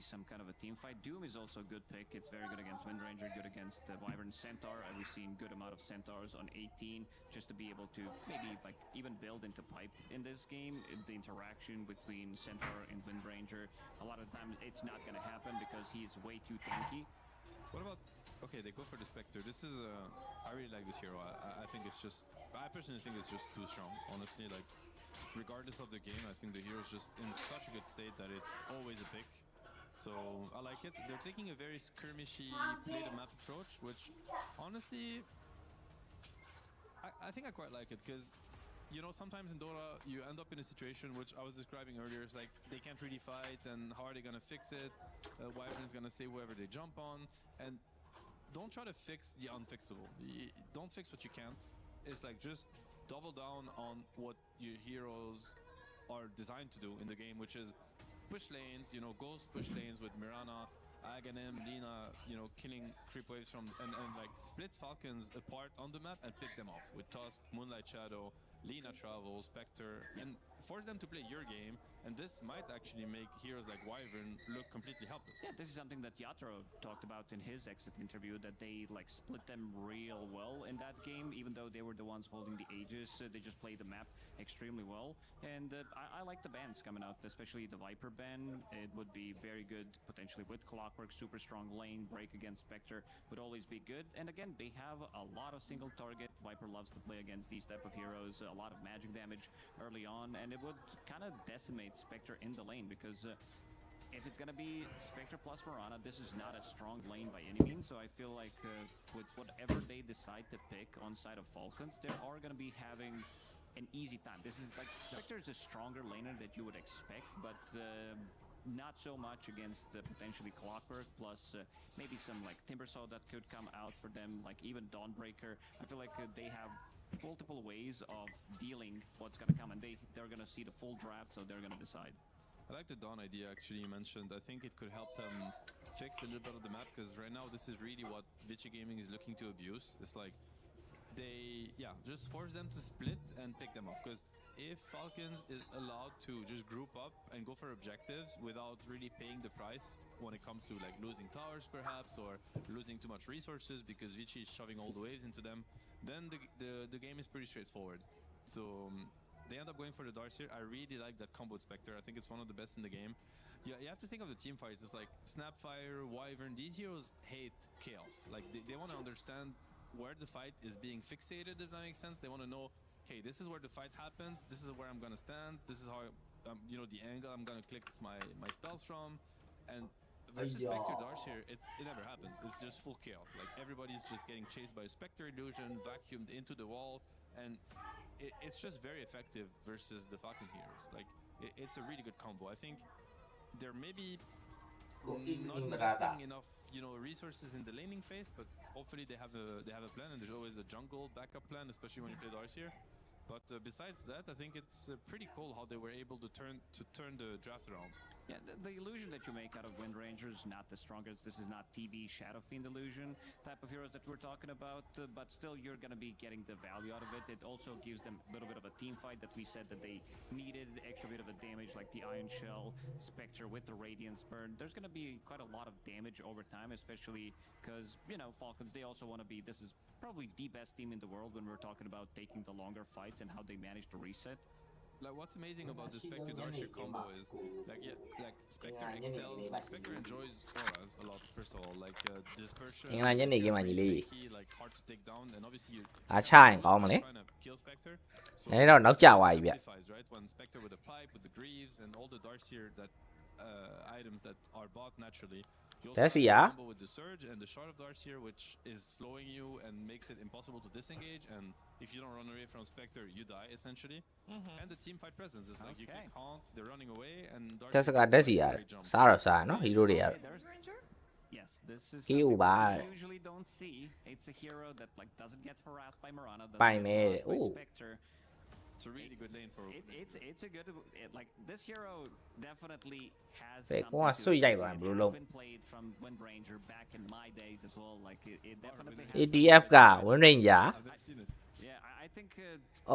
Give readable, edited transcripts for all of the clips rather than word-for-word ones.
some kind of a team fight. Doom is also a good pick. It's very good against Windranger, good against Wyvern Centaur, and we've seen good amount of Centaurs on 18 just to be able to maybe like even build into pipe in this game. The interaction between Centaur and Windranger, a lot of times it's not going to happen because he is way too tanky. What about, okay, they go for the Spectre. This is, I really like this hero. I think it's just, I personally think it's just too strong, honestly. Like, regardless of the game, I think the hero's just in such a good state that it's always a pick. So I like it. They're taking a very skirmishy play the map approach, which honestly, I think I quite like it because, you know, sometimes in Dota you end up in a situation which I was describing earlier. It's like they can't really fight, and how are they gonna fix it? Wyvern's gonna save whoever they jump on, and don't try to fix the unfixable. Don't fix what you can't. It's like just double down on what your heroes are designed to do in the game, which is push lanes, you know, ghost push lanes with Mirana, Aghanim, Lina, you know, killing creep waves from, and like split Falcons apart on the map and pick them off with Tusk, Moonlight Shadow, Lina Travel, Spectre, and force them to play your game. And this might actually make heroes like Wyvern look completely helpless. Yeah, this is something that Yatro talked about in his exit interview, that they like split them real well in that game, even though they were the ones holding the Aegis. They just played the map extremely well. And I like the bans coming out, especially the Viper ban. It would be very good potentially with Clockwork, super strong lane, break against Spectre would always be good. And again, they have a lot of single target. Viper loves to play against these type of heroes, a lot of magic damage early on, and it would kind of decimate Spectre in the lane because if it's going to be Spectre plus Mirana, this is not a strong lane by any means. So I feel like with whatever they decide to pick on side of Falcons, they are going to be having an easy time. This is like, Spectre is a stronger laner that you would expect, but not so much against potentially Clockwork, plus maybe some like Timbersaw that could come out for them, like even Dawnbreaker. I feel like they have multiple ways of dealing what's going to come, and they're going to see the full draft, so they're going to decide. I like the Dawn idea actually you mentioned. I think it could help them fix a little bit of the map, because right now this is really what Vici Gaming is looking to abuse. It's like they, yeah, just force them to split and pick them off, because if Falcons is allowed to just group up and go for objectives without really paying the price when it comes to like losing towers perhaps, or losing too much resources because Vici is shoving all the waves into them, then the game is pretty straightforward. So they end up going for the Darkseer. I really like that combo with Spectre. I think it's one of the best in the game. Yeah, you have to think of the team fights. It's like Snapfire, Wyvern. These heroes hate chaos. Like they want to understand where the fight is being fixated, if that makes sense. They want to know, hey, this is where the fight happens. This is where I'm gonna stand. This is how, you know, the angle I'm gonna click my spells from. And versus Spectre Darkseer, it never happens. It's just full chaos. Like everybody's just getting chased by a Spectre illusion, vacuumed into the wall, and it's just very effective versus the Falcon heroes. Like it's a really good combo. I think they're maybe not investing enough, you know, resources in the laning phase, but hopefully they have a plan, and there's always a jungle backup plan, especially when you play Darkseer. But besides that, I think it's pretty cool how they were able to turn the draft around. Yeah, the illusion that you make out of Windranger is not the strongest. This is not TB Shadow Fiend illusion type of heroes that we're talking about, but still you're going to be getting the value out of it. It also gives them a little bit of a team fight that we said that they needed, extra bit of a damage like the Iron Shell, Spectre with the Radiance Burn. There's going to be quite a lot of damage over time, especially because, you know, Falcons, they also want to be, this is probably the best team in the world when we're talking about taking the longer fights and how they manage to reset. Like what's amazing about the Spectre Darkseer combo is like, yeah, like Spectre excels, like Spectre enjoys auras a lot. First of all, like dispersion, like hard to take down, and obviously you trying to kill Spectre. So amplifies, right? When Spectre with the pipe, with the greaves, and all the Darkseer that items that are bought naturally. You also have the combo with the Surge and the Shard of Darkseer, which is slowing you and makes it impossible to disengage. And if you don't run away from Spectre, you die essentially. And the team fight presence is like you can haunt, they're running away, and Darkseer yes, this is something that you usually don't see. It's a hero that like doesn't get harassed by Mirana, doesn't get harassed by Spectre. It's a really good lane for it's a good like this hero definitely has something to it. It has been played from Windranger back in my days as well. Like it definitely has ADF က Windranger yeah, I I think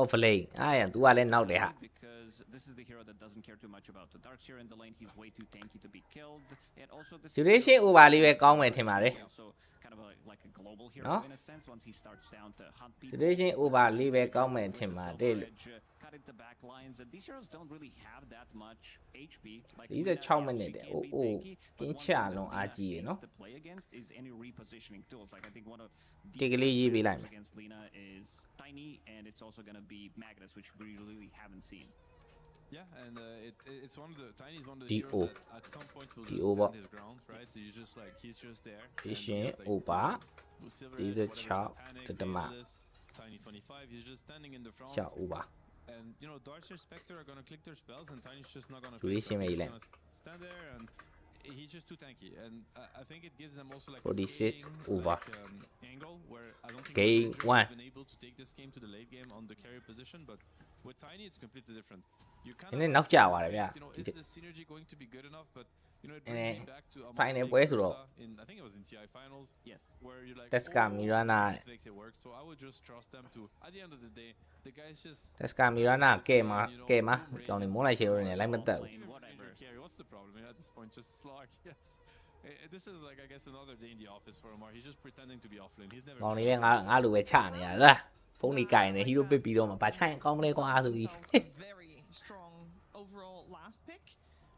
overlay အဲ့ရ तू ကလည်းနောက်တယ်ဟာ because this is the hero that doesn't care too much about the darks here in the lane. He's way too tanky to be killed, and also this duration over လေးပဲကောင်းမယ်ထင်ပါတယ် also kind of like a global hero in a sense once he starts down to hunt people. duration over လေးပဲကောင်းမယ်ထင်ပါတယ် cut into back lines. These heroes don't really have that much HP. Like 46 မိနစ်တဲ့အိုးအိုးကင်းချလုံးအားကြီးရယ်နော် to play against is any repositioning tools. Like I think one of တိတ်ကလေးရေးပေးလိုက်မယ် against Lina is tiny, and it's also going to be Magnus, which we really haven't seen. Yeah, and it's one of the Tiny is one of the heroes that at some point will just stand his ground, right? So you just like he's just there. Vision over. These are chop to the map. Tiny 25. He's just standing in the front. Chop over. And you know, Darkseer Spectre are gonna click their spells, and Tiny's just not gonna. Duration He's melee. gonna stand there, and he's just too tanky. And I think it gives them also like 46 over. Angle where I don't think Game one. been able to take this game to the late game on the carry position, but with Tiny it's completely different. You kind နည်းနည်းနောက်ကျသွားတယ်ဗျ you know, is the synergy going to be good enough? But you know, it brings me back to final ပွဲဆိုတော့ in I think it was in TI finals. Yes, where you're like, That's got me run out. this makes it work. So I would just trust them to. At the end of the day, the guys just. တက်စကာမီရာနာကဲမှာကောင်းနေမုန်းလိုက်ချေလို့နေလိုက်မတက်ဘူး whatever. Carry. What's the problem? At this point, just slog. Yes. This is like I guess another day in the office for Omar. He's just pretending to be offlane. He's never. ကောင်းနေလဲငါလိုပဲချနေရလားဖုန်းကြီးကြိုင်နေဟီရိုပစ်ပြီးတော့မှဘာချရင်ကောင်းမလဲကွာဆိုပြီး Very strong overall last pick.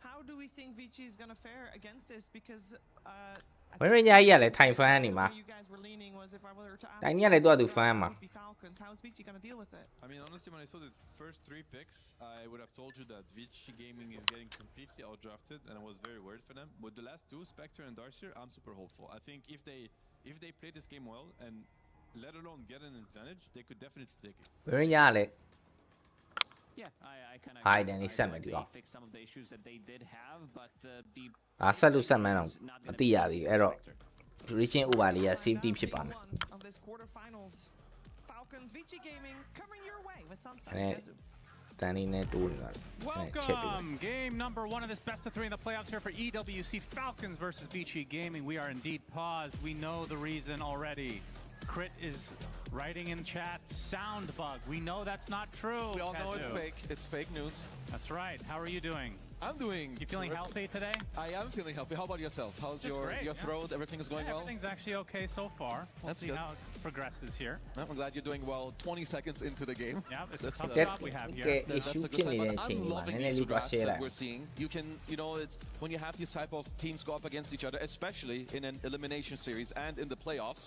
How do we think Vici is gonna fare against this? Because I ဝင်းရညာကြီးကလည်းထိုင်ဖန်နေမှာ where you guys were leaning was if I were to ask တိုင်ကြီးကလည်းသူ့အတူဖန်မှာ would be Falcons. How is Vici gonna deal with it? I mean, honestly, when I saw the first 3 picks, I would have told you that Vici Gaming is getting completely outdrafted, and I was very worried for them. With the last 2, Spectre and Darkseer, I'm super hopeful. I think if they play this game well and let alone get an advantage, they could definitely take it. ဝင်းရညာကလည်း Yeah, I kind of. Hide any summon, they yeah. fixed some of the issues that they did have, but the. အာဆက်လို့ဆက်မှန်းတော့ is not မ gonna သိရ be သေးဘူးအဲ့တော့ Spectre. duration over လေးက Find safety out ဖြစ်ပါ game မယ် one of this quarterfinals. Falcons, Vici Gaming coming your way with Sunspot And and it- Kazu. တန်နေနဲ့တူနေတာချက်ပြီး Welcome! Game number 1 of this best of 3 in the playoffs here for EWC Falcons versus Vici Gaming. We are indeed paused. We know the reason already. Crit is writing in chat, sound bug. We know that's not true. We all know it's Kazu. fake. It's fake news. That's right. How are you doing? I'm doing. You feeling healthy today? I am feeling healthy. How about yourself? How's Just great, your yeah. throat? Everything is going well? Everything's actually okay so far. We'll That's see good. how it progresses here. I'm glad you're doing well. 20 seconds into the game. Yeah, it's a That's tough the- job we have Okay. here. That's issue a good sign. ဖြစ်နေ But တဲ့အချိန် I'm မှာ loving နည်းနည်း these လေးတော့ drafts share that လိုက် we're seeing. You can, you know, it's when you have these type of teams go up against each other, especially in an elimination series and in the playoffs.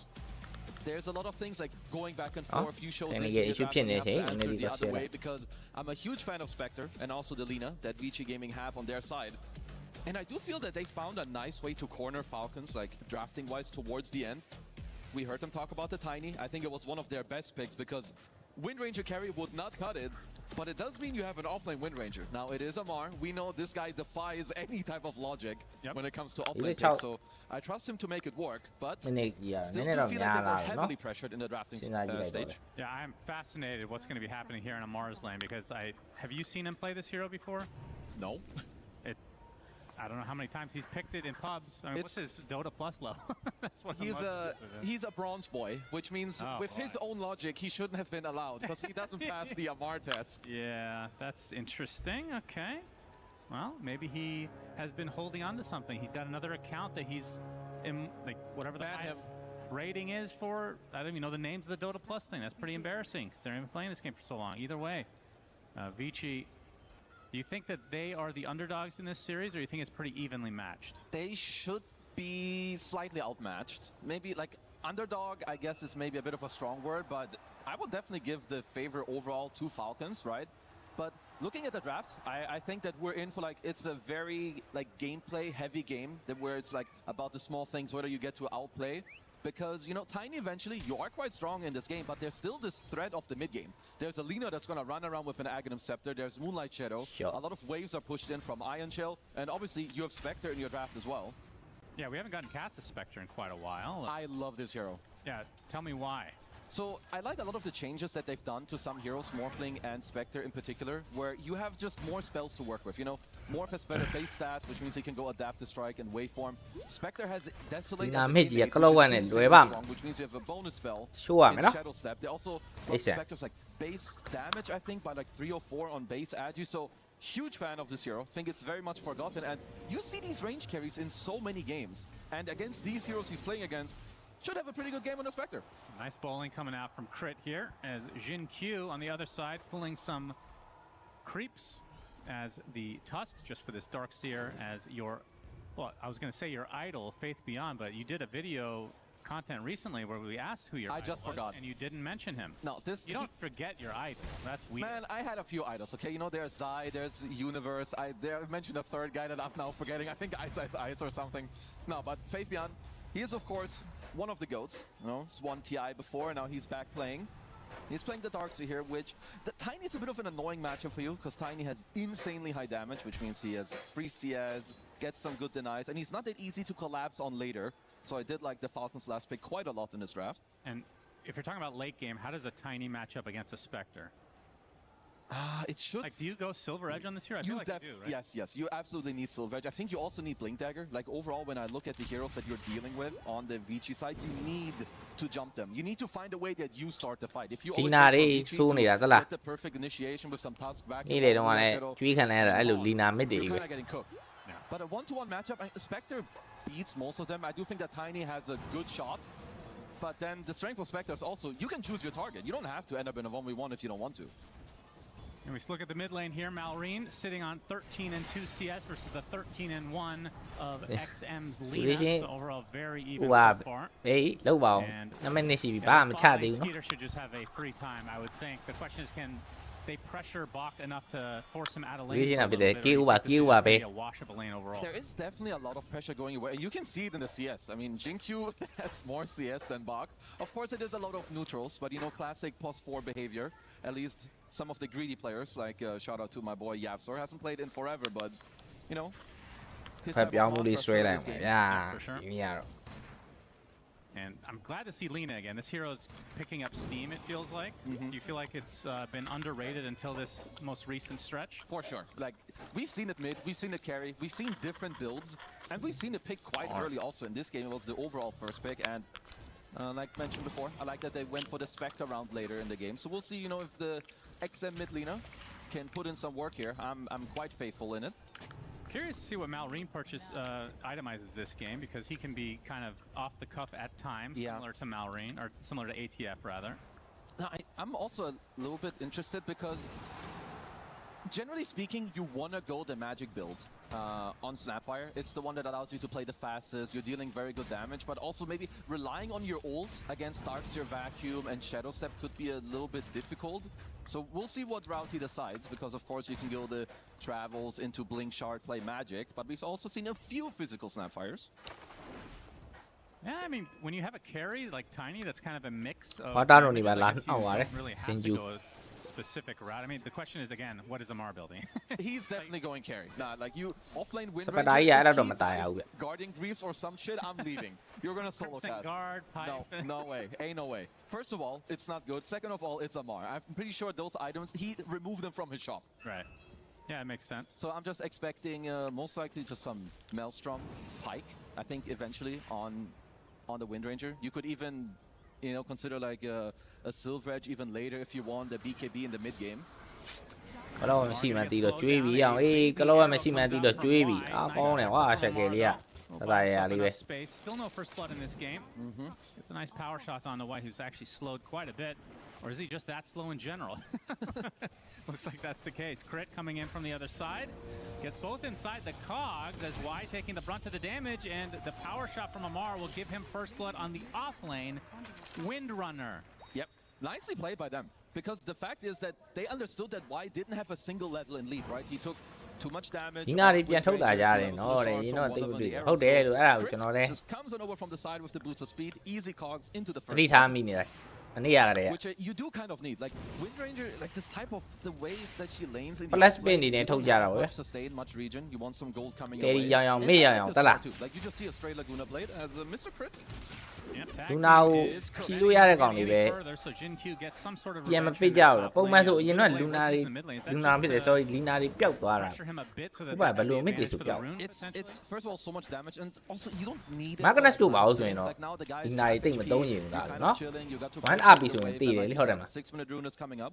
There's a lot of things like going back and forth. You showed Then this again, in your issue draft, and you have to pinning, answer maybe the that's other it. way because I'm a huge fan of Spectre and also the Lina that Vici Gaming have on their side. And I do feel that they found a nice way to corner Falcons, like drafting-wise towards the end. We heard them talk about the Tiny. I think it was one of their best picks because Wind Ranger carry would not cut it, but it does mean you have an offlane Wind Ranger. Now it is Amar. We know this guy defies any type of logic Yep. when it comes to He's a offlane chow- picks, so I trust him to make it work, but နည်းနည်းကြီးရန still ည်းနည်း do တော့ feel များ like they လာ were တယ်နော် heavily pressured in the drafting Since I did like stage. that. Yeah, I'm fascinated what's going to be happening here in Amar's lane because have you seen him play this hero before? No. I don't know how many times he's picked it in pubs. I mean, what's his Dota Plus level? That's what He's a bronze boy, which means Oh, with his own logic, he shouldn't have been allowed because he doesn't pass the Amar test. Yeah, that's interesting. Okay. Well, maybe he has been holding on to something. He's got another account that he's in, like, whatever the Ban him. highest rating is for. I don't even know the names of the Dota Plus thing. That's pretty embarrassing considering I've been playing this game for so long. Either way, Vici, do you think that they are the underdogs in this series, or do you think it's pretty evenly matched? They should be slightly outmatched. Maybe like underdog, I guess, is maybe a bit of a strong word, but I would definitely give the favor overall to Falcons, right? But looking at the drafts, I think that we're in for like, it's a very like gameplay heavy game that where it's like about the small things, whether you get to outplay. Because, you know, Tiny eventually, you are quite strong in this game, but there's still this threat of the mid game. There's a Lina that's going to run around with an Aghanim Scepter. There's Moonlight Shadow. Sure. A lot of waves are pushed in from Iron Shell. And obviously, you have Spectre in your draft as well. Yeah, we haven't gotten cast a Spectre in quite a while. I love this hero. Yeah, tell me why. So I like a lot of the changes that they've done to some heroes, Morphling and Spectre in particular, where you have just more spells to work with. You know, Morph has better base stats, which means he can go Adapt to Strike and Waveform. Spectre has Desolate as an Dynamic, innate, yeah, which color is one and insanely Webam. strong, which means you have a bonus spell Sure, in man. Shadow Step. They also, Listen. Spectre's like base damage, I think, by like 3 or 4 on base Agi. So huge fan of this hero. Think it's very much forgotten. And you see these range carries in so many games. And against these heroes he's playing against, should have a pretty good game on the Spectre. Nice bowling coming out from Crit here as Jin Q on the other side pulling some creeps as the Tusk just for this Dark Seer as your, well, I was going to say your idol, Faith Beyond, but you did a video content recently where we asked who your idol just was, forgot. and you didn't mention him. No, you don't forget your idol. That's weird. Man, I had a few idols, okay? You know, there's Zai, there's Universe. I mentioned a third guy that I'm now forgetting. I think Ice or something. No, but Faith Beyond, he is, of course, one of the GOATs. You know, he's won TI before, and now he's back playing. He's playing the Darkseid here, which the Tiny is a bit of an annoying matchup for you because Tiny has insanely high damage, which means he has free CS, gets some good denies, and he's not that easy to collapse on later. So I did like the Falcons last pick quite a lot in this draft. And if you're talking about late game, how does a Tiny match up against a Spectre? It should. Like, do you go Silver Edge on this here? I feel like you do, right? Yes, you absolutely need Silver Edge. I think you also need Blink Dagger. Like, overall, when I look at the heroes that you're dealing with on the Vici side, you need to jump them. You need to find a way that you start the fight. If you always wait for Vici to get the perfect initiation with some Tusk back, you're kind of getting cooked. Yeah. But a one-to-one matchup, Spectre beats most of them. I do think that Tiny has a good shot. But then the strength of Spectre is also, you can choose your target. You don't have to end up in a 1v1 if you don't want to. And we look at the mid lane here. Malrine sitting on 13 and 2 CS versus the 13 and 1 of XM's Lina. So overall, very even so far. And Skeeter should just have a free time, I would think. The question is, can they pressure Bach enough to force him out of lane? A washable lane overall. There is definitely a lot of pressure going away. You can see it in the CS. I mean, Jinkyu has more CS than Bach. Of course, it is a lot of neutrals, but you know, classic +4 behavior. At least some of the greedy players, like shout out to my boy Yavsor, hasn't played in forever, but you know. Yeah, for sure. And I'm glad to see Lina again. This hero's picking up steam, it feels like. Do you feel like it's been underrated until this most recent stretch? For sure. Like, we've seen it mid, we've seen it carry, we've seen different builds, and we've seen it pick quite early also. In this game, it was the overall first pick, and like mentioned before, I like that they went for the Spectre round later in the game. So we'll see, you know, if the XM mid Lina can put in some work here. I'm quite faithful in it. Curious to see what Malrine purchase itemizes this game, because he can be kind of off the cuff at times, similar to Malrine, or similar to ATF rather. Now, I'm also a little bit interested because, generally speaking, you want to go the magic build on Snapfire. It's the one that allows you to play the fastest, you're dealing very good damage, but also maybe relying on your ult against Darkseer Vacuum and Shadow Step could be a little bit difficult. So we'll see what route he decides, because of course you can go the travels into Blink Shard, play magic, but we've also seen a few physical Snapfires. Yeah, I mean, when you have a carry like Tiny, that's kind of a mix of... I don't really have to go a specific route. I mean, the question is, again, what is Amar building? He's definitely going carry. Nah, like you, offlane Wind Ranger, guarding Greaves or some shit, I'm leaving. You're gonna solo cast. Guard, pipe. No way. Ain't no way. First of all, it's not good. Second of all, it's Amar. I'm pretty sure those items, he removed them from his shop. Right. Yeah, it makes sense. So I'm just expecting most likely just some Maelstrom Pike, I think, eventually on the Wind Ranger. You could even, you know, consider like a Silver Edge even later if you want the BKB in the mid game. Space. Still no first blood in this game. It's a nice power shot on the White, who's actually slowed quite a bit. Or is he just that slow in general? Looks like that's the case. Crit coming in from the other side. Gets both inside the cogs as Y taking the brunt of the damage, and the power shot from Amar will give him first blood on the off lane. Windrunner. Yep. Nicely played by them. Because the fact is that they understood that Y didn't have a single level in lead, right? He took too much damage. Just comes on over from the side with the boost of speed. Easy cogs into the first. Which you do kind of need. Like Wind Ranger, like this type of the way that she lanes in the sustain much region. You want some gold coming away. Like you just see a straight Laguna Blade as Mr. Crit လူနာကိုဖြီးလို့ရတဲ့ကောင်တွေပဲပြန်မပစ်ကြဘူးပုံမှန်ဆိုအရင်ကလူနာဖြစ်တယ် sorry လီနာတွေပျောက်သွားတာဥပမာဘယ်လိုအမစ်တွေဆိုပျောက် It's first of all so much damage, and also you don't need. မာကနက်စ်တို့ပါလို့ဆိုရင်တော့လီနာတွေတိတ်မသုံးရင်ဒါနော် one up ဆိုရင်တည်တယ်လေဟုတ်တယ်မလား 6-minute rune is coming up,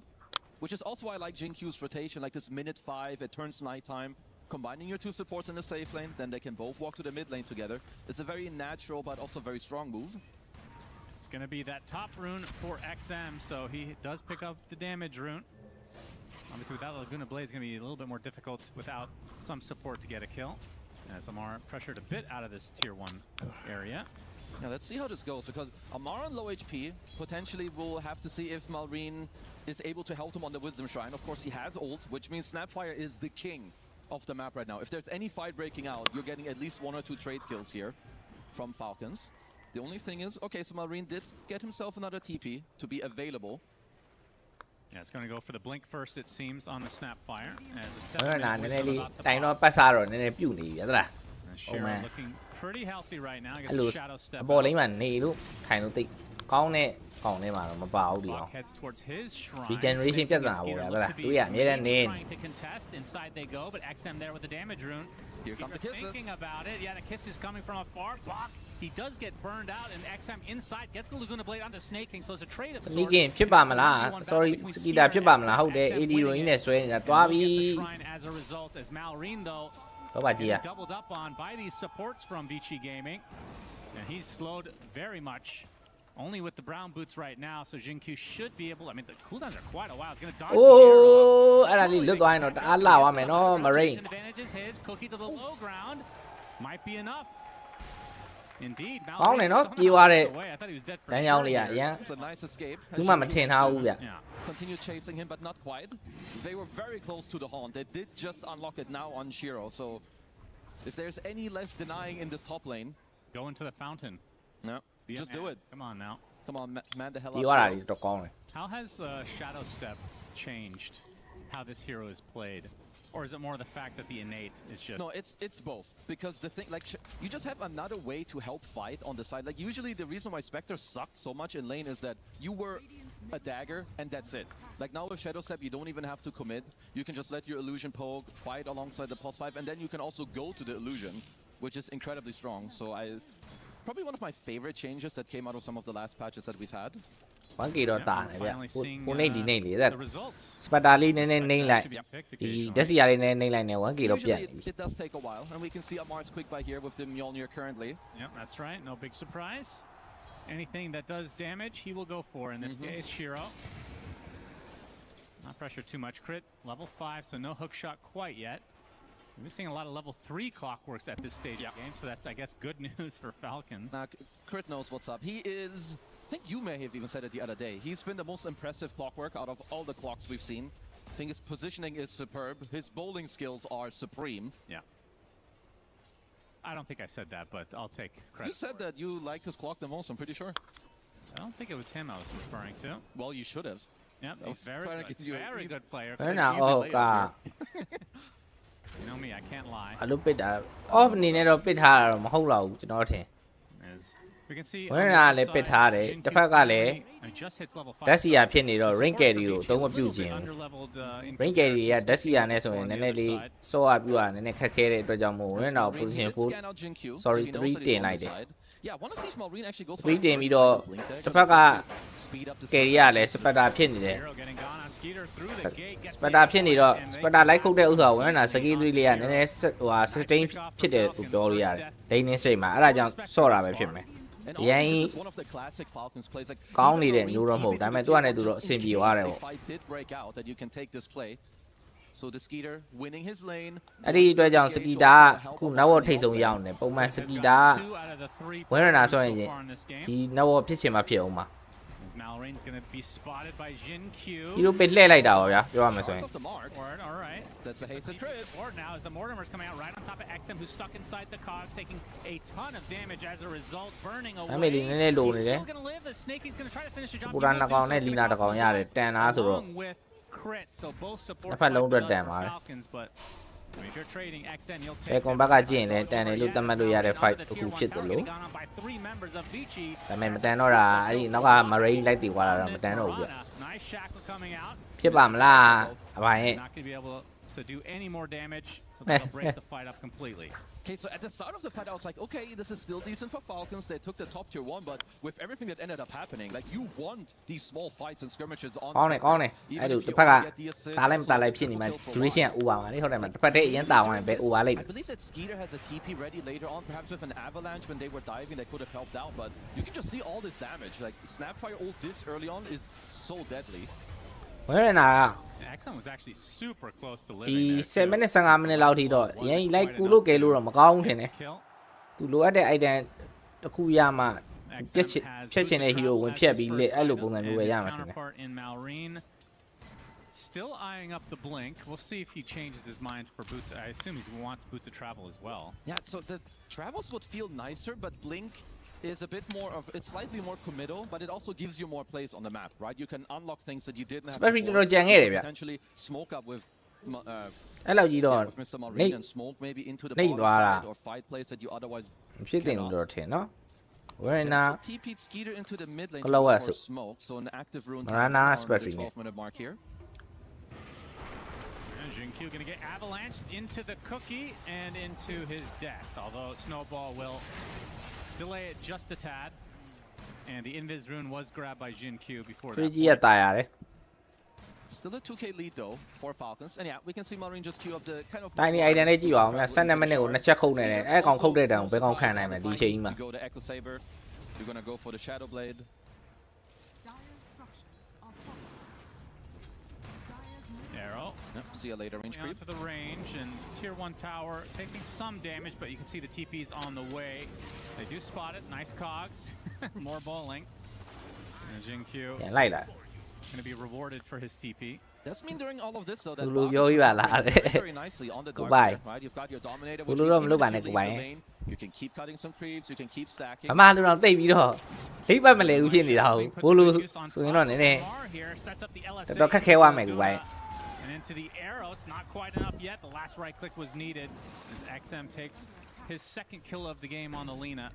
which is also why I like Jinkyu's rotation, like this minute 5, it turns nighttime. Combining your two supports in the safe lane, then they can both walk to the mid lane together. It's a very natural but also very strong move. It's going to be that top rune for XM, so he does pick up the damage rune. Obviously, without Laguna Blade, it's going to be a little bit more difficult without some support to get a kill. As Amar pressured a bit out of this tier 1 area. Now let's see how this goes, because Amar on low HP, potentially we'll have to see if Malrine is able to help him on the Wisdom Shrine. Of course, he has ult, which means Snapfire is the king of the map right now. If there's any fight breaking out, you're getting at least 1 or 2 trade kills here from Falcons. The only thing is, okay, so Malrine did get himself another TP to be available. Yeah, it's going to go for the blink first, it seems, on the Snapfire. As a ဟုတ် 7-minute လားနည်းနည်း wisdom လေး about to တိုင် pop. တော့ပတ်စားတော့နည်းနည်းပြုတ်နေပြီဟုတ်လား And Shiro man. looking pretty healthy right now. အဲ့ Gets လို a shadow step အပေါ် out. လိမ့်မှာနေလို့ထိုင်လို့တိတ်ကောင်းတဲ့ကောင်ထဲမှာတော့မပါဘူးဒီအောင် Clock heads towards his shrine. Regeneration Same thing ပြဿနာ as ပေါ့ Skeeter ဗျာ look ဟုတ်လား to be သူရအများနဲ့နင်း trying to contest. Inside they go, but XM there with the damage rune. Here come the Skeeter kisses. thinking about it. Yeah, the kiss is coming from afar. Bach. He does get burned out, and XM inside gets the Laguna Blade onto Snake King, so it's a trade of နီ sorts. ကင်ဖြစ်ပါမလား sorry စကီတာဖြစ်ပါမလားဟုတ်တယ် AD ရိုင်းနဲ့ဆွဲနေတာတွားပြီး Shrine as a result, as Malrine though တော့ပါကြည့်ရ getting doubled up on by these supports from VICI Gaming, and he's slowed very much. Only with the brown boots right now, so Jinkyu should be able. I mean, the cooldowns are quite a while. It's going to dodge အို the arrow. းအဲ့ဒါလေးလွတ်သွားရင်တော့တအားလာသွားမယ်နော်မရိန် Advantage is his. Cookie to the low ground might be enough. Indeed. ကောင်းတယ် Malrine နော် somehow ပြေးသွားတဲ့ gets away. I thought he was dead for တန်းကြောင်း sure လေးရ here. အရန် It's a nice escape. သူမှမထင်ထားဘူးဗျ Yeah. Continue chasing him, but not quite. They were very close to the haunt. They did just unlock it now on Shiro, so if there's any less denying in this top lane, Go into the fountain. no, Yeah, just do man. it. Come on now. Come on, man the hell ပြေး up. သွားတာ Shiro. လေးတော့ကောင်းတယ် How has Shadow Step changed how this hero is played? Or is it more the fact that the innate is just... No, it's both, because the thing, like, you just have another way to help fight on the side. Like, usually the reason why Spectre sucked so much in lane is that you were a dagger and that's it. Like, now with Shadow Step, you don't even have to commit. You can just let your illusion poke, fight alongside the pulse 5, and then you can also go to the illusion, which is incredibly strong. So probably one of my favorite changes that came out of some of the last patches that we've had. 1K တော့တာနေဗျ Finally seeing, ကိုနေဒီနေလေthat the results. စပတ်တာလေးနည်းနည်းနှိမ့်လိုက် Should be picked ဒီ occasionally. ဓာတ်စီရလေးနည်းနည်းနှိမ့်လိုက်နေ 1K တော့ပြတ် Usually နေပြီ it does take a while, and we can see Amar's quick buy here with the Mjolnir currently. Yep, that's right. No big surprise. Anything that does damage, he will go for. In this case, Shiro. Not pressure too much. Crit, level 5, so no hook shot quite yet. We're seeing a lot of level 3 clockworks at this stage of the game, so that's, I guess, good news for Falcons. Now, Crit knows what's up. He is, I think you may have even said it the other day, he's been the most impressive clockwork out of all the clocks we've seen. I think his positioning is superb. His bowling skills are supreme. Yeah. I don't think I said that, but I'll take credit. You said that you liked his clock the most, I'm pretty sure. I don't think it was him I was referring to. Well, you should have. Yep, I he's was very trying to good. give you a Very easy- good player. အဲ့နာအော်က You know me, I can't lie. အလုပ်ပစ်တာ off အနေနဲ့တော့ပစ်ထားတာတော့မဟုတ်တော့ဘူးကျွန်တော်ထင် As we can see, When on the I other let side, Pit had it, Jinkyu the fact that finally, just hits level 5. ဓာတ်စီရဖြစ်နေတော့ The rank support carry for ကို VICI သုံးမ a ပြု little ချင် bit ဘူး underleveled, in rank carry က comparison ဓာတ်စီရ to နဲ့ဆိုရင် on န the ည်းနည်း other လေး side. စောအပြူကနည်းနည်းခက်ခဲတဲ့အတွက်ကြောင့်မို့ win now Malrine position did 4 scan out Jinkyu, so sorry he knows 3 that he's တင် on လိုက် the တယ် side. Yeah, I want to see if Malrine actually goes for 3 the တင် first ပြီးတော့ blink there, တစ် 'cause ဖက်က speed up the carry ရလည်း specter ဖြစ်နေတယ် Hero getting gone on Skeeter through the gate, gets the specter ဖြစ်နေတော့ and they specter လိုက်ခုတ်တဲ့ဥစ္စာကို win now Zero. skill 3လေးကနည်းနည်းဟိုဟာ sustain ဖြစ်တယ်လို့ပြောလို့ရတယ် Dane စိတ်မှာအဲ့ဒါကြောင့်ဆော့တာပဲဖြစ်မယ် And ရ also, န် this is one of the classic Falcons plays. Like, ကောင်းနေတဲ့ evenမျိုးတော့မဟုတ် Marine ဒါပေမဲ့ TP သူကလည်းသူတော့အ just ဆင် in ပြေ case သွားတယ် a ပေါ့ fight did break out, that you can take this play. So the Skeeter winning his lane. အဲ့ဒီအတွက်ကြောင့်စကီတာကခုနောက်ဝထိတ်ဆုံးရောက်နေပုံမှန်စကီတာ 2 out of the 3 ဝင်ရတာဆို so ရင် far in this game. ဒီနောက်ဝဖြစ်ချင်မှဖြစ်အောင်ပါ As Malraine's going to be spotted by Jinkyu. ဒီလိုပဲလှည့်လိုက်တာပါဗျာပြောရမယ်ဆိုရင် Shots off the mark. All right. That's a hasted crit. Forward now as the Mortimer's coming out right on top of XM, who's stuck inside the cogs, taking a ton of damage as a result, burning away. ဒါပေမဲ့ဒီနည်းနည်းလိုနေ He's တယ် still gonna live. The Snakey's gonna try to finish the job. ပူရာနှစ်ကောင်နဲ့လီနာတစ်ကောင်ရတယ်တန်လားဆိုတော့ Along with crit, so both supports တစ်ဖက်လုံးအတွက်တန် like ပါတယ် Falcons, but mean, if you're trading XN, you'll အဲ take ကွန်ဘက်ကကြည့်ရင်လည်းတန်တယ်လို့သတ်မှတ်လို့ရတဲ့ fight တစ်ခုဖြစ်တယ်လို့ဒါပေမဲ့မတန်တော့တာအဲ့ဒီနောက်က marine လိုက်တည်သွားတာတော့မတန်တော့ဘူးပြဖြစ်ပါမလားအပိုင်းရဲ့ not going to be able to do any more damage, so they'll break the fight up completely. Okay, so at the start of the fight, I was like, okay, this is still decent for Falcons. They took the top tier 1, but with everything that ended up happening, like, you want these small fights and skirmishes on ကောင်းတယ်ကောင်းတယ်အဲ့လိုတစ်ဖက်ကတားလိုက်မတားလိုက်ဖြစ်နေမှ duration က over ပါလေဟုတ်တယ်မတစ်ဖက်တည်းအရင်တာဝင်ပဲ over လိုက် I believe that Skeeter has a TP ready later on, perhaps with an avalanche when they were diving, they could have helped out, but you can just see all this damage. Like, Snapfire ult this early on is so deadly. ဝင်ရနာ XM was actually super close to ဒီ living there. 7မိနစ်15မိနစ်လောက်ထိတော့အရင်လိုက်ကူလို့ကဲလို့တော့မကောင်းဘူးထင်တယ် Kill. သူလိုအပ်တဲ့ item တစ်ခုရမှဖြတ်ချင်တဲ့ hero ဝင်ဖြတ်ပြီးလက်အဲ့လိုပုံစံမျိုးပဲရမှာထင်တယ် counterpart in Malrine. Still eyeing up the blink. We'll see if he changes his mind for Boots. I assume he wants Boots to travel as well. Yeah, so the travels would feel nicer, but Blink is a bit more of, it's slightly more committal, but it also gives you more plays on the map, right? You can unlock things that you didn't have before. Potentially smoke up with အဲ့လောက်ကြီးတော့ with Mr. Marine and smoke maybe into the bottom side or fight plays that you otherwise ဖြစ်တယ်လို့တော့ထင်နော်ဝင်နာ TP'd Skeeter into the mid lane Clover for smoke, so an active rune Marana on the Spectre 12-minute mark here. And Jin-Q going to get avalanched into the cookie and into his death, although Snowball will delay it just a tad. And the Invis rune was grabbed by Jin-Q before that. ကြီးရတာရတယ် Still a 2k lead though for Falcons, and yeah, we can see Marine just queue up the kind of တိုင်းနေ item လေးကြည့်ပါဦးမြတ်12မိနစ်ကိုနှစ်ချက်ခုတ်နေတယ်အဲ့ကောင်ခုတ်တဲ့တံကိုဘယ်ကောင်ခံနိုင်မလဲဒီအချိန်ကြီးမှာ You go to Echo Saber, you're gonna go for the Shadow Blade. Arrow. Yep, see you later, range creep. To the range, and tier 1 tower taking some damage, but you can see the TP's on the way. They do spot it. Nice cogs. More bowling. And Jin-Q ပြန်လိုက်လာ going to be rewarded for his TP. Does mean during all of this though that Lulu Bach is yo working iba la very nicely on the dark Goodbye. side, right? You've got your Dominator, Lulu which lo means mlo ba even ne if you goodbye. leave the lane, you can keep cutting some creeps, you can keep stacking. အမလူတော်တိတ်ပြီးတော့လိမ့်ပတ်မလဲဘူးဖြစ်နေတာဟုတ်ဘိုးလူဆိုရင်တော့နည်းနည်း Mar here sets up the LSA. တော်တော်ခက်ခဲသွားမယ်ကူပိုင်း And into the arrow, it's not quite enough yet. The last right click was needed. And XM takes his second kill of the game on the Lina.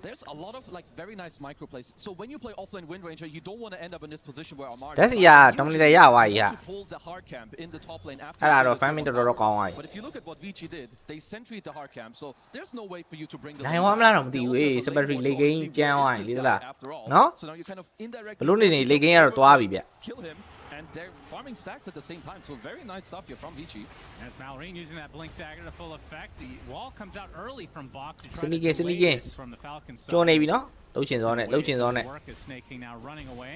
There's a lot of like very nice micro plays. So when you play offlane Wind Ranger, you don't want to end up in this position where Amar. That's Dominator ရသွားကြီးဟာ pull the hard camp in the top lane after. အဲ့ဒါတော့ famine တော်တော်ကောင်းသွားပြီ But if you look at what Vici did, they sentryed the hard camp, so there's no way for you to bring the. နိုင်ဝမ်းမလားတော့မသိဘူးအေး Spectre လေကိန်းကျန်းသွားရင်လေသလား နော် So now you kind of indirectly ဘလို့နေနေလေကိန်းကတော့သွားပြီဗျ kill him, and they're farming stacks at the same time. So very nice stuff here from Vici. As Malrine using that blink dagger to full effect, the wall comes out early from Bach to try to Sneaky, delay sneaky. this from the Falcon side. ကျော်နေပြီနော်လှုပ်ချင်စောနဲ့လှုပ်ချင်စောနဲ့ Work is snaking now, running away.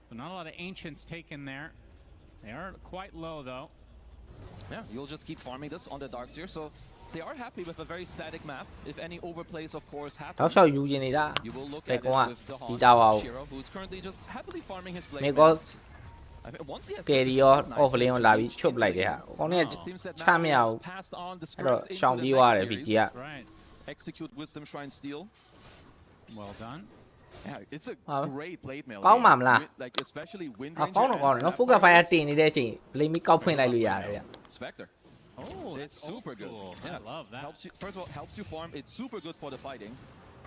So not a lot of ancients taken there. They are quite low though. Yeah, you'll just keep farming this on the darks here. So they are happy with a very static map. If any overplays, of course, တောက် happen, လျှောက်ယူချင်နေတာ you will look ဘယ် at it ကောင်က with the ဒီ Haunt, တာဝါကို Shiro, who's currently just happily farming his blade. မေကော I mean, once he has ကယ်ရီရော off lane ကိုလာပြီးချွတ်ပလိုက်တဲ့ဟာကောင်းနေ seems that ချမရဘူး passed on the အဲ့တော့ script into ရှောင် the ပြေးသွားတယ် next VG series. က Right. Execute Wisdom Shrine Steel. Well done. Yeah, it's a great blade mail. ကောင်းပါမလား Like especially Wind အ Ranger ကောင်းတော့ကောင်းတယ်နော် focus fire တင်နေတဲ့အချိန် blame ကောက်ဖွင့်လိုက်လို့ရတယ်ဗျ Spectre. Oh, It's that's super good. cool. Yeah, I love that. Helps you, first of all, helps you farm. It's super good for the fighting.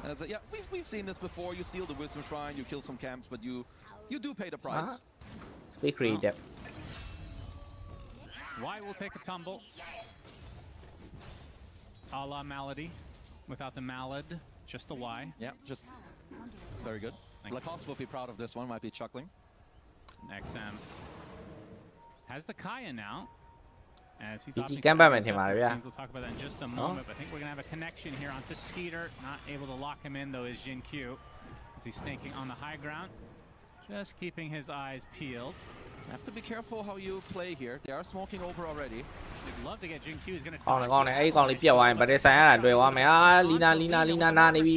And it's like, yeah, we've seen this before. You steal the Wisdom Shrine, you kill some camps, but you do pay the price. speak creative Y will take a tumble. A la Malady. Without the Malad, just the Y. Yeah, just very good. Lacoste will be proud of this one, might be chuckling. XM has the Kaya now. As he's He opting can for buy the him, Scepter. yeah. We'll talk about that in just a moment, but I think we're going to have a connection here onto Skeeter. Not able to lock him in, though, is Jin-Q. As he's snaking on the high ground. Just keeping his eyes peeled. Have to be careful how you play here. They are smoking over already. We'd love to get Jin-Q. He's going to ကောင်းတယ်ကောင်းတယ်အဲ့ဒီကောင်လေးပြတ်သွားရင်ဗတ်တဲ့ဆိုင်ရတာတွေ့သွားမယ်အာလီနာနာနေပြီ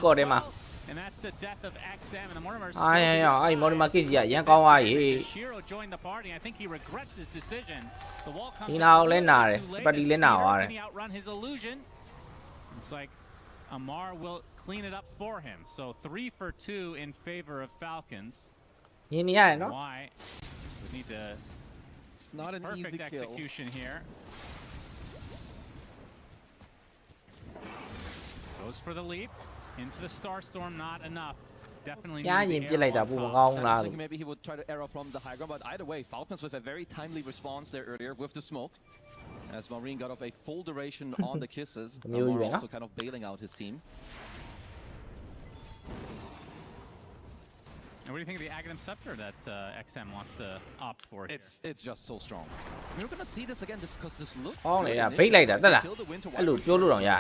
ကော့တယ်မှာ And that's the death of XM, and the Mortimer အာရအဲ့မော်ဒီမာကစ်ကြီးကရန်ကောင်းသွားပြီ Shiro joined the party. I think he regrets his decision. The wall comes ဒီနာကိုလည်းနာတယ် too စ late. ပတ်တီလည်းနာသွားတယ် Can he outrun his illusion? Looks like Amar will clean it up for him. So 3 for 2 in favor of Falcons. ညင်နေရတယ်နော် Why? We need to It's not an Perfect easy kill. execution here. Goes for the leap into the Starstorm, not enough. Definitely ရရင် needed ပြစ် the လိုက် arrow တာ on ပိုမ top. ကောင်း I လား was thinking maybe he would try to arrow from the high ground, but either way, Falcons with a very timely response there earlier with the smoke. As Marine got off a full duration on the kisses, Amar also kind of bailing out his team. And what do you think of the Aghanim Scepter that XM wants to opt for here? It's just so strong. We're gonna see this again because this looks ဟောင်းလေ good ဘိတ်လိုက်တာ initially, တက်လား until the Winter အဲ့လို Wyvern ပြောလို့တော့ရ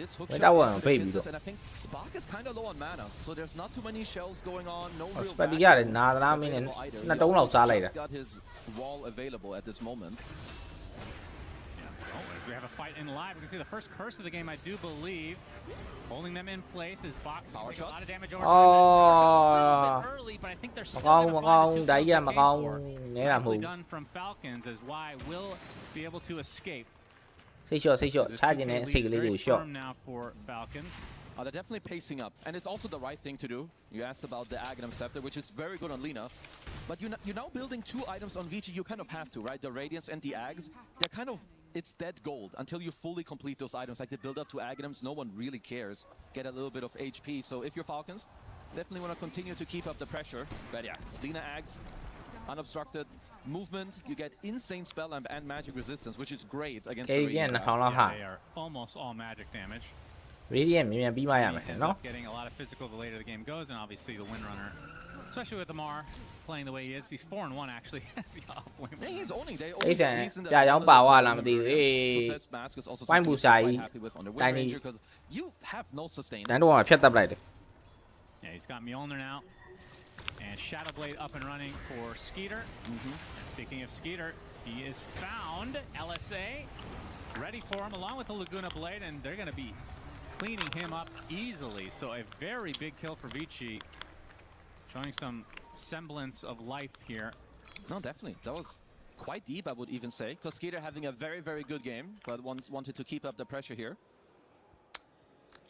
This hook Wait, shot that into one, the baby, kisses, though. and I think Bach is kind of low on mana, so there's not too many shells going on. No real စပက်တီရတယ်နာသလားမင်းနဲ့ available either. နှစ် He တုံးလောက် also စားလိုက်တာ just got his wall available at this moment. Yeah. Oh, we have a fight in live. We can see the first curse of the game, I do believe. Holding them in place as Box is Power taking a shot. lot of damage over Oh. time. A little bit early, but I think they're မ still ကောင်း going မ to ကောင်း find the two ဒါ kills ကြီးက they မ came ကောင်း for. နဲတာမဟုတ် Nicely done from Falcons as Y will be able to escape. စိတ်လျှော့စိတ်လျှော့ This ချခြင်းနဲ့ 2K စိတ်က lead လေး is တွေကို very လျှော့ firm now for Falcons. They're definitely pacing up, and it's also the right thing to do. You asked about the Aghanim Scepter, which is very good on Lina, but you're now building two items on Vici. You kind of have to, right? The Radiance and the Ags. They're kind of, it's dead gold until you fully complete those items. Like the build up to Aghanims, no one really cares. Get a little bit of HP. So if you're Falcons, definitely want to continue to keep up the pressure. But yeah, Lina Ags, unobstructed movement. You get insane spell and magic resistance, which is great against the ကေရီက Radiant. 2000လောက်ဟာ Yeah, they are almost all magic damage. Radiant မြန်မြန်ပြီးမှရမယ် Ends နော် up getting a lot of physical the later the game goes, and obviously the Windrunner, especially with Amar playing the way he is. He's 4-1 actually as the off-lane. Yeah, he's owning. They အေး always ဆန် he's in the ကြာကြောင်းပါဝါလားမသိဘူးအေး Possessed Mask is also Wine something Busai, I'm quite happy with on the Wind Tiny. Ranger because you have no sustain. တန်းတော့ဖြတ်တက်ပလိုက်တယ် Yeah, he's got Mjolnir now. And Shadow Blade up and running for Skeeter. And speaking of Skeeter, he is found. LSA ready for him along with the Laguna Blade, and they're going to be cleaning him up easily. So a very big kill for Vici. Showing some semblance of life here. No, definitely. That was quite deep, I would even say, because Skeeter having a very, very good game, but wanted to keep up the pressure here.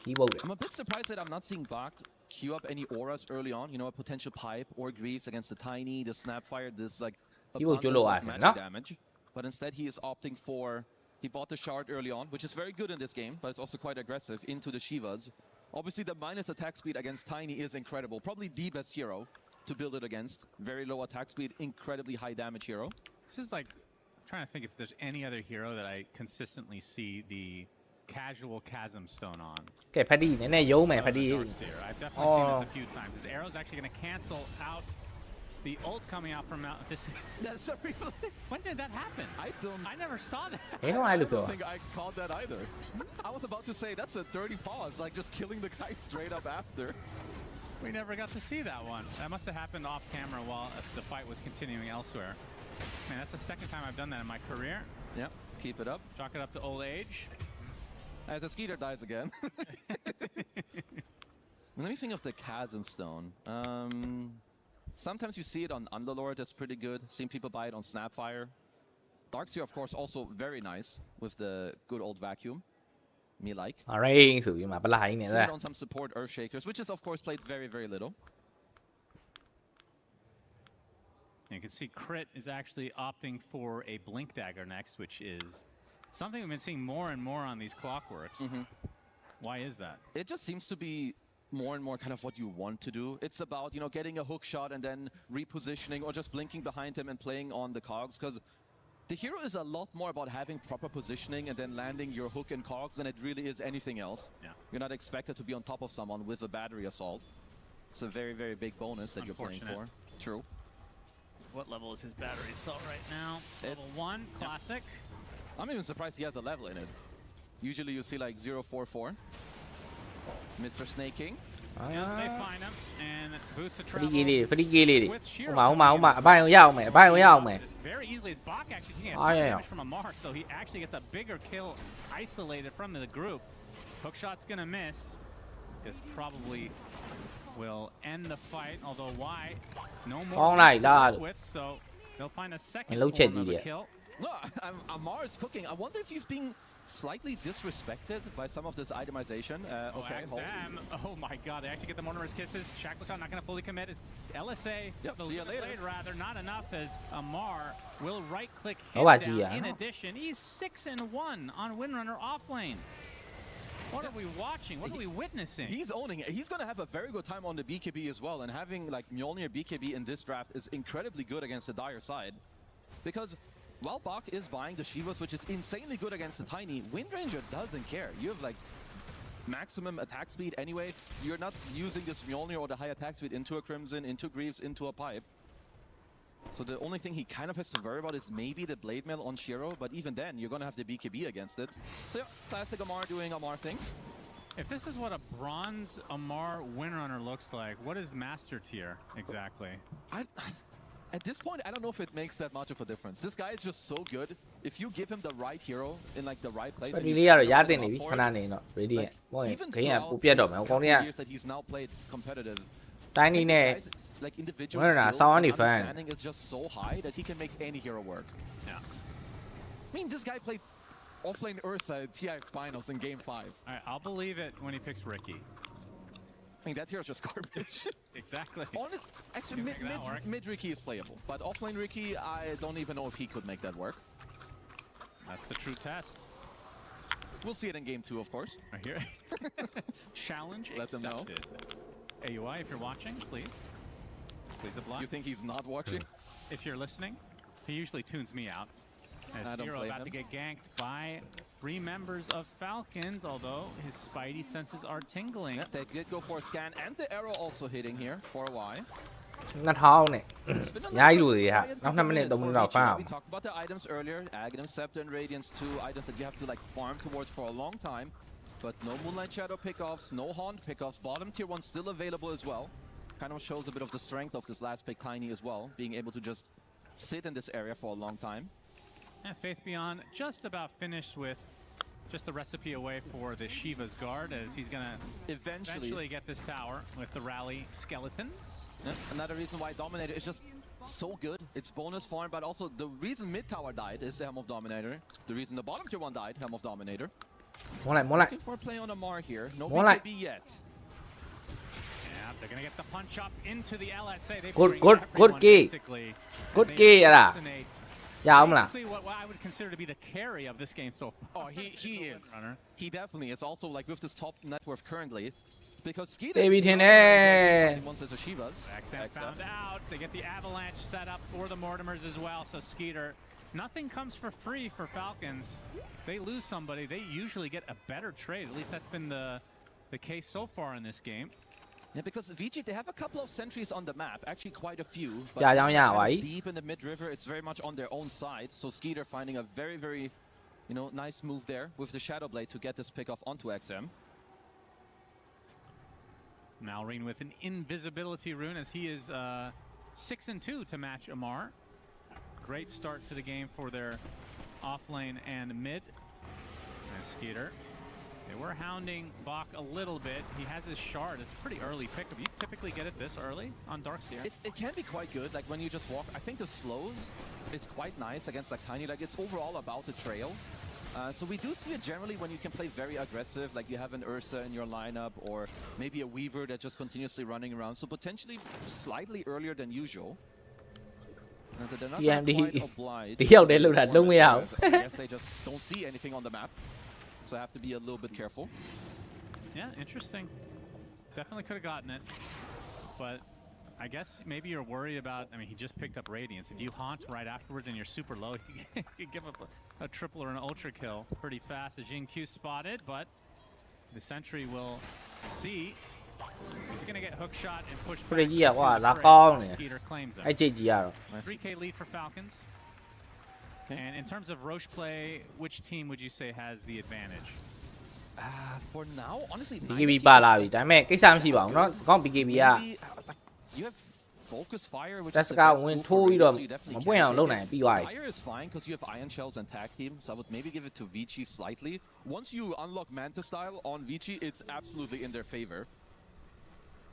ဒီပုတ်တယ် I'm a bit surprised that I'm not seeing Bach queue up any auras early on. You know, a potential pipe or Greaves against the Tiny, the Snapfire, this like He will abundance Jolo of at him, magic no? damage. But instead he is opting for, he bought the shard early on, which is very good in this game, but it's also quite aggressive into the Shivas. Obviously the minus attack speed against Tiny is incredible. Probably the best hero to build it against. Very low attack speed, incredibly high damage hero. This is like, I'm trying to think if there's any other hero that I consistently see the casual Chasm Stone on. ကဲဖတ်တီနည်းနည်းယုံမယ်ဖတ်တီ Darkseer. I've definitely seen this a few times. His arrow's actually going to cancel out the ult coming out from Mount. This. That's a real When did that happen? I never saw that. ဘယ်တော့အဲ့လို I ပြော don't think I called that either. I was about to say that's a dirty pause, like just killing the guy straight up after. We never got to see that one. That must have happened off camera while the fight was continuing elsewhere. Man, that's the second time I've done that in my career. Yeah, keep it up. Chalk it up to old age. As a Skeeter dies again. Let me think of the Chasm Stone. Sometimes you see it on Underlord, that's pretty good. Seen people buy it on Snapfire. Darkseer, of course, also very nice with the good old vacuum. Me like. အရိန်ဆိုပြီးမှပလာဟင်းနေ Seen လား it on some support Earthshakers, which is of course played very, very little. You can see Crit is actually opting for a Blink Dagger next, which is something we've been seeing more and more on these Clockworks. Why is that? It just seems to be more and more kind of what you want to do. It's about, you know, getting a hook shot and then repositioning or just blinking behind him and playing on the cogs, because the hero is a lot more about having proper positioning and then landing your hook and cogs than it really is anything else. Yeah. You're not expected to be on top of someone with a battery assault. It's a very, very big bonus that you're playing for. True. What level is his battery assault right now? Level 1, classic. I'm even surprised he has a level in it. Usually you see like 044. Mr. Snake King. Yeah, they find him, and Boots of ဖရီ Travel ကြီးလေးဖရီကြီးလေးတွေ with ဟို Shiro မှာဟိုမှာဟိုမှာအပိုင်းကိုရအောင်မယ်အပိုင်းကိုရအောင်မယ် very easily. His Bach actually taking a Ah, ton of yeah, damage yeah. from Amar, so he actually gets a bigger kill isolated from the group. Hookshot's gonna miss. This probably will end the fight, although why? No more All hooks right, to work lad. with, so they'll find a second Hello, form of a Chetty. kill. No, Amar is cooking. I wonder if he's being slightly disrespected by some of this itemization. Okay, hold. XM. Oh my god, they actually get the Mortimer's kisses. Shackleton not going to fully commit. It's LSA, Yep, the see you later. blade rather, not enough as Amar will right-click him Oh, down. yeah. In addition, he's 6-1 on Windrunner offlane. What are we watching? What are we witnessing? He's owning it. He's going to have a very good time on the BKB as well, and having like Mjolnir BKB in this draft is incredibly good against the Dire side. Because while Bach is buying the Shivas, which is insanely good against the Tiny, Windranger doesn't care. You have like maximum attack speed anyway. You're not using this Mjolnir or the high attack speed into a Crimson, into Greaves, into a Pipe. So the only thing he kind of has to worry about is maybe the Blade Mail on Shiro, but even then, you're going to have the BKB against it. So yeah, classic Amar doing Amar things. If this is what a bronze Amar Windrunner looks like, what is Master Tier exactly? At this point, I don't know if it makes that much of a difference. This guy is just so good. If you give him the right hero in like the right place, ဒီလေးကတော့ရတင်နေပြီခဏနေတော့ ready ရဲ့ဘို့ရင် even ဂိမ်းက throughout ပူပြတ်တော့မယ်အကောင်တွေက years that he's now played competitive, တိုင်းနေနဲ့ like individual Windrunner skill sound and defense. understanding is just so high that he can make any hero work. Yeah. I mean, this guy played offlane Ursa at TI finals in game 5. All right, I'll believe it when he picks Ricky. I mean, that hero's just garbage. Exactly. Actually, mid Ricky is playable, but offlane Ricky, I don't even know if he could make that work. That's the true test. We'll see it in game 2, of course. Right here. Challenge Let them know. accepted. AUI, if you're watching, please apply. You think he's not watching? If you're listening, he usually tunes me out. As I don't Hero blame about him. to get ganked by 3 members of Falcons, although his spidey senses are tingling. Yeah, they did go for a scan, and the arrow also hitting here for a while. 2000နဲ့ It's been a အများကြီးလူတွေဟာ quiet နောက် couple 2မိနစ် minutes 3မိန for စ်တော့ Vici. ဖမ်းအောင် We talked about the items earlier. Aghanim, Scepter, and Radiance, 2 items that you have to like farm towards for a long time. But no Moonlight Shadow pickoffs, no Haunt pickoffs. Bottom tier 1 still available as well. Kind of shows a bit of the strength of this last pick, Tiny, as well. Being able to just sit in this area for a long time. And Faith Beyond just about finished with just a recipe away for the Shiva's Guard, as he's going to eventually get this tower with the rally skeletons. Yeah, another reason why Dominator is just so good. It's bonus farm, but also the reason mid tower died is the Helm of Dominator. The reason the bottom tier 1 died, Helm of Dominator. မောင်းလိုက်မောင်းလိုက် Looking for a play on Amar here. No More like- BKB yet. Yeah, they're going to get the punch up into the LSA. They Good- bring good everyone, key. basically, and Good they key အဲ့ဒါ assassinate ရအောင်မလား basically what I would consider to be the carry of this game so far. Oh, he is. Runner. He definitely is. Also, like with this top net worth currently, because Skeeter Baby is Tene. once as a Shivas. XM found out. They get the avalanche set up for the Mortimers as well. So Skeeter, nothing comes for free for Falcons. They lose somebody, they usually get a better trade. At least that's been the case so far in this game. Yeah, because Vici, they have a couple of sentries on the map, actually quite a few. But Yeah, kind of why? deep in the mid-river, it's very much on their own side. So Skeeter finding a very, very, nice move there with the Shadow Blade to get this pick off onto XM. Malrine with an invisibility rune as he is 6-2 to match Amar. Great start to the game for their offlane and mid. And Skeeter. They were hounding Bach a little bit. He has his shard. It's a pretty early pickup. You typically get it this early on Darkseer. It can be quite good, like when you just walk. I think the slows is quite nice against like Tiny. Like it's overall about the trail. So we do see it generally when you can play very aggressive, like you have an Ursa in your lineup or maybe a Weaver that's just continuously running around. So potentially slightly earlier than usual. And so they're not Yeah, quite obliged. တယောက်တည်းလှုပ်တာလုံးမရဘူး I guess they just don't see anything on the map. So I have to be a little bit careful. Yeah, interesting. Definitely could have gotten it. But I guess maybe you're worried about, I mean, he just picked up Radiance. If you haunt right afterwards and you're super low, you could give up a triple or an ultra kill pretty fast. As Jin Q spotted, but the sentry will see. He's going to get hook shot and push back. ခရီးကြီးကကွာ to လာ Fred. ကောင်းနေ Skeeter claims him. အဲ့ကြိတ်ကြီးကတော့ 3K lead for Falcons. Okay. And in terms of Roche play, which team would you say has the advantage? For now, honestly, BKB ပါလာပြီဒါပေမဲ့ကိစ္စမရှိပါဘူးเนาะအကောင် BKB က maybe, like, you have focus fire, which That's is the got best win tool for ထိုးပြီးတော့ Radiance, so you definitely မပွင့်အောင် can လုပ် take နိုင် it. ပြီးသွားပြီ Fire is fine because you have Iron Shells and Tag Team, so I would maybe give it to Vici slightly. Once you unlock Manta style on Vici, it's absolutely in their favor.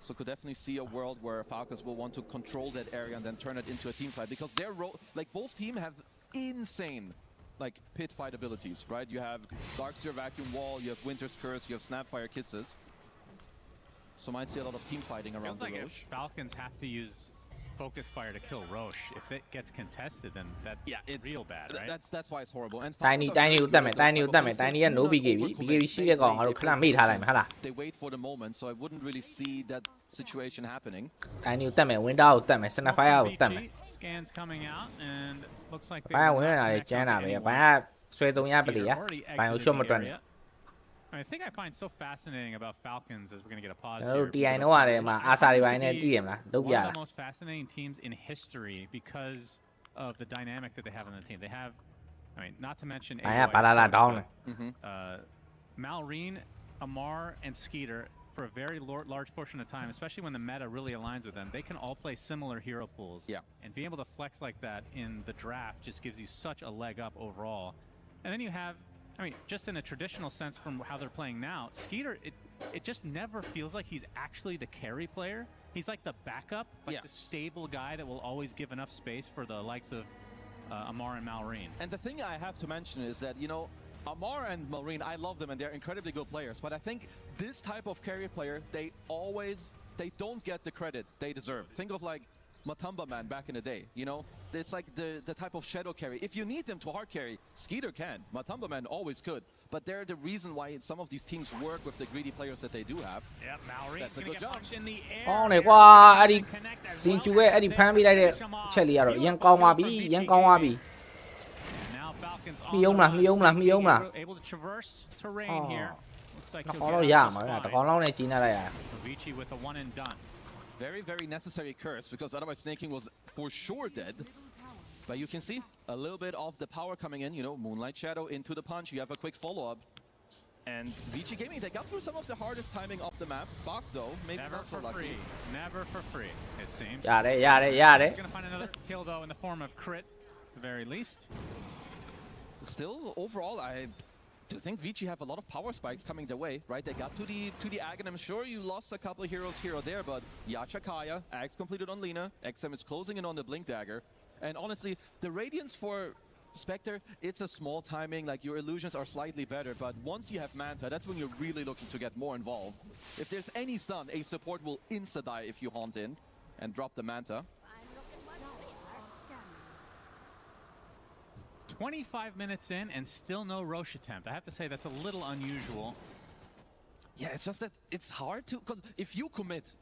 So could definitely see a world where Falcons will want to control that area and then turn it into a team fight because their like both team have insane like pit fight abilities, right? You have Darkseer Vacuum Wall, you have Winter's Curse, you have Snapfire Kisses. So might see a lot of team fighting around Feels the like Roche. if Falcons have to use Focus Fire to kill Roche, if it gets contested, then that's real bad, right? That's why it's horrible. And Tiny ကိုတတ်မယ် Tiny ကိုတတ်မယ် Tiny က no BKB BKB ရှိတဲ့ကောင်ငါတို့ခဏမေ့ထားလိုက်မယ်ဟုတ်လား They wait for the moment, so I wouldn't really see that situation happening. Tiny ကိုတတ်မယ် Winter ကိုတတ်မယ် Snapfire ကိုတတ်မယ် Scans coming out and looks like ဘိုင်းကဝင်လာတယ်ကျန်းတာပဲဘိုင်းကဆွဲသုံးရပလီရဘိုင်းကိုရှော့မတွက်နဲ့ I think I find so fascinating about Falcons as we're going to get a pause ကျွန်တော် here. တို့ TI တော့ရတယ်မှာအာစာတွေဘိုင်းနဲ့တည်ရမလားလုပ်ပြ One တာ of the most fascinating teams in history because of the dynamic that they have on the team. They have, I mean, not to mention ဘိုင်းကဘာလာလာတောင်းတယ် Malrine, Amar, and Skeeter for a very large portion of time, especially when the meta really aligns with them. They can all play similar hero pools. Yeah. And being able to flex like that in the draft just gives you such a leg up overall. And then you have, I mean, just in a traditional sense from how they're playing now, Skeeter, it just never feels like he's actually the carry player. He's like the backup, like the stable guy that will always give enough space for the likes of Amar and Malrine. And the thing I have to mention is that, you know, Amar and Malrine, I love them and they're incredibly good players, but I think this type of carry player, they don't get the credit they deserve. Think of like Matamba Man back in the day, you know? It's like the type of shadow carry. If you need them to hard carry, Skeeter can. Matamba Man always could. But they're the reason why some of these teams work with the greedy players that they do have. Yeah, Malrine's That's a going to good get job. punched in the air. ကောင်းတယ်ကွာအဲ့ဒီစင်ကျူရဲ့အဲ့ဒီဖမ်းပေးလိုက်တဲ့ချက်လေးကတော့အရင်ကောင်းသွားပြီအရင်ကောင်းသွားပြီ Now Falcons မီးအောင်လား able to traverse terrain here. Looks like တစ် he'll ကောင် get တော့ out ရ of မှာ this ဗျာ fight. တစ်ကောင်လောက်နဲ့ကြီးနေလိုက်ရ Vici with a one and done. Very, very necessary curse because otherwise Snaking was for sure dead. But you can see a little bit of the power coming in, you know, Moonlight Shadow into the punch. You have a quick follow-up. And VG Gaming, they got through some of the hardest timing of the map. Bach, though, maybe Never not so for lucky. free. Never for free, it seems. ရတယ် He's going to find another kill, though, in the form of crit, at the very least. Still, overall, I do think Vici have a lot of power spikes coming their way, right? They got to the Ag, and I'm sure you lost a couple of heroes here or there, but Yacha Kaya, Ag's completed on Lina, XM is closing in on the Blink Dagger. And honestly, the Radiance for Spectre, it's a small timing, like your illusions are slightly better, but once you have Manta, that's when you're really looking to get more involved. If there's any stun, a support will insta-die if you haunt in and drop the Manta. 25 minutes in and still no Roche attempt. I have to say that's a little unusual. Yeah, it's just that it's hard to, because if you commit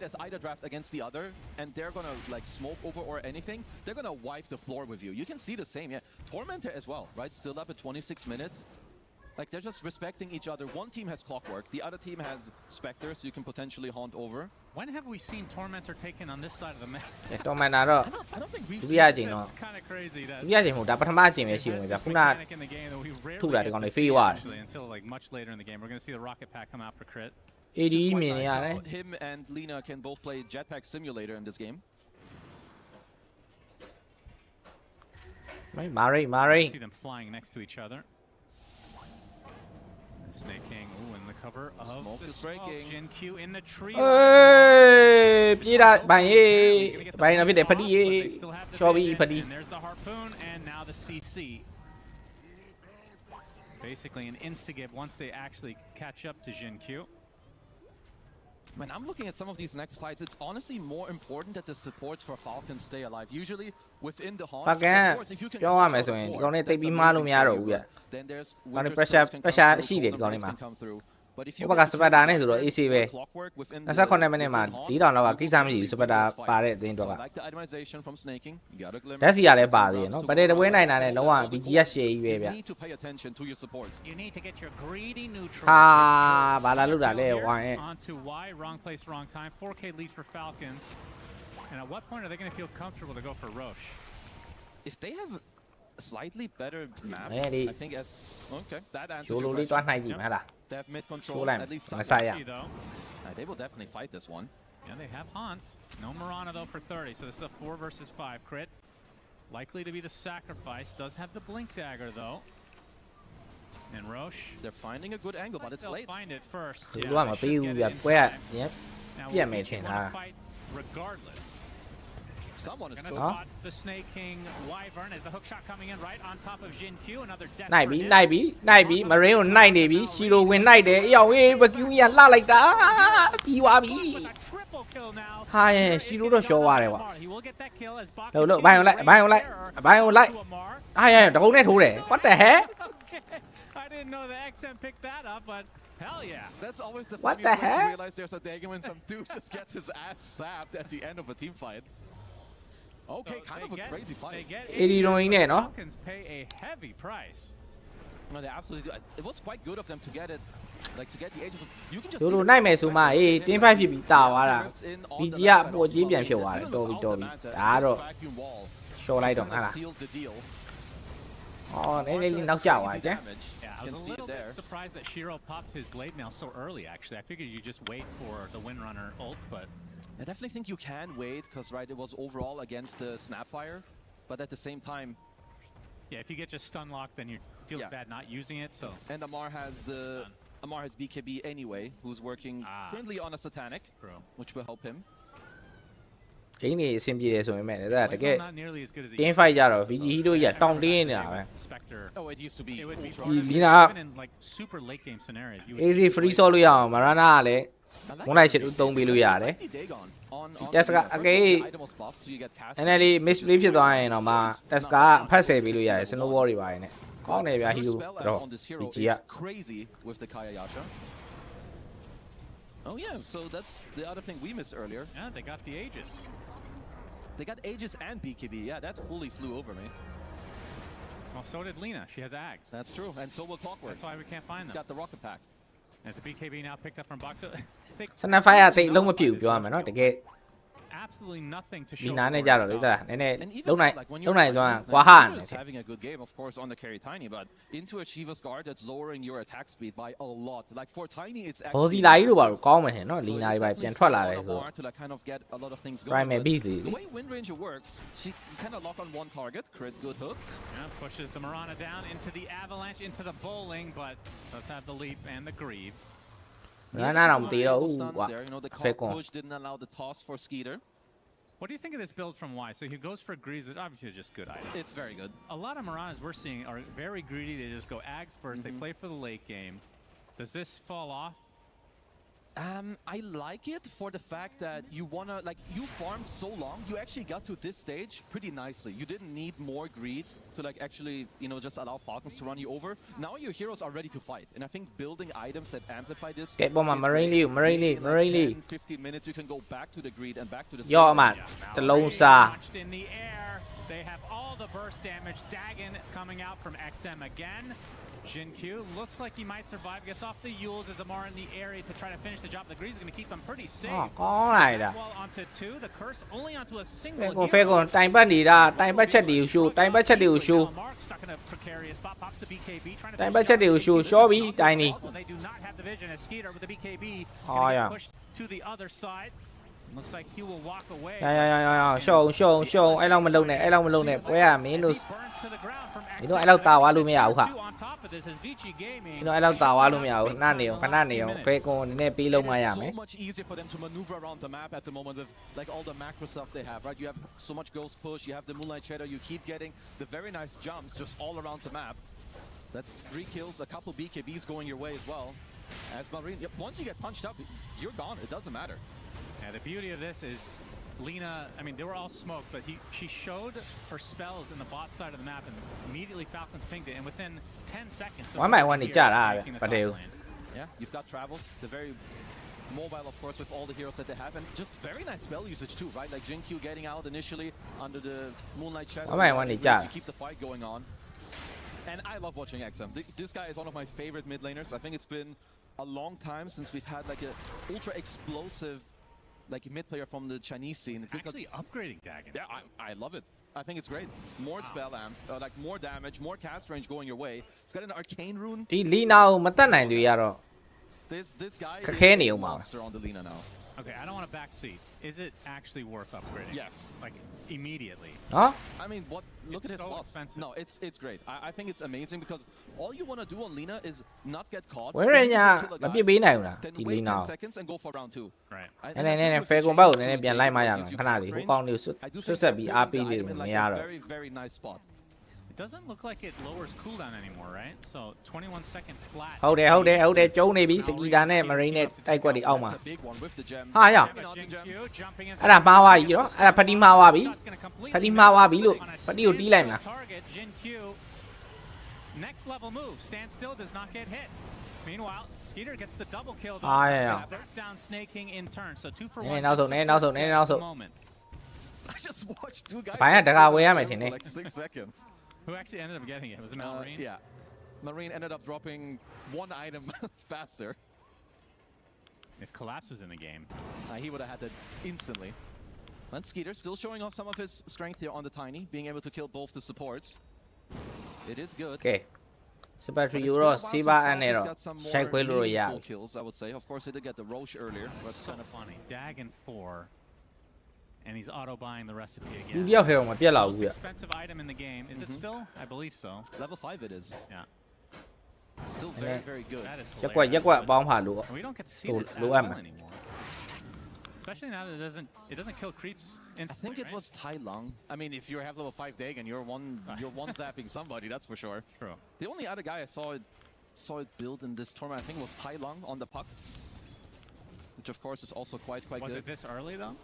as either draft against the other and they're gonna like smoke over or anything, they're gonna wipe the floor with you. You can see the same, yeah. Tormentor as well, right? Still up at 26 minutes. Like they're just respecting each other. One team has Clockwork, the other team has Spectre, so you can potentially haunt over. When have we seen Tormentor taken on this side of the map? တော်မှန်တာတော့ I don't think we've ဒု seen တိယကြိမ်တော့ That's kind of crazy. ဒုတိယကြိမ်မဟုတ်ဒါပထမကြိမ်ပဲရှိဝင်ဗျာ This ခုန mechanic in the game that we rarely Thu lại get thì còn to lại see phi hoài. actually until like much later in the game. We're going to see the rocket pack come out for crit. AD Just quite မြင်နေ nice ရတယ် how him and Lina can both play Jetpack Simulator in this game. မာရိ See them flying next to each other. And Snake King, ooh, in the cover of Smoke the is smoke. breaking. Jin Q in the tree. အေးပြေးတာဘိုင်ရေးဘိုင်တော့ဖြစ်တယ်ဖတိရေး But they still have the ချော်ပြီး vision, ဖတိ and there's the harpoon, and now the CC. Basically an insta-give once they actually catch up to Jin Q. When I'm looking at some of these next fights, it's honestly more important that the supports for Falcons stay alive. Usually within the haunt, Falcon of course, if you can ပြောရမယ် control ဆိုရင် the ဒီ board, ကောင်နဲ့တိတ် that's ပြီးမှားလို့ amazing မရ for တော့ you. ဘူးဗျ Then there's ကောင်နဲ့ Winter's pressure Curse can come pressure through, ရှိတယ်ဒီ Golden ကောင်လေး Rays မှာ can come through. But if ဟို you ဘက်က can စပတ်တာနဲ့ဆိုတော့ AC ပဲ Clockwork within 28မိနစ်မှာ haunt, ဒီတောင်တော့ you ကိစ္စ can မရှိဘူး really စပတ်တာ win this fight. ပါတဲ့အသင်းတော့ So က like the itemization from Snaking, you got a glimmer. ဓာတ်စီကလည်းပါ Some သေးတယ်နော် rounds ဗ to တဲ့တ go. ပွဲနိုင်တာနဲ့လုံးဝ BG ကရှယ်ကြီးပဲ You ဗျ need to pay attention to your supports. You need to get your greedy neutral. ဟာဘာလာလို့တာလဲဝိုင်း Onto Y, wrong place, wrong time. 4K lead for Falcons. And at what point are they going to feel comfortable to go for Roche? If they have a slightly better map, Really? I think as okay, that ချို answers း your လို့လေးတွား question. နိုင်ကြည့်မှာလား They have mid ချိုး control, လိုက် at least မ some. ဆိုင်ရ See, though. They will definitely fight this one. Yeah, they have Haunt. No Mirana, though, for 30. So this is a 4 versus 5 crit. Likely to be the sacrifice. Does have the Blink Dagger, though. And Roche. They're finding a good angle, but it's They'll late. find it first. သူ Yeah, ကမ they ပေး should ဘူး get ဗျ it in ပွဲက time. ညက် Now, Yeah, will mate, Vici in, wanna huh? fight regardless. Someone is Gonna cooked. spot the Snake King Wyvern as the hook shot coming in right on top of Jin Q. Another death နိုင် for ပြီ him. နိုင်ပြီနိုင်ပြီမရင်းကိုနိုင်နေပြီရှီရိုဝင်နိုင်တယ်အယောင်အေးဘကျူကြီးကလှလိုက်တာပြီးသွားပြီ With a triple kill now. ဟာရဲ့ရှီရိုတော့ရှော့သွားတယ်ကွာ He will get that kill as Bach လို့လို့ဘိုင်းကိုလိုက်ဘိုင်းကိုလိုက်ဘိုင်းကိုလိုက်ဟာရဲ့တကုံးနဲ့ထိုးတယ် what the heck I didn't know the XM picked that up, but hell yeah. That's always the What funny the way to heck? realize there's a Dagon when some dude just gets his ass sapped at the end of a team fight. Okay, So kind of they a get- crazy they fight. get 80 လုံးကြီးနဲ့နော် Falcons pay a heavy price. No, they absolutely do. It was quite good of them to get it, like to get the age of. You can just တို့ see တို့ the နိုင်မယ်ဆိုမှအေး him, team like, fight ဖြစ်ပြီးတာသွားတာ drifts in on BG the က left side ပို of ကြီး the ပြန်ဖြစ် field. သွားတယ် Even တော်ပြီ without တော် the ပြီ Manta, ဒါကတော့ this vacuum wall ရှော့လိုက်တော့ just ဟာလား sealed the deal. အော်နည်းနည်းလေးနောက်ကျသွားတယ် Damage. Yeah, I You was can a see it little there. bit surprised that Shiro popped his blade mail so early, actually. I figured you just wait for the Windrunner ult, but I definitely think you can wait because right, it was overall against the Snapfire, but at the same time, yeah, if you get just stun locked, then you feel Yeah. bad not using it, so. and Amar has BKB anyway, who's working currently on a Satanic, Bro. which will help him. ဂိမ်းနေအဆင်ပြေတယ်ဆိုပေမဲ့လည်းဒါတကယ် Not nearly as good as it team used to fight be. ကြတော့ VG တို့ကြီးကတောင်းတင်းနေတာပဲ Spectre. Oh, it used to be. It would be ultra harder. hard. Lina- Even in like super late game scenarios. You would easy just free wait. solo ရအောင်မရနာကလည်း I like မွန်လိုက် the ချစ်သုံးပေးလို့ရတယ် I like the Dagon on That's the got- first okay. one, the item was buffed, so you get cast. နည်းနည်းလေး misplay ဖြစ်သွားရင်တော့မှ test ကဖတ်ဆယ်ပေးလို့ရတယ် snowball တွေပါနေကောင်းတယ်ဗျာ Her ဟီရို spell amp တော့ on this hero VG is က crazy with the Kayayasha. Oh yeah, so that's the other thing we missed earlier. Yeah, they got the Aegis. They got Aegis and BKB. Yeah, that fully flew over me. Well, so did Lina. She has Ags. That's true. And so will Clockwork. That's why we can't find He's them. got the rocket pack. And it's a BKB now picked up from Box. They စနက်ဖိုင်ကတိတ်လုံးမပြူပြောရမယ်နော်တကယ် absolutely nothing to ဒီ show နာ for နဲ့ it, ကြတော့လေ so- ဒါနည်းနည်း And even လုံးနိုင် like when လုံး you're နိုင်စွမ်း like, ကွာဟာနေ Shiva is having a good game, of course, on the carry Tiny, but into a Shiva's guard that's lowering your attack speed by a lot. Like for Tiny, it's ဘောစီ actually လာကြီးလို့ပါလို့ massive. ကောင်းမယ်ထင်နော် So လီ it's နာတွေပါ definitely ပြန်ထွက်လာတယ် still ဆို on Amar to like kind of get a lot of things going. Prime but Beast လေ the way Wind Ranger works, she kind of lock on one target, crit, good hook. Yeah, pushes the Marana down into the avalanche, into the bowling, but does have the leap and the Greaves. မရနာတော့မတည်တော့ Couple ဘူး stuns ကွာ there. You know, the ဖက် call ကွန် push didn't allow the toss for Skeeter. What do you think of this build from Y? So he goes for Greaves, which obviously is just good items. It's very good. A lot of Maranas we're seeing are very greedy. They just go Ags first. They play for the late game. Does this fall off? I like it for the fact that you wanna like you farmed so long, you actually got to this stage pretty nicely. You didn't need more greed to like actually, you know, just allow Falcons to run you over. Now your heroes are ready to fight, and I think building items that amplify this. ကဲပေါ်မှာ is marine great. လေး marine လေး In, like, marine လေး 10, 15 minutes, you can go back to the greed and back to the. ရော့အမ Yeah, now တလုံး Ray စား launched in the air. They have all the burst damage. Dagon coming out from XM again. Jin Q looks like he might survive. Gets off the Yules as Amar in the area to try to finish the job. The Greaves is going to keep them pretty အော် safe. ကောင်းလိုက်တာ Well, onto two. The curse only onto a ဖဲ single ကွန် hero. ဖဲကွန်တိုင်ပတ်နေတာတိုင်ပတ်ချက်တွေကိုရှိုးတိုင်ပတ်ချက်တွေကိုရှိုး Mark stuck in a precarious spot. Pops the BKB. Trying to တိုင် finish ပတ် the ချက် job. တွေကိုရှိုးရှော့ပြီးတိုင်နေ Well, they do not have the vision as Skeeter with the BKB. Oh, Gonna get yeah. pushed to the other side. Looks like he will walk away. ရရရရရရှော့ရှော့ရှော့အဲ့လောက်မလုံနဲ့အဲ့လောက်မလုံနဲ့ပွဲရမင်းတို့ He burns to the ground from မင်းတို့အဲ့လောက်တာဝါလို့မရဘူးခ Two on top of this is Vici Gaming. မင်းတို့အဲ့လောက်တာဝါလို့မရဘူးခဏနေအောင်ခဏနေအောင်ဖဲကွန်နည်းနည်းပေးလုံးမရမယ် So much easier for them to maneuver around the map at the moment with like all the macro stuff they have, right? You have so much ghost push, you have the Moonlight Shadow, you keep getting the very nice jumps just all around the map. That's 3 kills, a couple BKBs going your way as well. As Marine, yep, once you get punched up, you're gone. It doesn't matter. Yeah, the beauty of this is Lina, I mean, they were all smoked, but she showed her spells in the bot side of the map, and immediately Falcons pinged it, and within 10 seconds, the Why am I Falcons one here shot? Ah, taking the but top they- lane. Yeah, you've got travels. They're very mobile, of course, with all the heroes that they have, and just very nice spell usage too, right? Like Jin Q getting out initially under the Moonlight Shadow. Why am I one It shot? really to keep the fight going on. And I love watching XM. This guy is one of my favorite mid laners. I think it's been a long time since we've had like a ultra explosive like mid player from the Chinese scene. Because, Actually upgrading Dagon. yeah, I love it. I think it's great. More spell amp, like more damage, more cast range going your way. It's got an arcane rune. ဒီလီနာကိုမတက်နိုင်တွေရတော့ This guy is Kakene a yung mga. monster on the Lina now. I Okay, I don't want a back seat. Is it actually worth upgrading? Yes. Like immediately. เนาะ I mean, look It's at his so loss. expensive. No, it's great. I think it's amazing because all you want to do on Lina is not get caught. ဝယ်ရညာမပြစ်ပေးနိုင်ဘူးလား Then ဒီ wait လီနာ 10 seconds and go for round 2. Right. ။နည်းနည်းဖဲကွန်ဘတ်ကိုနည်းနည်းပြန်လိုက်မှရအောင်ခဏလေးဟိုကောင်းလေးဆွတ်ဆက်ပြီးအားပေးနေလို့မရတော့ Very, very nice spot. It doesn't look like it lowers cooldown anymore, right? So 21 second flat. ဟုတ်တယ်ကျုံးနေပြီစကီတာနဲ့မရိန်းနဲ့တိုက်ကွက်တွေအောက်မှာ That's a big one with the gem. ဟာရ Coming out the gem. Jumping in အဲ့ဒါမှားသွားပြီနော်အဲ့ဒါဖတိမှားသွားပြီ Shot's gonna completely ဖတိမှားသွားပြီလို့ဖတိကိုတီးလိုက်မလား target Jin Q. Next level move. Stand still, does not get hit. Meanwhile, Skeeter gets the double kill. Yeah. Down snaking in turn. So 2 for 1. နည်းနောက်ဆုံး Moment. I just watched two guys. ဘိုင်းကတကာဝေးရမယ်ထင်တယ် for like 6 seconds. Who actually ended up getting it? Was it Mallory? Yeah. Marine ended up dropping one item faster. If Collapse was in the game. He would have had it instantly. And Skeeter still showing off some of his strength here on the Tiny, being able to kill both the supports. It is good. ကဲစပတ်ထရီယူတော့စီဘာအန်နဲ့တော့ He's got some more ရှိုက်ခွဲလို့ရ meaningful kills, I would say. Of course, he did get the Roche earlier, but So funny. Dag in 4. And he's auto buying the recipe လူ again. တယောက်ခဲတော့မပြတ်လောက် Most ဘူးပြ expensive item in the game. Is it still? I believe so. level 5 it is. Yeah. Still very, very good. That is ရက်ကွက် hilarious. အပေါင်းဖာလို့ And we don't get to see Low- this at low all ammo. anymore. Especially now that it doesn't kill creeps I instantly, think it right? was Tai Lung. I mean, if you have level 5 Dag and you're one zapping somebody, that's for sure. True. The only other guy I saw it build in this tournament, I think, was Tai Lung on the puck, which of course is also quite Was good. it this early though?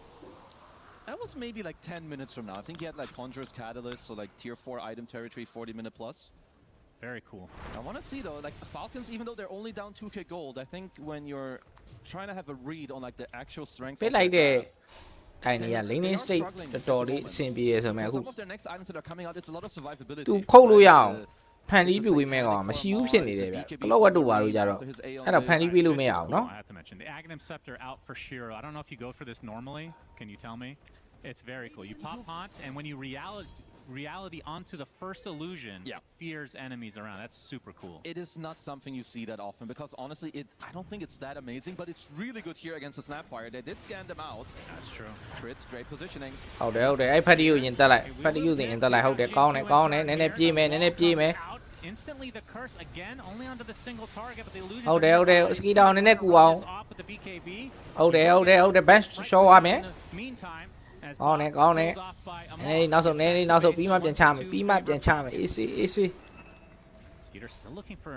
That was maybe like 10 minutes from now. I think he had like Conjurer's Catalyst, so like tier 4 item territory, 40-minute plus. Very cool. I want to see though, like Falcons, even though they're only down 2k gold, I think when you're trying to have a read on like the actual strength ပေး of လိုက် their တဲ့ draft, တိုင်းနေက laning state တော်တော်လေးအဆင်ပြေရဆိုမှအခု some of their next items that are coming out, it's a lot of survivability. သူခုတ်လို့ရ right? အောင်ဖန်တီးပြဝေးမဲ့ကောင်မရှိဘူးဖြစ်နေတယ်ဗျကလော့ဝတ်တို့ပါလို့ကြတော့အဲ့တော့ဖန်တီးပြလို့မရအောင်နော် I have to mention the Aghanim Scepter out for Shiro. I don't know if you go for this normally. Can you tell me? It's very cool. You pop Haunt, and when you reality onto the first illusion, Yeah. it fears enemies around. That's super cool. It is not something you see that often because honestly, I don't think it's that amazing, but it's really good here against the Snapfire. They did scan them out. That's true. Crit, great positioning. ဟုတ်တယ်အဲ့ဖတ်တီကိုရင်တက်လိုက်ဖတ်တီကိုရင်တက်လိုက်ဟုတ်တယ်ကောင်းတယ်နည်းနည်းပြေးမယ် Out. Instantly the curse again, only onto the single target, but the illusion. ဟုတ်တယ်စကီတောင်နည်းနည်းကူအောင် Off with the BKB. ဟုတ်တယ်ဘန်ရှော့ရမယ် Meantime, as ကောင်းတယ် pulled off by နည်းနောက်ဆုံးပြီးမှပြန်ချမယ်အေးစီ Skeeter still looking for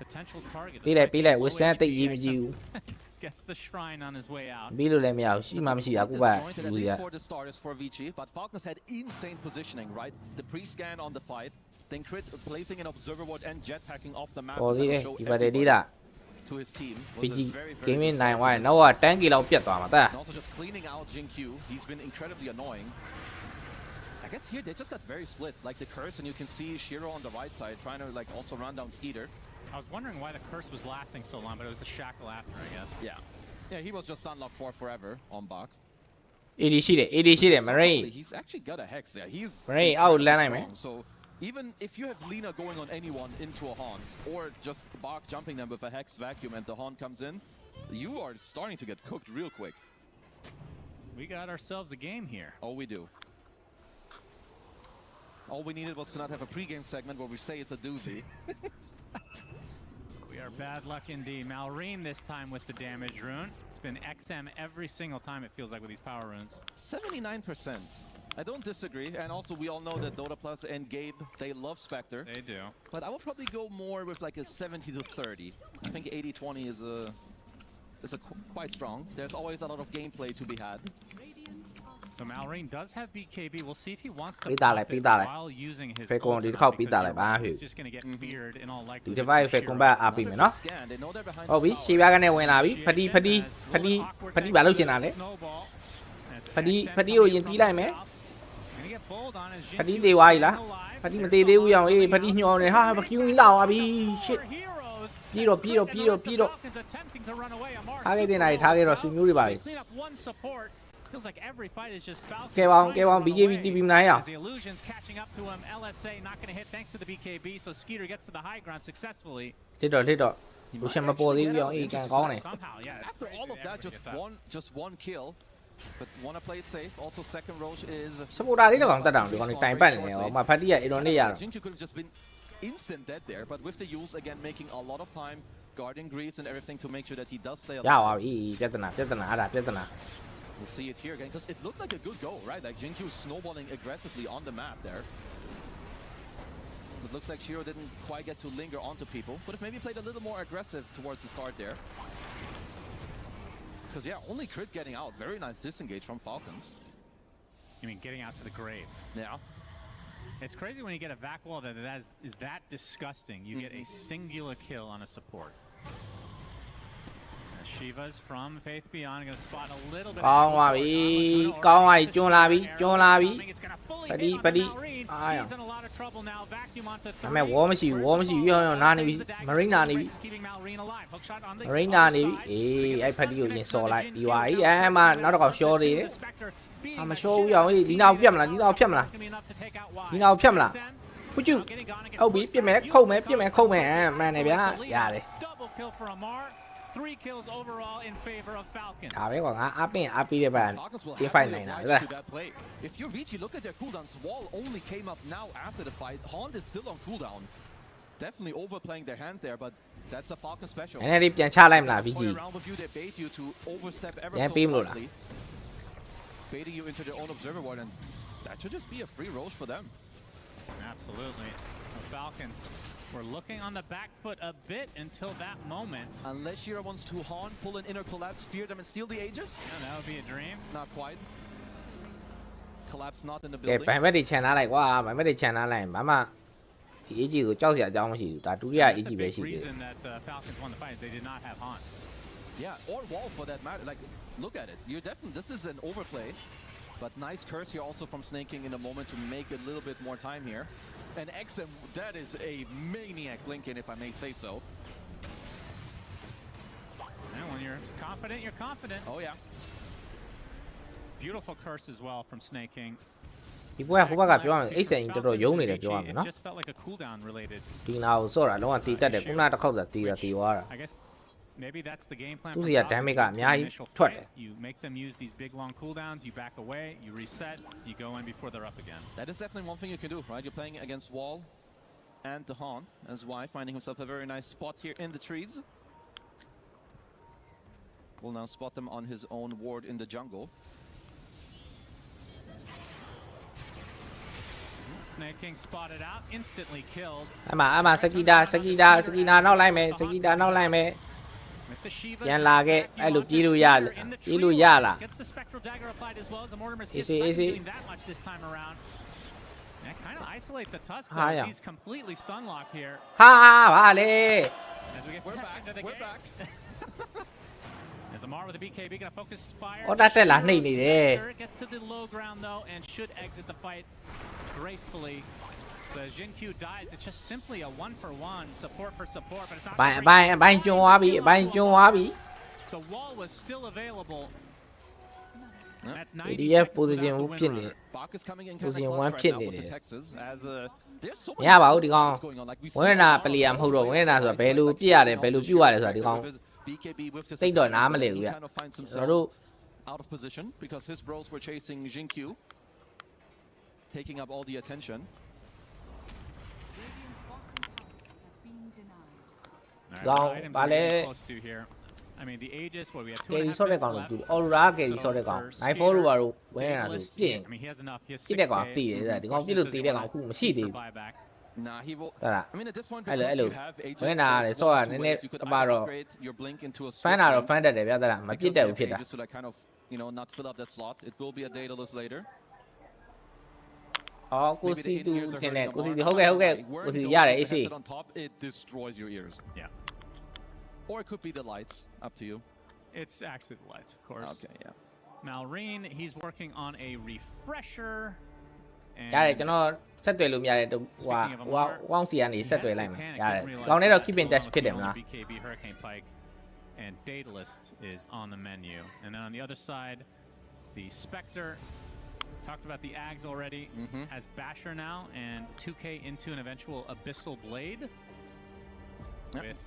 potential target. ပြီးလိုက်ဝစ်စန်တိတ်ရေးမကြည့်ဘူး Gets the shrine on his way out. ပြီးလို့လည်းမရဘူးရှိမှမရှိတာအခုက Disjointed, at လူရ least for the starters for Vici, but Falcons had insane positioning, right? The pre-scan on the fight, then Crit placing an observer ward and jetpacking off the map ပေါ် to သေးတယ် show ဒီပါတယ်လေးတာ everybody to his team. Was ပီ a ဂျီ very, very ဂိမ်းမ good င်းနိုင် start. ဝိုင်းနောက်ကတန်းကီလောက်ပြတ်သွားမှာတဲ့ And also just cleaning out Jin Q. He's been incredibly annoying. I guess here they just got very split, like the curse, and you can see Shiro on the right side trying to like also run down Skeeter. I was wondering why the curse was lasting so long, but it was the shackle after, I guess. Yeah, he was just unlocked for forever on Bach. AD ရှိတယ်မရိန် He's actually got a hex. Yeah, he's Right, incredibly out lane, man. strong. So even if you have Lina going on anyone into a haunt, or just Bach jumping them with a hex vacuum and the haunt comes in, you are starting to get cooked real quick. We got ourselves a game here. Oh, we do. All we needed was to not have a pre-game segment where we say it's a doozy. We are bad luck indeed. Malrine this time with the damage rune. It's been XM every single time it feels like with these power runes. 79%. I don't disagree, and also we all know that Dota Plus and Gabe, they love Spectre. They do. But I would probably go more with like a 70 to 30. I think 80-20 is quite strong. There's always a lot of gameplay to be had. So Malrine does have BKB. We'll see if he wants to Pita lại, pop it pita lại. while using his Phải còn ult đi or not, khóc, because pita lại you're ba right, hiểu. it's just going to get feared in all ဒီ likelihood. တစ်ဖိုက်ဖက်ကွန်ဘတ်အားပေးမယ်နော် Scan, they know they're behind ဟုတ်ပြီ this ရှေ့ tower. ဘက်ကနေဝင်လာပြီဖတိဘာလုပ်ချင်တာလဲ ဖတိကိုရင်တီးလိုက်မယ် ဖတိသေးသွားပြီလားဖတိမသေးသေးဘူးရအောင်အေးဖတိညှော်နေဟာဘကျူးလာသွားပြီ shit ပြီးတော့ထားခဲ့တဲ့နိုင်ထားခဲ့တော့ဆွေမျိုးတွေပါလေ Feels like every fight is just Falcons. ကဲပါအောင် BKB တီးပြီးမနိုင်အောင် As the illusions catching up to him, LSA not going to hit thanks to the BKB, so Skeeter gets to the high ground successfully. လစ်တော့ လူရှင်မပေါ်သေးဘူးရောအေးကန်ကောင်းတယ် Somehow, yeah. After all of that, just one kill. But want to play it safe. Also, second Roche is. စပူတာလေးတော့တက်တာဒီကောင်တိုင်ပတ်နေတယ်ဟောမဖတ်တီးရအီရွန်လေးရတော့ Jinju could have just been instant dead there, but with the use again making a lot of time, guarding Greaves and everything to make sure that he does stay ရ alive. ပါပြီပြဿနာအဲ့ဒါပြဿနာ We'll see it here again because it looked like a good go, right? Like Jinju snowballing aggressively on the map there. It looks like Shiro didn't quite get to linger onto people, but if maybe played a little more aggressive towards the start there. Because yeah, only crit getting out. Very nice disengage from Falcons. You mean getting out to the grave? Yeah. It's crazy when you get a vac wall that is that disgusting. You get a singular kill on a support. Shiva's from Faith Beyond gonna spot a little bit. ကောင်းပါပြီကောင်းပါပြီကျွန်းလာပြီပတိအားရ He's in a lot of trouble now. Vacuum onto ဒါပေမဲ့ဝေါ်မရှိဘူးရောနာနေပြီမရိနာနေပြီ keeping Malrine alive. Hook shot on the မရိနာနေပြီအေးအဲ့ဖတ်တီကိုရင်စော်လိုက်ဒီဝါကြီးအဲ့မှာနောက်တော့ရှော့သေးတယ်အမရှော့ဘူးရောအေးဒီနောက်ပြတ်မလားဒီနောက်ဖြတ်မလားဒီနောက်ဖြတ်မလားခုကျဟုတ်ပြီပြစ်မယ်ခုတ်မယ်မှန်တယ်ဗျာရတယ် Double kill for Amar. 3 kills overall in favor of Falcons. ဒါပဲကွာငါအပင်းပြတဲ့ဘက် Falcons will team have fight to နိုင်တာ rise လေ to that play. If you're Vici, look at their cooldowns. Wall only came up now after the fight. Haunt is still on cooldown. Definitely overplaying their hand there, but that's a Falcon special. နည်းနည်းလေးပြန်ချလိုက်မလား VG Point around with you, they bait you to overstep ever Yeah, so beam loader. slightly. Baiting you into their own observer ward, and that should just be a free Roche for them. Absolutely. The Falcons were looking on the back foot a bit until that moment. Unless Shira wants to Haunt, pull an inner collapse, fear them, and steal the Aegis? Yeah, that would be a dream. Not quite. Collapse not in the ကဲ building. ဗိုင်ဘက်တွေခြံထားလိုက်ကွာဗိုင်ဘက်တွေခြံထားလိုက်ရင်ဘာမှဒီ AG ကိုကြောက်စရာအကြောင်းမရှိဘူးဒါဒုတိယ That's AG the ပဲ big ရှိသေးတယ် reason that Falcons won the fight. They did not have Haunt. Yeah, or Wall for that matter. Like, look at it. You're definitely, this is an overplay. But nice curse here also from Snaking in a moment to make a little bit more time here. And XM, that is a maniac Lincoln, if I may say so. And when you're confident, you're confident. Oh, yeah. Beautiful curse as well from Snake King. ဒီပွဲကဟိုဘက်ကပြောရမယ်အိတ်ဆန်ကြီးတော်တော်ယုံနေတယ်ပြောရမယ် It နော် just felt like a cooldown related. ဒီနာကိုစော့တာလုံးဝတီးတတ်တယ်ခုနတစ်ခေါက်သာတီးသွားတာ I guess maybe that's the game plan. သူ for စီက Falcons. damage ကအများကြီး Initial ထွက် fight, တယ် You make them use these big long cooldowns, you back away, you reset, you go in before they're up again. That is definitely one thing you can do, right? You're playing against Wall and the Haunt, as Y finding himself a very nice spot here in the trees. Will now spot them on his own ward in the jungle. Snake King spotted out, instantly killed. အမစကီနာနောက်လိုက်မယ်စကီနာနောက်လိုက်မယ် With the Shiva, ပြန်လာခဲ့အဲ့လိုပြေးလို့ရလား Gets the spectral dagger applied as well as the Mortimer's Easy, gets easy. doing that much this time around. And kind of isolate the Tusk. Ah, yeah. He's completely stun locked here. ဟာဗာလေ As we get We're back back. into the We're game. back. As Amar with the BKB gonna focus fire. ဟောတက်လာနှိမ့်နေတယ် Gets to the low ground though and should exit the fight gracefully. So as Jinkyu dies, it's just simply a 1-for-1 support for support, but it's not. ဘိုင်ကျွန်းသွားပြီ The wall was still available. Yeah. That's ADF 90 position seconds ဖြစ် left နေ of the win run. Bak is coming in Who's kind in of one clutch pit right now with needed. his hexes. As there's so မ many ရပါဘူးဒီကောင် things going on. Like we ဝင်နာပလီယာမဟုတ်တော့ဝင်နာဆိုတာဘယ်လိုပြစ်ရတယ်ဘယ်လိုပြုတ်ရတယ်ဆိုတာဒီကောင် BKB with the စိတ်တော့နားမလည်ဘူး he ဗျ kind of finds ကျွန် himself တော်တို့ out of position because his bros were chasing Jinkyu, taking up all the attention. Radiant's bottom tower has been denied. All right, Gone. what items are we Vale. getting close to here? I mean, the Aegis, what we have ကယ်ရီ 2.5 ဆော့တဲ့ minutes ကောင်လို့ left. တူအော်ရာကယ်ရီဆော့တဲ့ကောင် So for 94တို့ Skater, ဘာလို့ဝင်နေတာဆို Daedalus, ပြင်း I mean, he has enough. He has ပြစ်တဲ့ကောင် 6K. တည်တယ်ဒီကောင်ပြစ်လို့တည်တဲ့ကောင်အခုမရှိသေးဘူး Buyback. Nah, he will. ဟုတ်လား I mean, at this point, Hello, because hello. you have Aegis, When I there's saw one of it, two and ways. it You could about either a- upgrade your blink into a ဖန်တာတော့ Swift ဖန်တတ်တယ်ဗျာတဲ့လားမပြစ် because တတ် you ဘူး have ဖြစ်တာ Aegis to like kind of, not fill up that slot. It will be a Daedalus later. အော်ကို Maybe စီ the တူ in-ears are တင်တယ် hurting ကိုစီ Amar. ဟုတ်ကဲ့ Wearing ကိုစီ those ရတယ် with the AC headset on top, it destroys your ears. Yeah. Or it could be the lights. Up to you. It's actually the lights, of course. Okay, yeah. Malrine, he's working on a refresher. And ရတယ်ကျွန်တော်ဆက်တွေ့လို့မရတယ်ဟိုဝောင်းစီကနေဆက်တွေ့လိုက်မယ်ရတယ်ကောင်းနေတော့ keep in touch ဖြစ်တယ်မလား BKB Hurricane Pike and Daedalus is on the menu. And then on the other side, the Spectre, talked about the Ags already, has Basher now and 2K into an eventual Abyssal Blade Yep. with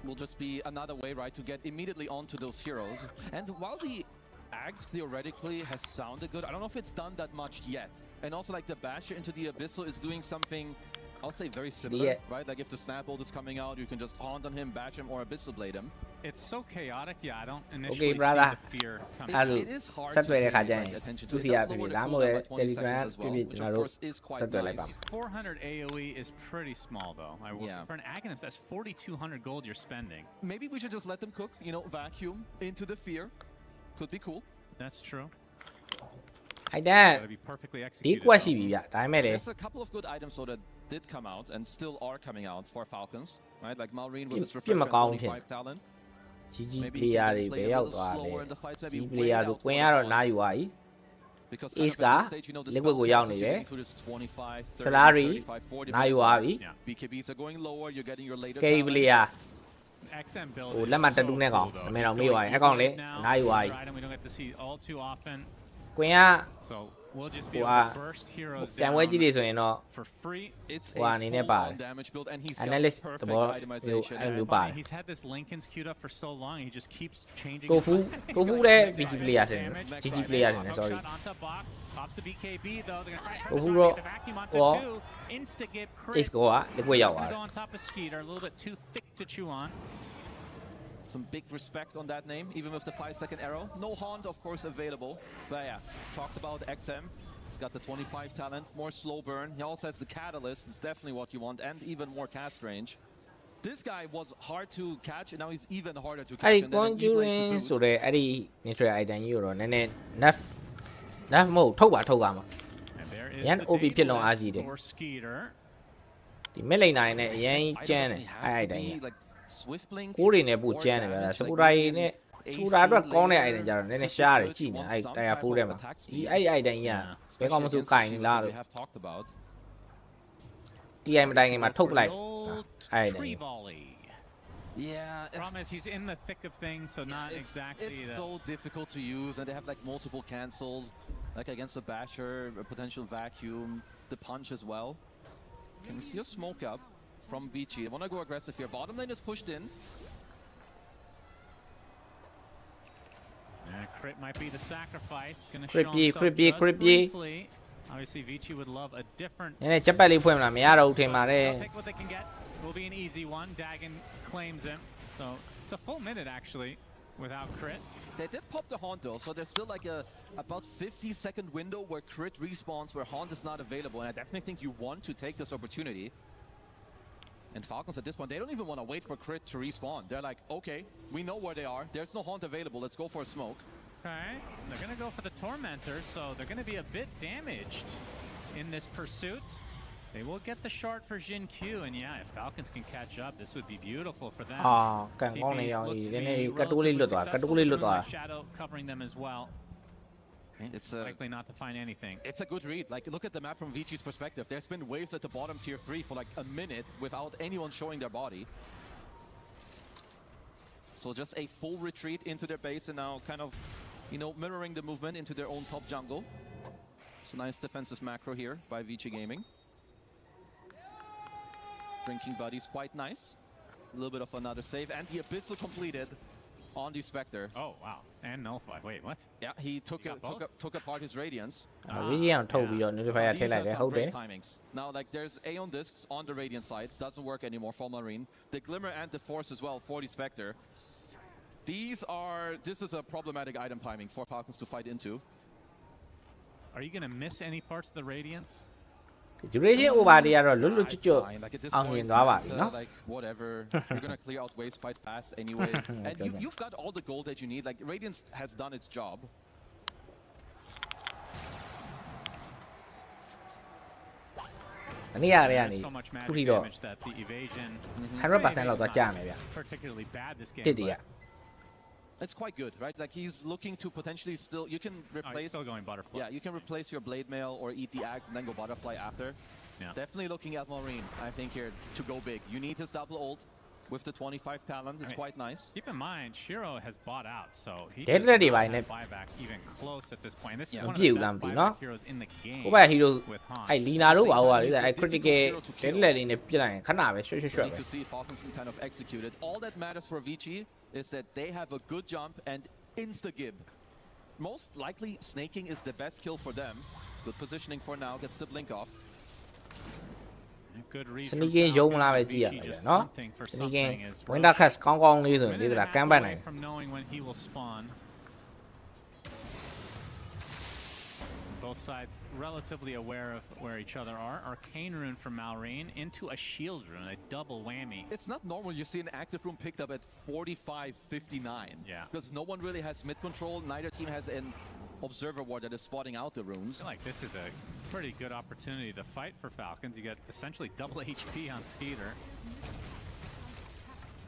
will just be another way, right, to get immediately onto those heroes. And while the Axe theoretically has sounded good, I don't know if it's done that much yet. And also like the Basher into the Abyssal is doing something, I'll say very similar, right? Like if the Snap Bolt is coming out, you can just haunt on him, bash him, or Abyssal Blade him. It's so chaotic, yeah, I don't initially see brother. the fear coming. အဲ့ဒါ It is hard ဆက် to တွေ့တဲ့ခါ pay ကျရင် like attention to. သူ It စီရ does ပြီ lower ဒါ the မှမဟုတ် cooldown by 20 Telegram seconds as ဖြစ် well, ဖြစ် which ကျွန် of တော်တို့ course is quite ဆက်တွေ့လိုက်ပါ nice. 400 AoE is pretty small though. I will say. Yeah. For an Aghanim, that's 4,200 gold you're spending. Maybe we should just let them cook, you know, vacuum into the fear. Could be cool. That's true. အဲ့တန် Gotta be perfectly ဒီ executed. ကွက်ရှိပြီဗျဒါပေမဲ့လေ There's a couple of good items though that did come out and still are coming out for Falcons, right? Like Malrine with his refresher and 25 talent. GG Maybe he player can တွေ play ဘယ် a ရောက် little သွားလဲ slower in the fights, maybe GG wait player out ဆို for ကွင်း the ကတော့ launch. နားယူသွားပြီ Because Ace kind of atက this stage, you know, the liquid spell ကိုရောက် classes နေ you're တယ် getting through this 25, 30, Salary 35, 40 နားယူသွားပြီ Yeah. BKBs are going lower, you're getting your later carry talents. player XM build ဟို is လက်မှတ်တက် so တူးနဲ့ကောင် cool, နာ though. မည်တော့ It's မေး going သွားရင်အကောင်လေ now. နားယူသွားပြီ Another item we don't get to see all too often. ကွင်းက So we'll just be ဟို able က to burst heroes ပြန်ပွဲကြီးတွေ down ဆိုရင်တော့ for free. It's Wow, a Nene full-on Bar. damage build, and he's Analyst got the perfect ball, itemization. and It's you funny, buy. he's had this Lincoln's queued up for so long, and he just keeps changing. ကို his ဖူး weapons. ကိုဖူး He's တဲ့ got VG max player တင် damage. GG player တင် Hook sorry shot onto Bach. Pops the BKB though. They're gonna try Cô to Phú get Rô. the vacuum onto Ủa? two. Instigate crit. Ace ကိုက liquid ရောက်သွား Go တယ် on top of Skeeter, a little bit too thick to chew on. Some big respect on that name, even with the 5-second arrow. No haunt, of course, available. But yeah, talked about XM. He's got the 25 talent, more slow burn. He also has the catalyst. It's definitely what you want, and even more cast range. This guy was hard to catch, and now he's even harder to အဲ့ catch. ဒီ And then an E-Blade to conjuring boot. ဆိုတဲ့အဲ့ဒီ neutral item ကြီးကိုတော့နည်းနည်း nerf မဟုတ်ထုတ်ပါထုတ်ပါမှာ And there is Yan the OP ဖြစ်လုံးအားကြီးတယ် for Skeeter. ဒီမက်လိန်နိုင်နဲ့အရင် This item ကျန်းတယ် definitely အဲ့ has အဲ့ to တိုင်း be, like, Swift Blink ကိုးတွေနဲ့ပို့ or ကျန်းတယ်ဗျာ damage, စပူ like တာ maybe တွေနဲ့ an စပူတာအတွက် AC ကောင်းတဲ့ layer item ကြတော့နည်းနည်း could ရှား be တယ် good. ကြည့်နေ Want အဲ့ some တရား type 4 of ထဲမှာ attack ဒီ speed. အဲ့ဒီ item ကြီးက Yeah, ဘယ်ကောင်မ especially ဆို against ကင် the လား shields that လို့ we have talked about. TI မတိုင်ခင်မှာထုတ်ပလိုက် Old အဲ့ဒါ tree volley. Yeah. Problem is he's in the thick of things, so not exactly It's the. so difficult to use, and they have like multiple cancels, like against the Basher, a potential vacuum, the punch as well. Can we see a smoke up from Vici? I want to go aggressive here. Bottom lane is pushed in. Crit might be the sacrifice. Gonna Crit show ye, himself crit ye, just crit ye. briefly. Obviously, Vici would love a different. နည်းနည်းချက်ပတ်လေးဖွင့်မလားမရတော့ဘူးထင်ပါတယ် They'll take what they can get. Will be an easy one. Dagon claims him, so it's a full minute actually without crit. They did pop the Haunt though, so there's still like a about 50-second window where crit respawns, where Haunt is not available, and I definitely think you want to take this opportunity. And Falcons at this point, they don't even want to wait for crit to respawn. They're like, okay, we know where they are. There's no Haunt available. Let's go for a smoke. Okay, they're gonna go for the Tormentor, so they're gonna be a bit damaged in this pursuit. They will get the shard for Jin Q, and yeah, if Falcons can catch up, this would be beautiful for them. အာကန်ကောင်းနေ Teammates ရောင် look ကြီး to နည်းနည်း be ကတိုးလေးလွတ်သွား relatively ကတိုးလေးလွတ် successful. သွား Shadow covering them as well. It's Likely not to find anything. It's a good read. Like, look at the map from Vici's perspective. There's been waves at the bottom tier 3 for like a minute without anyone showing their body. So just a full retreat into their base and now kind of, you know, mirroring the movement into their own top jungle. It's a nice defensive macro here by Vici Gaming. Drinking Buddy's quite nice. A little bit of another save, and the Abyssal completed on the Spectre. Oh wow, and nullify. Wait, what? Yeah, he took You got both? took apart his Radiance. ဝီဂျီအောင်ထုတ်ပြီးတော့ notifier These ထည့်လိုက် are တယ် some ဟုတ်တယ် great timings. Now, like, there's Aeon Discs on the Radiant side. Doesn't work anymore for Marine. The Glimmer and the Force as well for the Spectre. This is a problematic item timing for Falcons to fight into. Are you gonna miss any parts of the Radiance? duration over တွေကတော့လွတ်လွတ် It's ကျွတ် fine. Like, at this အောင်မြင် point, သွားပါပြီ it's, နော် like, whatever. You're gonna clear out waves quite fast anyway. And you've got all the gold that you need. Like, Radiance has done its job. အနည်းရရနေ There's so much ခုထိ magic တော့ damage that the evasion 100% လောက်တော့ကြာမယ်ဗျ particularly bad this game. တစ်တည်း but- က It's quite good, right? Like, he's looking to potentially still... You can Oh, he's replace... still going butterfly. Yeah, you can replace your Blade Mail or eat the Axe and then go Butterfly after. Yeah. Definitely looking at Marine, I think, here to go big. You need his double ult. with the 25 talent is quite nice. Keep in mind, Shiro has bought out, so he Dead does ready not by have net. buyback even close at this point. This is Yeah. one of the View best lamp, no? buyback heroes in the game. ဟိုဘက် hero with Han. အဲ့ Lina တို့ပါဟိုကလေအဲ့ critical dead လက်လေးနဲ့ပြစ်လိုက်ရင်ခဏပဲရွှတ်ရွှတ်ရွှတ် Need ပဲ to see if Falcons can kind of execute it. All that matters for Vici is that they have a good jump and insta-gib. Most likely, snaking is the best kill for them. Good positioning for now, gets the blink off. Good read. Sneaking ရုံးမလားပဲကြည့်ရမယ်ဗျနော် Sneaking winter cast ကောင်းကောင်းလေးဆိုရင်ဒီကကမ်းပတ်နိုင်တယ် from knowing when he will spawn. Both sides relatively aware of where each other are. Arcane rune from Malrine into a shield rune, a double whammy. It's not normal you see an active rune picked up at 45-59. Yeah. Because no one really has mid control. Neither team has an observer ward that is spotting out the runes. I feel like this is a pretty good opportunity to fight for Falcons. You get essentially double HP on Skeeter.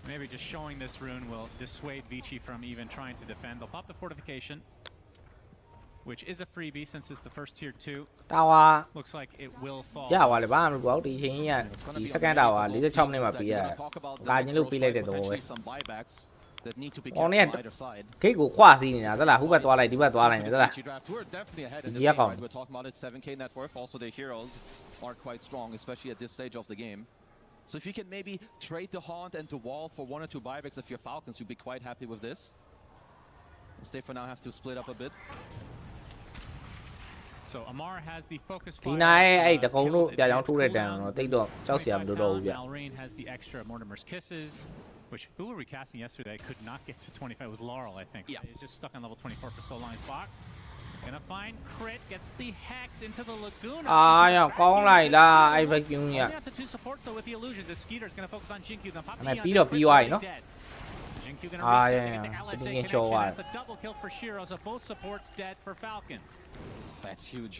Maybe just showing this rune will dissuade Vici from even trying to defend. They'll pop the fortification, which is a freebie since it's the first tier 2. တာဝါ Looks like it will fall. ရပါလေဘာမှမပြောဒီချိန်ကြီးကဒီ second တာဝါ46မိနစ်မှာပြီးရတယ်ကာညင်းလို့ပြီးလိုက်တဲ့တော့ပဲ Some buybacks that need to be On kept it. on either side. ဂိတ်ကိုခွစီနေတာသလားဟိုဘက်သွားလိုက်ဒီဘက်သွားလိုက်နေသလား We're definitely ahead in this Yeah, game, come. right? We're talking about it, 7k net worth. Also, the heroes are quite strong, especially at this stage of the game. So if you can maybe trade the Haunt and the Wall for 1 or 2 buybacks if you're Falcons, you'd be quite happy with this. As they for now have to split up a bit. So Amar has the focus ဒီ fire. နိုင်အဲ့တကုံတို့ Kills ပြ it ကြောင်ထိုးတဲ့တန် cooldown. တော့တိတ်တော့ကြောက်စရာမလိုတော့ဘူးဗျ Malrine has the extra Mortimer's Kisses, which who were we casting yesterday could not get to 25. It was Laurel, I think. Yeah. He's just stuck on level 24 for so long. He's Bach. Gonna find Crit, gets the Hex into the Laguna. အာရောကောင်းလိုက်လားအဲ့ vacuum ကြီး Only up to 2 supports though with the illusions. The Skeeter's gonna focus on Jinkyu. Then pop the အဲ့ Eon ပြီးတော့ Critပြီးသွားပြီ already နော် dead. Jinkyu gonna Ah, reset yeah, and get yeah. the So LSA they can connection. show why. It's a double kill for Shiro, so both supports dead for Falcons. That's huge.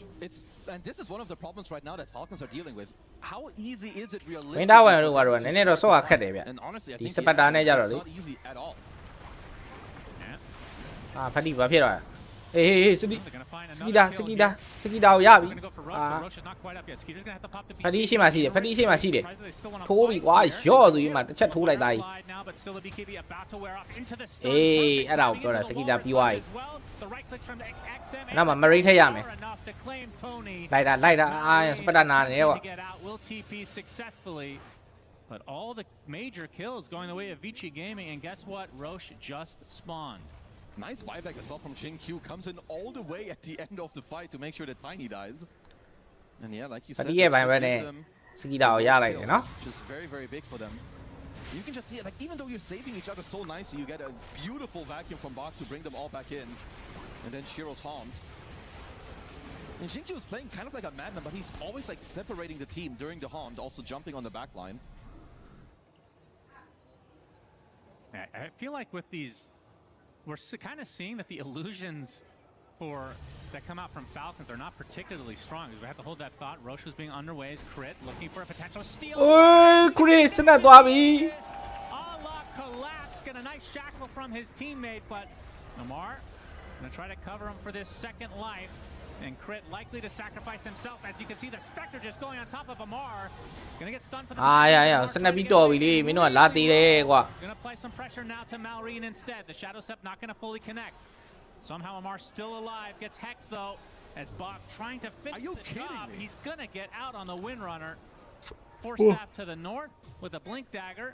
And this is one of the problems right now that Falcons are dealing with. How easy is it ဝ realistically? င်းတာဝင်တို့ကတော့နည်းနည်းတော့ဆော့ရခက်တယ်ဗျ And honestly, I Di think sepeda the ne answer jaro is le. not easy at all. Yeah. အာဖတ်တိဘာဖြစ်တော့လဲအေးဟေးစကီ They're gonna find စ another ကီတာ kill စကီ here. တာစကီတာကိုရပြီ We're gonna go for Roche, အာ but Roche is not quite up yet. Skeeter's gonna have to pop the ဖတ်တိရှိမှရှိတယ်ဖတ်တိရှိမှရှိတယ် Surprised they still wanna ထိုးပြီကွာ fight here. ရော့သူကြီးမှတစ်ချက်ထိုးလိုက်သားကြီး Now, but still the BKB about to wear off into the stun. Hey, Perfectအဲ့ဒါကို timing ပြောတာ into the စကီတာ wall ပြီးသွားပြီ as well. The right clicks from the XM နောက်မှ Marine ထည့်ရမယ် enough to claim Tony. လိုက်တာအာစပက်တာနာနေကွာ To get out, will TP successfully. But all the major kills going the way of Vici Gaming, and guess what? Roche just spawned. Nice buyback as well from Jinkyu. Comes in all the way at the end of the fight to make sure that Tiny dies. And yeah, like you said, But that yeah, should but give them စကီတာကိုရလိုက်တယ်နော် which is very, very big for them. You can just see it, like even though you're saving each other so nicely, you get a beautiful vacuum from Bach to bring them all back in. And then Shiro's Haunt. And Jinkyu is playing kind of like a madman, but he's always like separating the team during the Haunt, also jumping on the back line. I feel like with these, we're kind of seeing that the illusions that come out from Falcons are not particularly strong. We have to hold that thought. Roche was being underway as Crit, looking for a potential steal. โอ้ยคริสน่าตัวပြီ A la collapse, get a nice shackle from his teammate, but Namar gonna try to cover him for this second life. And Crit likely to sacrifice himself. As you can see, the Spectre just going on top of Amar. Gonna get stunned for the အာရရစနပ်ပြီးတော်ပြီလေမင်းတို့ကလာသေးတယ်ကွာ Gonna apply some pressure now to Malrine instead. The Shadow Step not gonna fully connect. Somehow Amar still alive. Gets Hex though. As Bach trying to finish you the kidding job. me? He's gonna get out on the Windrunner. Force Ooh. staff to the north with a Blink Dagger.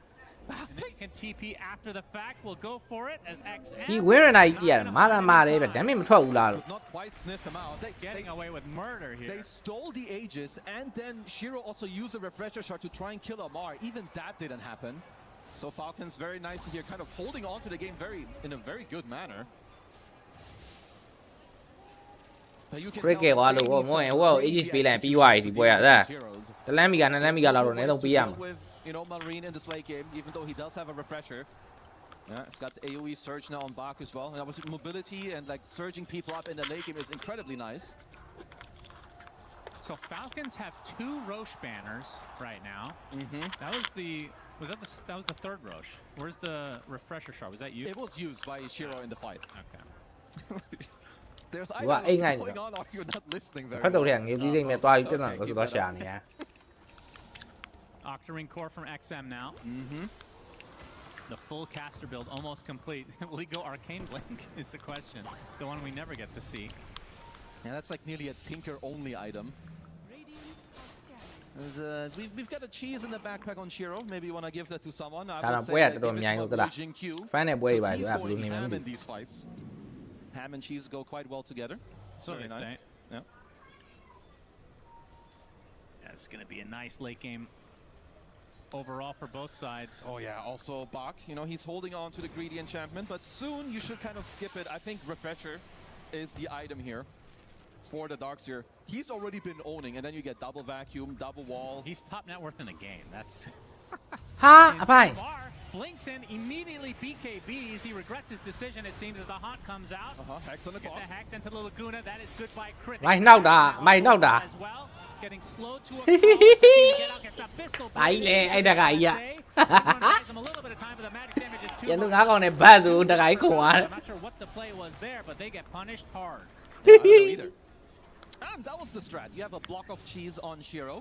And then you can TP after the fact. We'll go for it as XM. ဒီဝင်းရနိုင်ကြည့်ရတယ်မာသာမာတယ်ဗျဓာတ်မမထွက်ဘူးလားလို့ Could not quite sniff him out. Getting away with murder here. They stole the Aegis, and then Shiro also used a refresher shot to try and kill Amar. Even that didn't happen. So Falcons very nice here, kind of holding on to the game in a very good manner. But you can ခရစ်ကဲ tell ကွာ that လို့ they ဟို need မဝင် some ဟို crazy aegis ပေးလိုက်ပြီး execution ွားပြီ to ဒီ deal ပွဲရ with ဒါ these heroes. တလန်းမီကနလန်းမီကလောက်တော့အနည်းဆုံးပေးရမှာ With, Marine in this late game, even though he does have a refresher. Yeah, he's got the AoE surge now on Bach as well. And obviously mobility and like surging people up in the late game is incredibly nice. So Falcons have 2 Roche banners right now. That was the third Roche. Where's the refresher shot? Was that you? It was used by Shiro in the fight. Okay. There's Wow, either what's ain't going on or you're not listening very ဖတ်တော့ well. တဲ့ငယ်ကြီးစိတ်နဲ့တွားပြီးပြဿနာကိုသွားရှာနေရ Octarine core from XM now. The full caster build almost complete. Will he go Arcane Blink is the question. The one we never get to see. Yeah, that's like nearly a tinker only item. We've got a cheese in the backpack on Shiro. Maybe you want to give that to someone. I would say give it to Jin Q. Fan နဲ့ပွဲပါ He's ကြ going ဘယ်လိုနေမှ ham မသိ in these fights. Ham and cheese go quite well together. So Very they say. nice. Yeah. Yeah, it's going to be a nice late game overall for both sides. Oh yeah, also Bach, you know, he's holding on to the greedy enchantment, but soon you should kind of skip it. I think Refresher is the item here for the Darkseer. He's already been owning, and then you get double vacuum, double wall. He's top net worth in the game. That's ဟာအဖိုင် Bar blinks in, immediately BKBs. He regrets his decision, it seems, as the haunt comes out. Hex on the Get clock. the Hex into the Laguna. That is good by Crit. မိုင်းနောက်တာမိုင်းနောက်တာ As well. Getting slow to a get out, gets a pistol. ဘာကြီးလဲအဲ့တကကြီးက Buys him a little bit of time, but the magic damage is too ရန်သူ much. ငါးကောင်နဲ့ဘတ်ဆိုတကကြီးခုံသွားတယ် I'm not sure what the play was there, but they get punished hard. I don't know either. And that was the strat. You have a block of cheese on Shiro.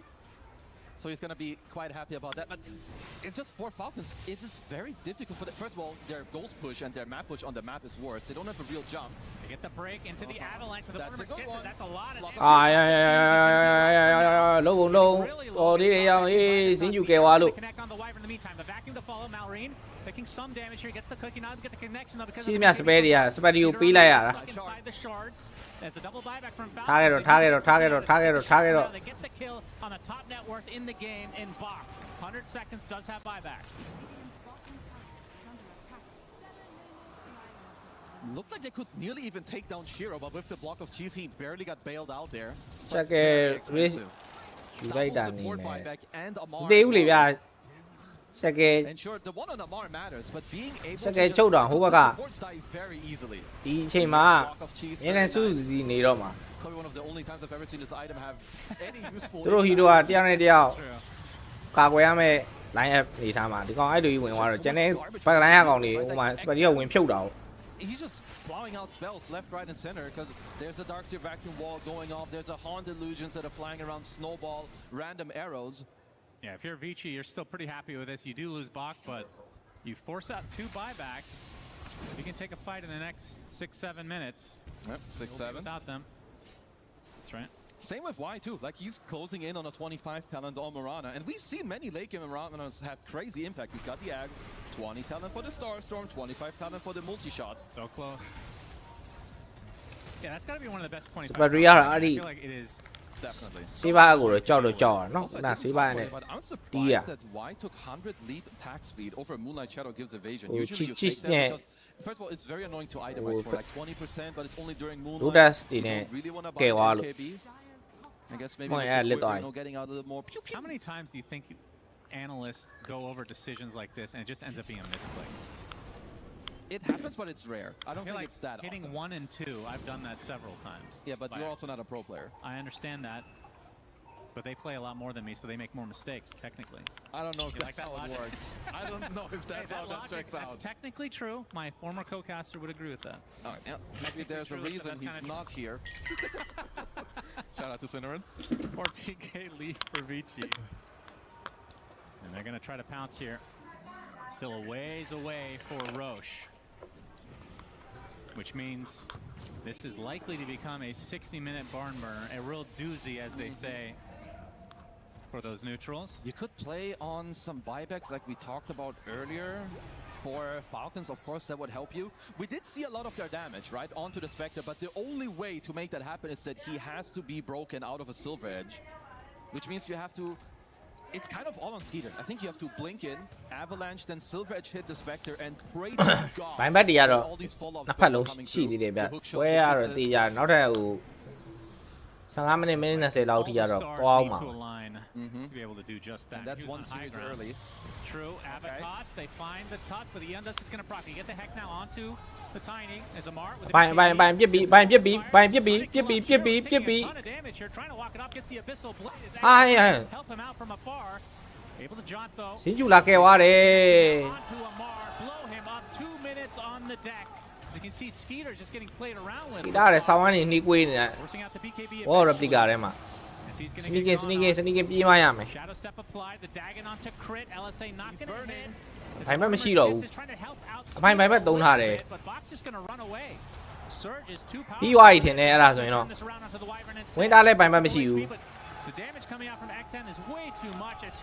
So he's going to be quite happy about that. But it's just for Falcons. It is very difficult for them. First of all, their ghost push and their map push on the map is worse. They don't have a real jump. They get the break into the avalanche with the That's a Burmers good gets it. one. That's a lot of damage. အာရလုံးကုန်လုံးတော်လေးတွေအောင်အေးစင်းယူကဲသွားလို့ Connect on the Wyvern in the meantime. The vacuum to follow. Malrine taking some damage here. Gets the cookie. Now get the connection though because ရှိမြစပယ်တွေကစပယ်တွေကိုပေးလိုက်ရတာ stuck inside the shards. As the double buyback from Falcons. ထားခဲ့တော့ထားခဲ့တော့ထားခဲ့တော့ထားခဲ့တော့ထားခဲ့တော့ They get the kill on the top net worth in the game in Bach. 100 seconds does have buyback. Radiant's bottom tower is under attack. Looked like they could nearly even take down Shiro, but with the block of cheese, he barely got bailed out there. Check But very it. expensive. ယူလိုက်တာ Double နေ support နဲ့ buyback and Amar မသိ as ဘူးလေ well. ဗျာစက်ကဲ And sure, the one on Amar matters, but being able to Check it, justချုပ်တော့ဟိုဘက်က because the supports die very easily. ဒီအချိန်မှာ Block of cheese, ရင်းနေ very စူး nice. စီနေတော့မှာ Probably one of the only times I've ever seen this item have any useful သူတို့ဟီ impact. ရိုကတယောက်နဲ့တယောက် True. ကာကွယ်ရမယ့် line up နေထားမှာဒီကောင်အဲ့လိုကြီးဝင်သွားတော့ကျန်တဲ့ဘက် line ကောင်တွေဟိုမှာစပယ်တွေကဝင်ဖြုတ်တာ He's just plowing out spells left, right, and center because there's a Darkseer vacuum wall going off. There's a Haunt illusions that are flying around, snowball, random arrows. Yeah, if you're Vici, you're still pretty happy with this. You do lose Bach, but you force out 2 buybacks. If you can take a fight in the next 6-7 minutes. Yep, 6-7. Without them. That's right. Same with Y too. Like he's closing in on a 25 talent on Mirana, and we've seen many late game Miranas have crazy impact. We've got the Ags, 20 talent for the Starstorm, 25 talent for the multi-shot. So close. Yeah, that's got to be one of the best 25. But we are I already- feel like it is. Definitely. စေးပါးကိုတော့ကြောက်တော့ကြောက်ရနော် Also, I နာ didn't စေး talk ပါး about နဲ့ it, but I'm Yeah. surprised that Y took 100 leap attack speed over Moonlight Shadow gives evasion. Oh, Usually you cheese take that net. because, first of all, it's very annoying to itemize Oh, for like 20%, but it's only during Moonlight. Lotus You တွေနဲ့ don't really want to ကဲ buy သွားလို့ AKB. Dire's top I guess maybe Come on, with yeah, the let quiver, die. getting out a little more. Pew, pew. How many times do you think analysts go over decisions like this and it just ends up being a misplay? It happens, but it's rare. I don't I feel think like it's that hitting often. 1 and 2, I've done that several times. Yeah, but By you're also not a pro player. I understand that. But they play a lot more than me, so they make more mistakes, technically. I don't know if You like that's that how it logic? works. I don't know if that's Hey, how that logic, checks that's out. technically true. My former co-caster would agree with that. Oh, yeah. Maybe there's a True, but reason that's he's kinda- not here. Shout out to Cinnamon. Or TK lead for Vici. And they're going to try to pounce here. Still a ways away for Roche. Which means this is likely to become a 60-minute barn burner. A real doozy, as they say, for those neutrals. You could play on some buybacks like we talked about earlier. For Falcons, of course, that would help you. We did see a lot of their damage, right, onto the Spectre, but the only way to make that happen is that he has to be broken out of a Silver Edge, which means you have to... It's kind of all on Skeeter. I think you have to blink in, Avalanche, then Silver Edge hit the Spectre, and pray to God ဘိုင်းဘတ်တွေကတော့ all these follow-up နှစ်ဖက် spells လုံး are coming ရှိ through. သေးတယ်ဗျ The hook shot, ပွဲ the ကတော့ kisses. တေးကြနောက်ထပ်ဟို15မိနစ်မိနစ်20လောက်ထိ All the ကတော့ stars သွားအောင် need မှာ to align to be able to do just that. And that's He was one on high series ground. early. True. Avatos, they find the touch, but the Yundus is going to proc. You get the heck now onto the Tiny as Amar with the ဘိုင်းဘိုင်းဘိုင်းပြစ်ပြီးဘိုင်းပြစ်ပြီးဘိုင်းပြစ်ပြီးပြစ်ပြီးပြစ်ပြီးပြစ်ပြီး Taking a ton of damage here, trying to walk it up, gets the Abyssal Blade. It's Ah, actually yeah. gonna help him out from afar. Able to jaunt though. စင်ကျူလာကဲသွားတယ် Onto Amar, blow him up. 2 minutes on the deck. As you can see, Skeeter's just getting played around with. ဒီတာလည်းဆောင်းဝိုင်းနေနှီးကွေးနေတာ Forcing out the BKB. ဘောရပလီကာထဲမှာ As he's စ gonna နီးက get င်စ gone နီး off. ကင်စနီးကင်ပြေးမရမယ် Shadow step applied, the Dagon onto crit. LSA not He's going to burning. hit. ဘိုင်ဘက်မရှိတော့ဘူးအဖိုင်ဘိုင်ဘက်သုံးထားတယ်ပြီးသွားပြီထင်တယ်အဲ့ဒါဆိုရင်တော့ဝင်းတားလည်းဘိုင်ဘက်မရှိဘူး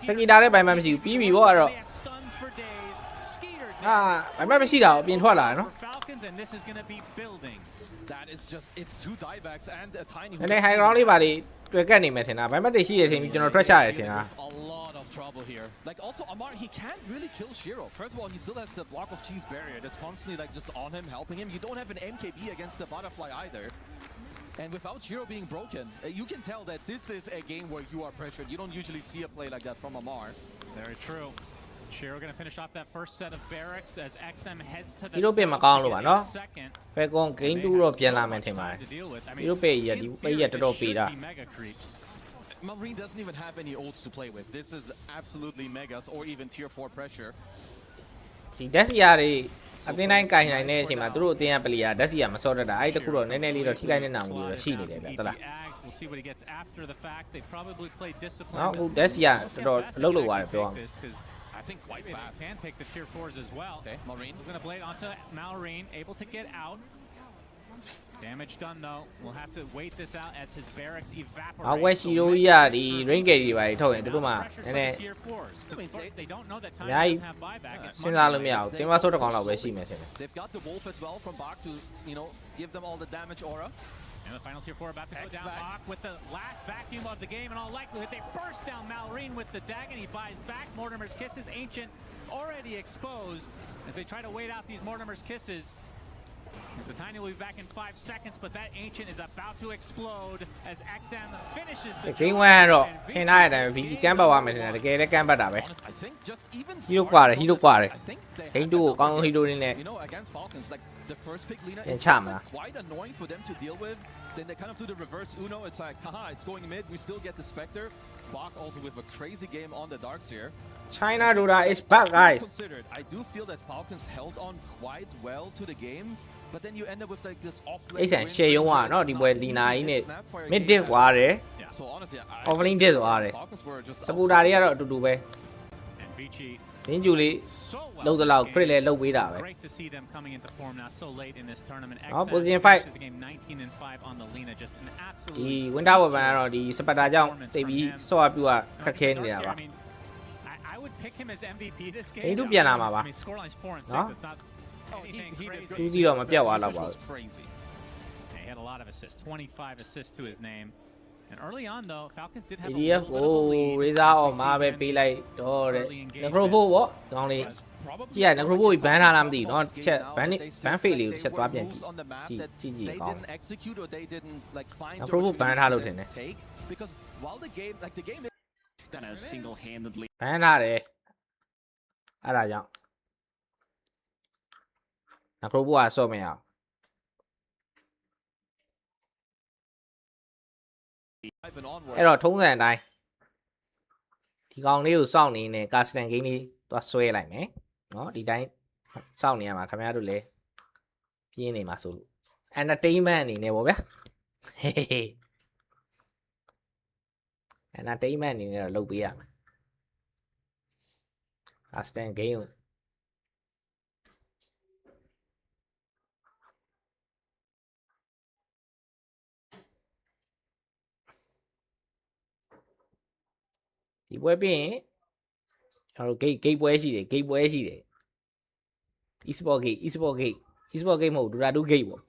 စကီတာလည်းဘိုင်ဘက်မရှိဘူးပြီးပြီပေါ့အဲ့တော့ဘိုင်ဘက်မရှိတာကိုပြင်ထွက်လာတယ်နော် That is just it's two diebacks and a tiny နည်းနည်း high ground လေးပါလေတွေ့ကတ်နေမယ်ထင်တာဘိုင်ဘက်တွေရှိတယ်ထင်ပြီးကျွန်တော်ထွက်ချရတယ်ထင်တာ a lot of trouble here. Like also Amar, he can't really kill Shiro. First of all, he still has the block of cheese barrier that's constantly like just on him, helping him. You don't have an MKB against the butterfly either. And without Shiro being broken, you can tell that this is a game where you are pressured. You don't usually see a play like that from Amar. Very true. Shiro going to finish off that first set of barracks as XM heads to the ဒီလိုပြင်မကောင်းလို့ပါနော် second. Falcon game 2တော့ပြန်လာမယ်ထင်ပါတယ်ဒီလိုပေးရဒီပေးရတော်တော်ပေးတာ Mega creeps. Marine doesn't even have any ults to play with. This is absolutely megas or even tier 4 pressure. ဒီ dash ရတွေအတင်းတိုင်းကင်နိုင်တဲ့အချိန်မှာသူတို့အတင်းရပလီယာ dash ရမစော့တတ်တာအဲ့တခုတော့နည်းနည်းလေးတော့ထိခိုက်နေတာမျိုးတော့ရှိနေတယ်ဗျတလား We'll see what he gets after the fact. They probably play discipline. နော်အခု dash ရတော်တော်အလုပ်လုပ်သွားတယ်ပြောအောင် I think quite Maybe fast. they can take the tier 4s as well. Okay, Marine. We're going to blade onto Malrine, able to get out. Damage done though. We'll have to wait this out as his barracks evaporate. အဝက်ရှိလို့ရဒီ ring gate တွေပါထုတ်ရင်သူတို့မှနည်းနည်း They don't know that time အများကြီး doesn't have buyback. စဉ်းစားလို့မရဘူးတင်မဆိုးတစ်ကောင်လောက်ပဲရှိမယ်ထင်တယ် They've got the wolf as well from Bach to, you know, give them all the damage aura. And the final tier 4 about to go down. X-Back. Bach with the last vacuum of the game. In all likelihood, they burst down Malrine with the Dagon. He buys back Mortimer's Kisses. Ancient already exposed as they try to wait out these Mortimer's Kisses. As the Tiny will be back in 5 seconds, but that Ancient is about to explode as XM finishes the game job, 1ကတော့ and ထင်ထားရတယ် VG ကမ်းပတ်သွားမယ်ထင်တယ်တကယ်လည်းကမ်းပတ်တာပဲ I think just even Hero กว่าတယ် Hero กว่าတယ် I think they Game had 2ကို that ကောင်းကောင်း advantage. Hero တွေနဲ့ You know, against Falcons, like the first pick Lina, Yeah, it's charm, like huh? quite annoying for them to deal with. Then they kind of do the reverse Uno. It's like, haha, it's going mid. We still get the Spectre. Bach also with a crazy game on the Darks here. China Dota is back guys Considered, I do feel that Falcons held on quite well to the game. But then you end up with like this off lane အိဆန် win ရှေ့ရုံး where က it's နော်ဒီပွဲ not လီနာ easy. ကြီးနဲ့ It's Snapfire mid game dip that- သွားတယ် So honestly, Offlane think diss that သွားတယ် Falcons were just စပူတာတွေကတော့အတူတူပဲ And Vici ဇင်းကျူလေး so well လုံးသ this လောက် game. crit လည်းလုံးပေးတာပဲ Great to see them coming into form now so late in this tournament. Oh, XM position fight. finishes the game 19 and 5 on the Lina. Just an ဒီ absolute winter weapon ကတော့ဒီစပတ်တာကြောင့်သိပြီးဆော့အပြူကခက်ခဲနေတာပါ I mean, I would pick him as MVP this game. အိမ်တူပြန်လာမှာပါ I mean, scoreline's 4 and 6.နော် It's not Oh, anything he did crazy. great. 2-0တော့မပြတ်သွားတော့ This ပါ was ဘူး crazy. Yeah, he had a lot of assists, 25 assists to his name. And early on, though, Falcons did have a PDF little bit of a ကို lead. Razor as we on see မှာပဲ Vince ပေးလိုက်တော့တဲ့ early engagements. Necro ဖို့ပေါ့ကောင်းလေး Was probably ကြည့်ရ Necro ဖို့ဘန်ထားလားမသိဘူးเนาะ Falcons ချက် game now ဘန် that နဲ့ they ဘ still န်ဖေး think လေးကို they ချက် were သွားပြန် moves ကြည့် on the map ကြည့် that ကြည့် they ကောင်း didn't execute or they didn't like find Necro ဖို့ဘန်ထားလို့ထင်တယ် take because while the game like the game Kind of single-handedly ဘန်ထားတယ်အဲ့ဒါကြောင့် Necro ဖို့ကဆော့မရအောင် is and onward. အဲ့တော့ထုံးစံအတိုင်းဒီကောင်လေးကိုစောင့်နေနေကာစတန်ဂိမ်းလေးသွားဆွဲလိုက်မယ်เนาะဒီတိုင်းစောင့်နေရမှာခင်ဗျားတို့လည်းပြင်းနေမှာဆိုလို့ entertainment အနေနဲ့ပေါ့ဗျာ entertainment အနေနဲ့တော့လုပ်ပေးရမယ်ကာစတန်ဂိမ်းကိုဒီပွဲပြီးရင်ကျွန်တော်တို့ gate ပွဲရှိတယ် gate ပွဲရှိတယ် e-sport gate မဟုတ် Dota 2 gate ပေါ့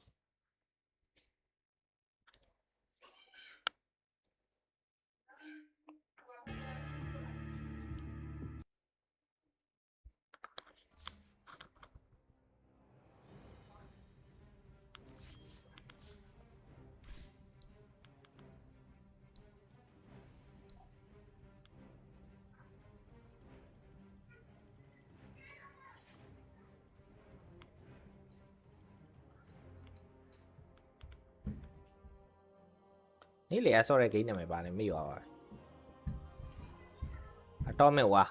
နေ့လေအဆော့တဲ့ gate နာမည်ပါနေမိသွားပါAtomic War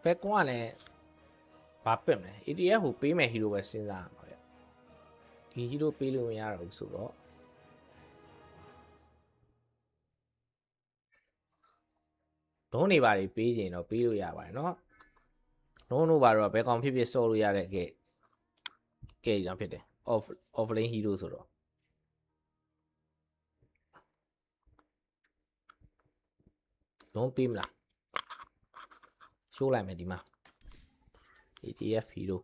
ဘက်ကွန်ကလည်းဘာပစ်မလဲ ADF ကိုပေးမဲ့ဟီရိုပဲစဉ်းစားရမှာဗျဒီဟီရိုပေးလို့မရတော့ဘူးဆိုတော့ဒုံးနေပါတွေပေးရင်တော့ပေးလို့ရပါတယ်เนาะဒုံးတို့ပါတော့ဘယ်ကောင်ဖြစ်ဖြစ်စော့လို့ရတဲ့ကဲတော့ဖြစ်တယ် off lane hero ဆိုတော့ဒုံးပေးမလားရှိုးလိုက်မယ်ဒီမှာ ATF hero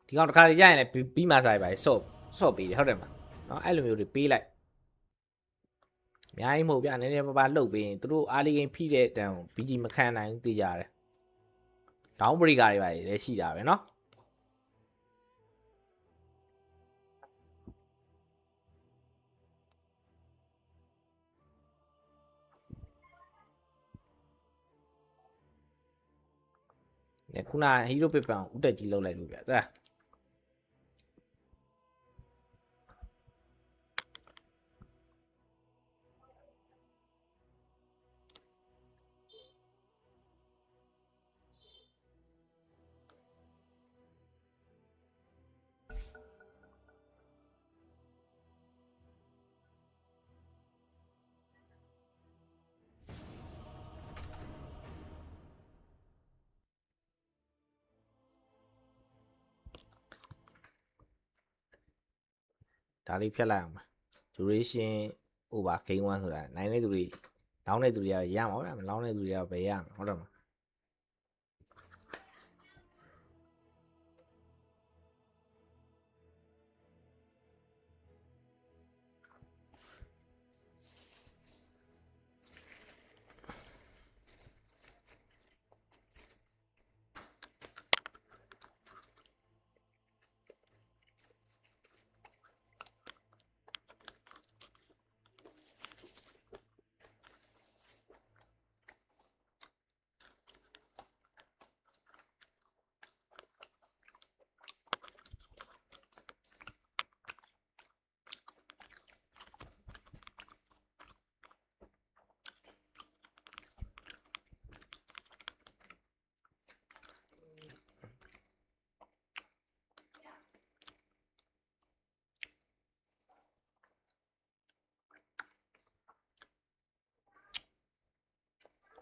ဒီကောင်တစ်ခါရရင်လည်းပြီးမှစားရပါစော့ပေးတယ်ဟုတ်တယ်မလားเนาะအဲ့လိုမျိုးတွေပေးလိုက်အများကြီးမဟုတ်ဗျနည်းနည်းပါးလှုပ်ပေးရင်သူတို့အားလီဂိမ်းဖိတဲ့တန်ကို BG မခံနိုင်သိကြတယ် down breaker တွေပါလည်းရှိတာပဲเนาะခုနဟီရိုပစ်ပန်ဥတက်ကြီးလောက်လိုက်လို့ဗျာတဲ့ဒါလေးဖြတ်လိုက်အောင်ပါ duration over game 1ဆိုတာနိုင်တဲ့သူတွေလောင်းတဲ့သူတွေကရမှာဗျာမလောင်းတဲ့သူတွေကဘယ်ရမှာဟုတ်တယ်မ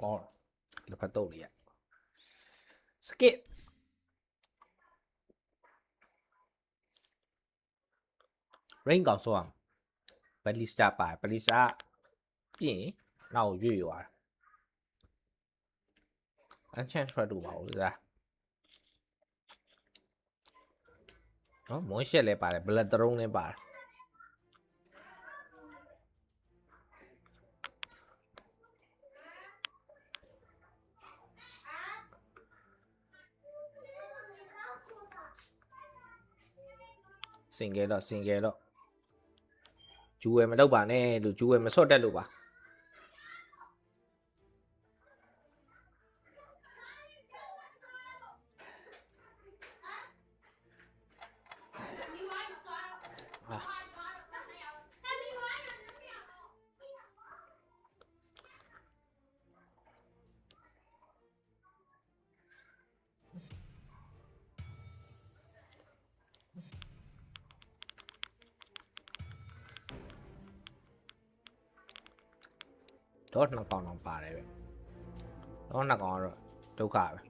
အော်လက်ဖက်တော့လေးရ skip rain ကောင်းဆိုအောင် balista ပါ balista ပြင်နောက်ရွေ့ရွာ enchant thread တို့ပါဦးလားနော်မွန်ရှက်လည်းပါတယ် blood throne လည်းပါတယ်single တော့ဂျူဝယ်မလုပ်ပါနဲ့လို့ဂျူဝယ်မဆော့တက်လို့ပါတော့နှစ်ကောင်တော့ပါတယ်ပဲတော့နှစ်ကောင်ကတော့ဒုက္ခပဲ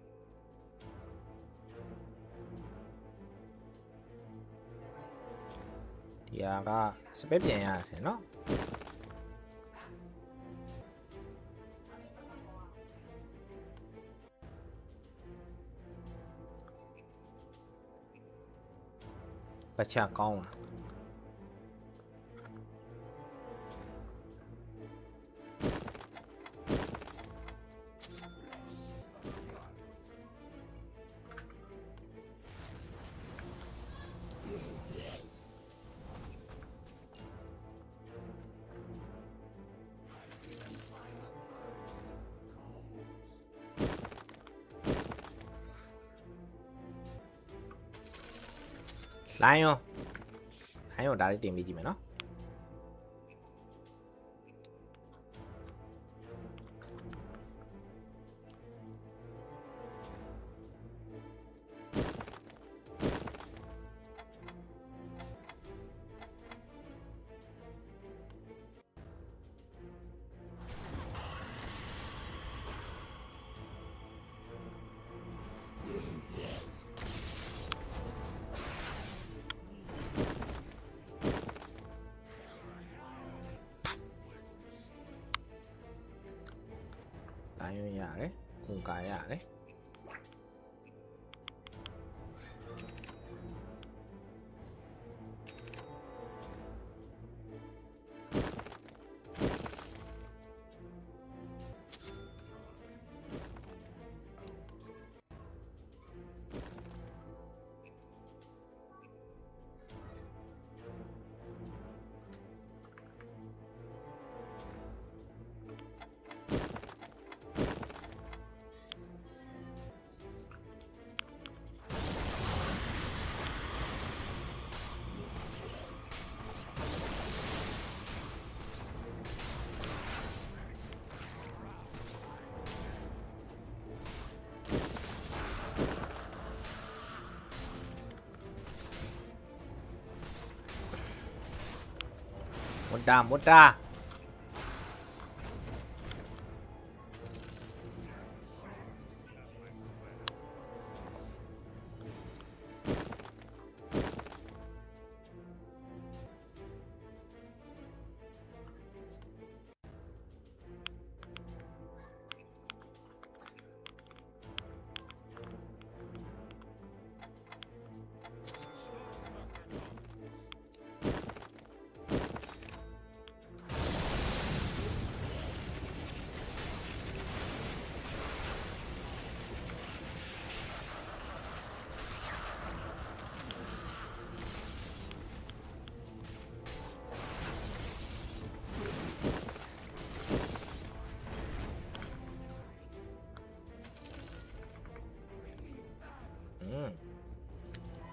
ဒီဟာကစပက်ပြန်ရတယ်နော်ပတ်ချကောင်းလားလိုင်းရောဒါလေးတင်ပေးကြည့်မယ်နော် ယွန်းရတယ်ကုန်ကာရတယ်မွတ်တာ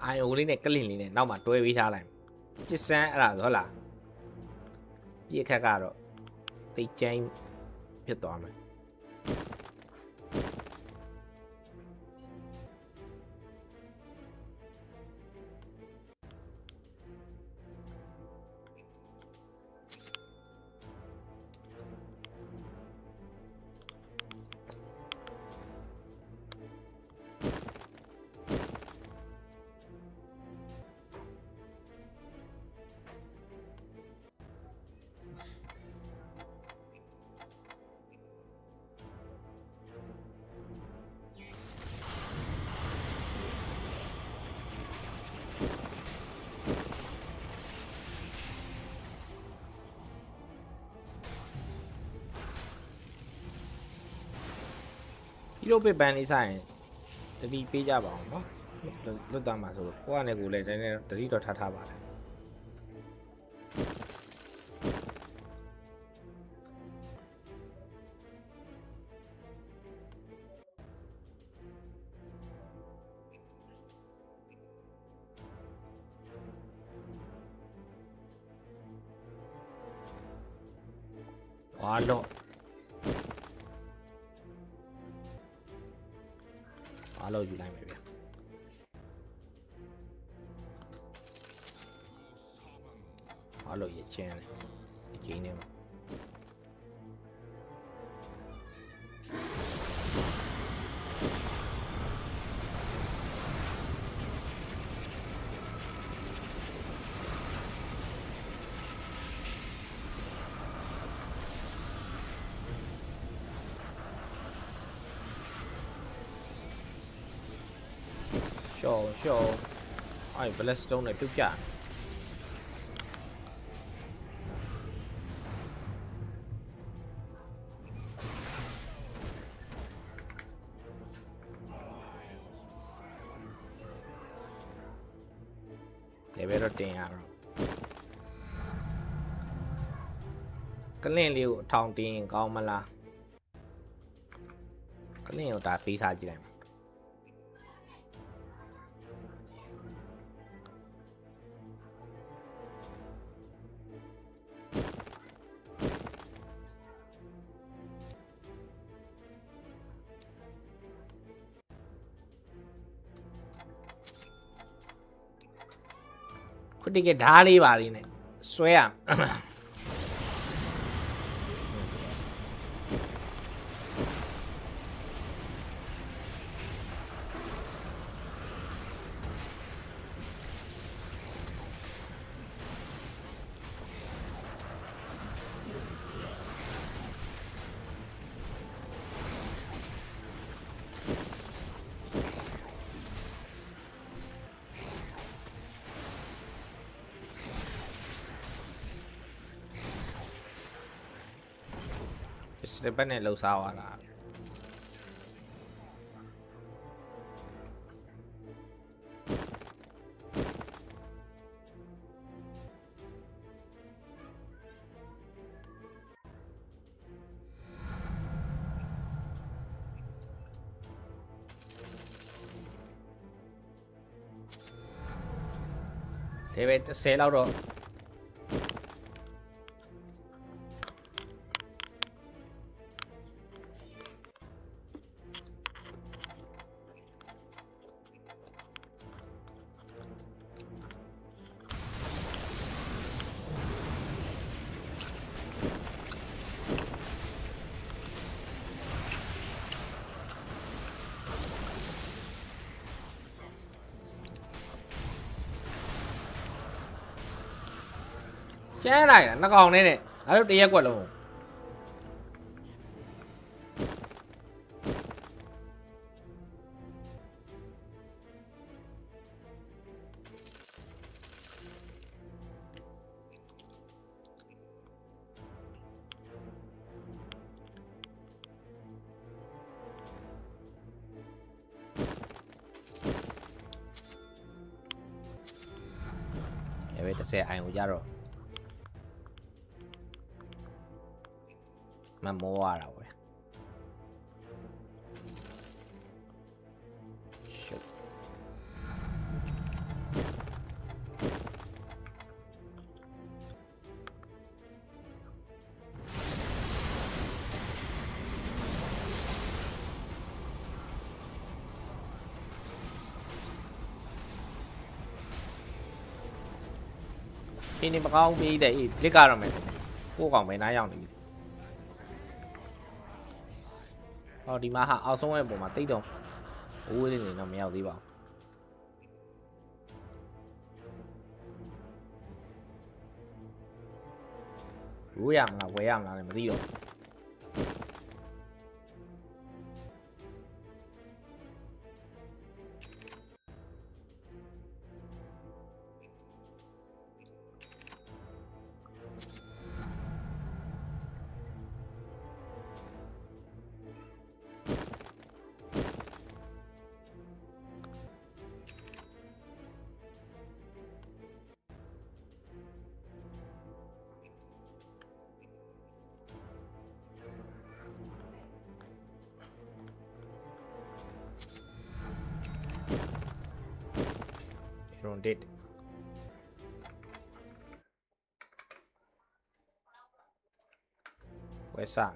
အိုင်အိုလေးနဲ့ကလင်လေးနဲ့နောက်မှတွဲပေးထားလိုက်ပစ်စမ်းအဲ့ဒါဆိုဟုတ်လားပြည့်ခက်ကတော့တိတ်ကျင်းဖြစ်သွားမယ်ဒီလိုပဲဘန်လေးဆိုင်တတိပေးကြပါအောင်နော်လွတ်သွားမှာဆိုကိုကလည်းကိုလည်းနည်းနည်းတတိတော့ထားပါတယ်ဝါလောအားလုံးယူလိုက်မယ်ဗျာအားလုံးရချမ်းတယ်ဒီဂိမ်းထဲမှာရှော့အဲ့ဘလက်စတုန်းနဲ့ပြုတ်ကြတယ်လေဘယ်တော့တင်ရတော့ကလင့်လေးကိုအထောင်တင်ရင်ကောင်းမလားကလင့်ကိုဒါပေးထားကြည့်လိုက်ခုတကယ်ဓားလေးပါလေးနဲ့ဆွဲရ strip နဲ့လှုပ်ရှားသွားတာလေဗယ်10လောက်တော့ကျန်းလိုက်တာနှစ်ကောင်နဲ့ငါတို့တရက်ကွက်လုံးပဲ30အိုင်ကိုကြတော့မမောရတာပဲရှုပ်ဒီနေ့မကောင်းပြီးတဲ့လစ်ကတော့မယ်ကိုကောင်ပဲနားရောက်နေပြီဟောဒီမှာဟာအောက်ဆုံးရဲ့ပုံမှာတိတ်တော့ဝေးနေနေတော့မရောက်သေးပါဘူးဝေးရမလားဝယ်ရမလားလည်းမသိတော့Rounded. Where's that?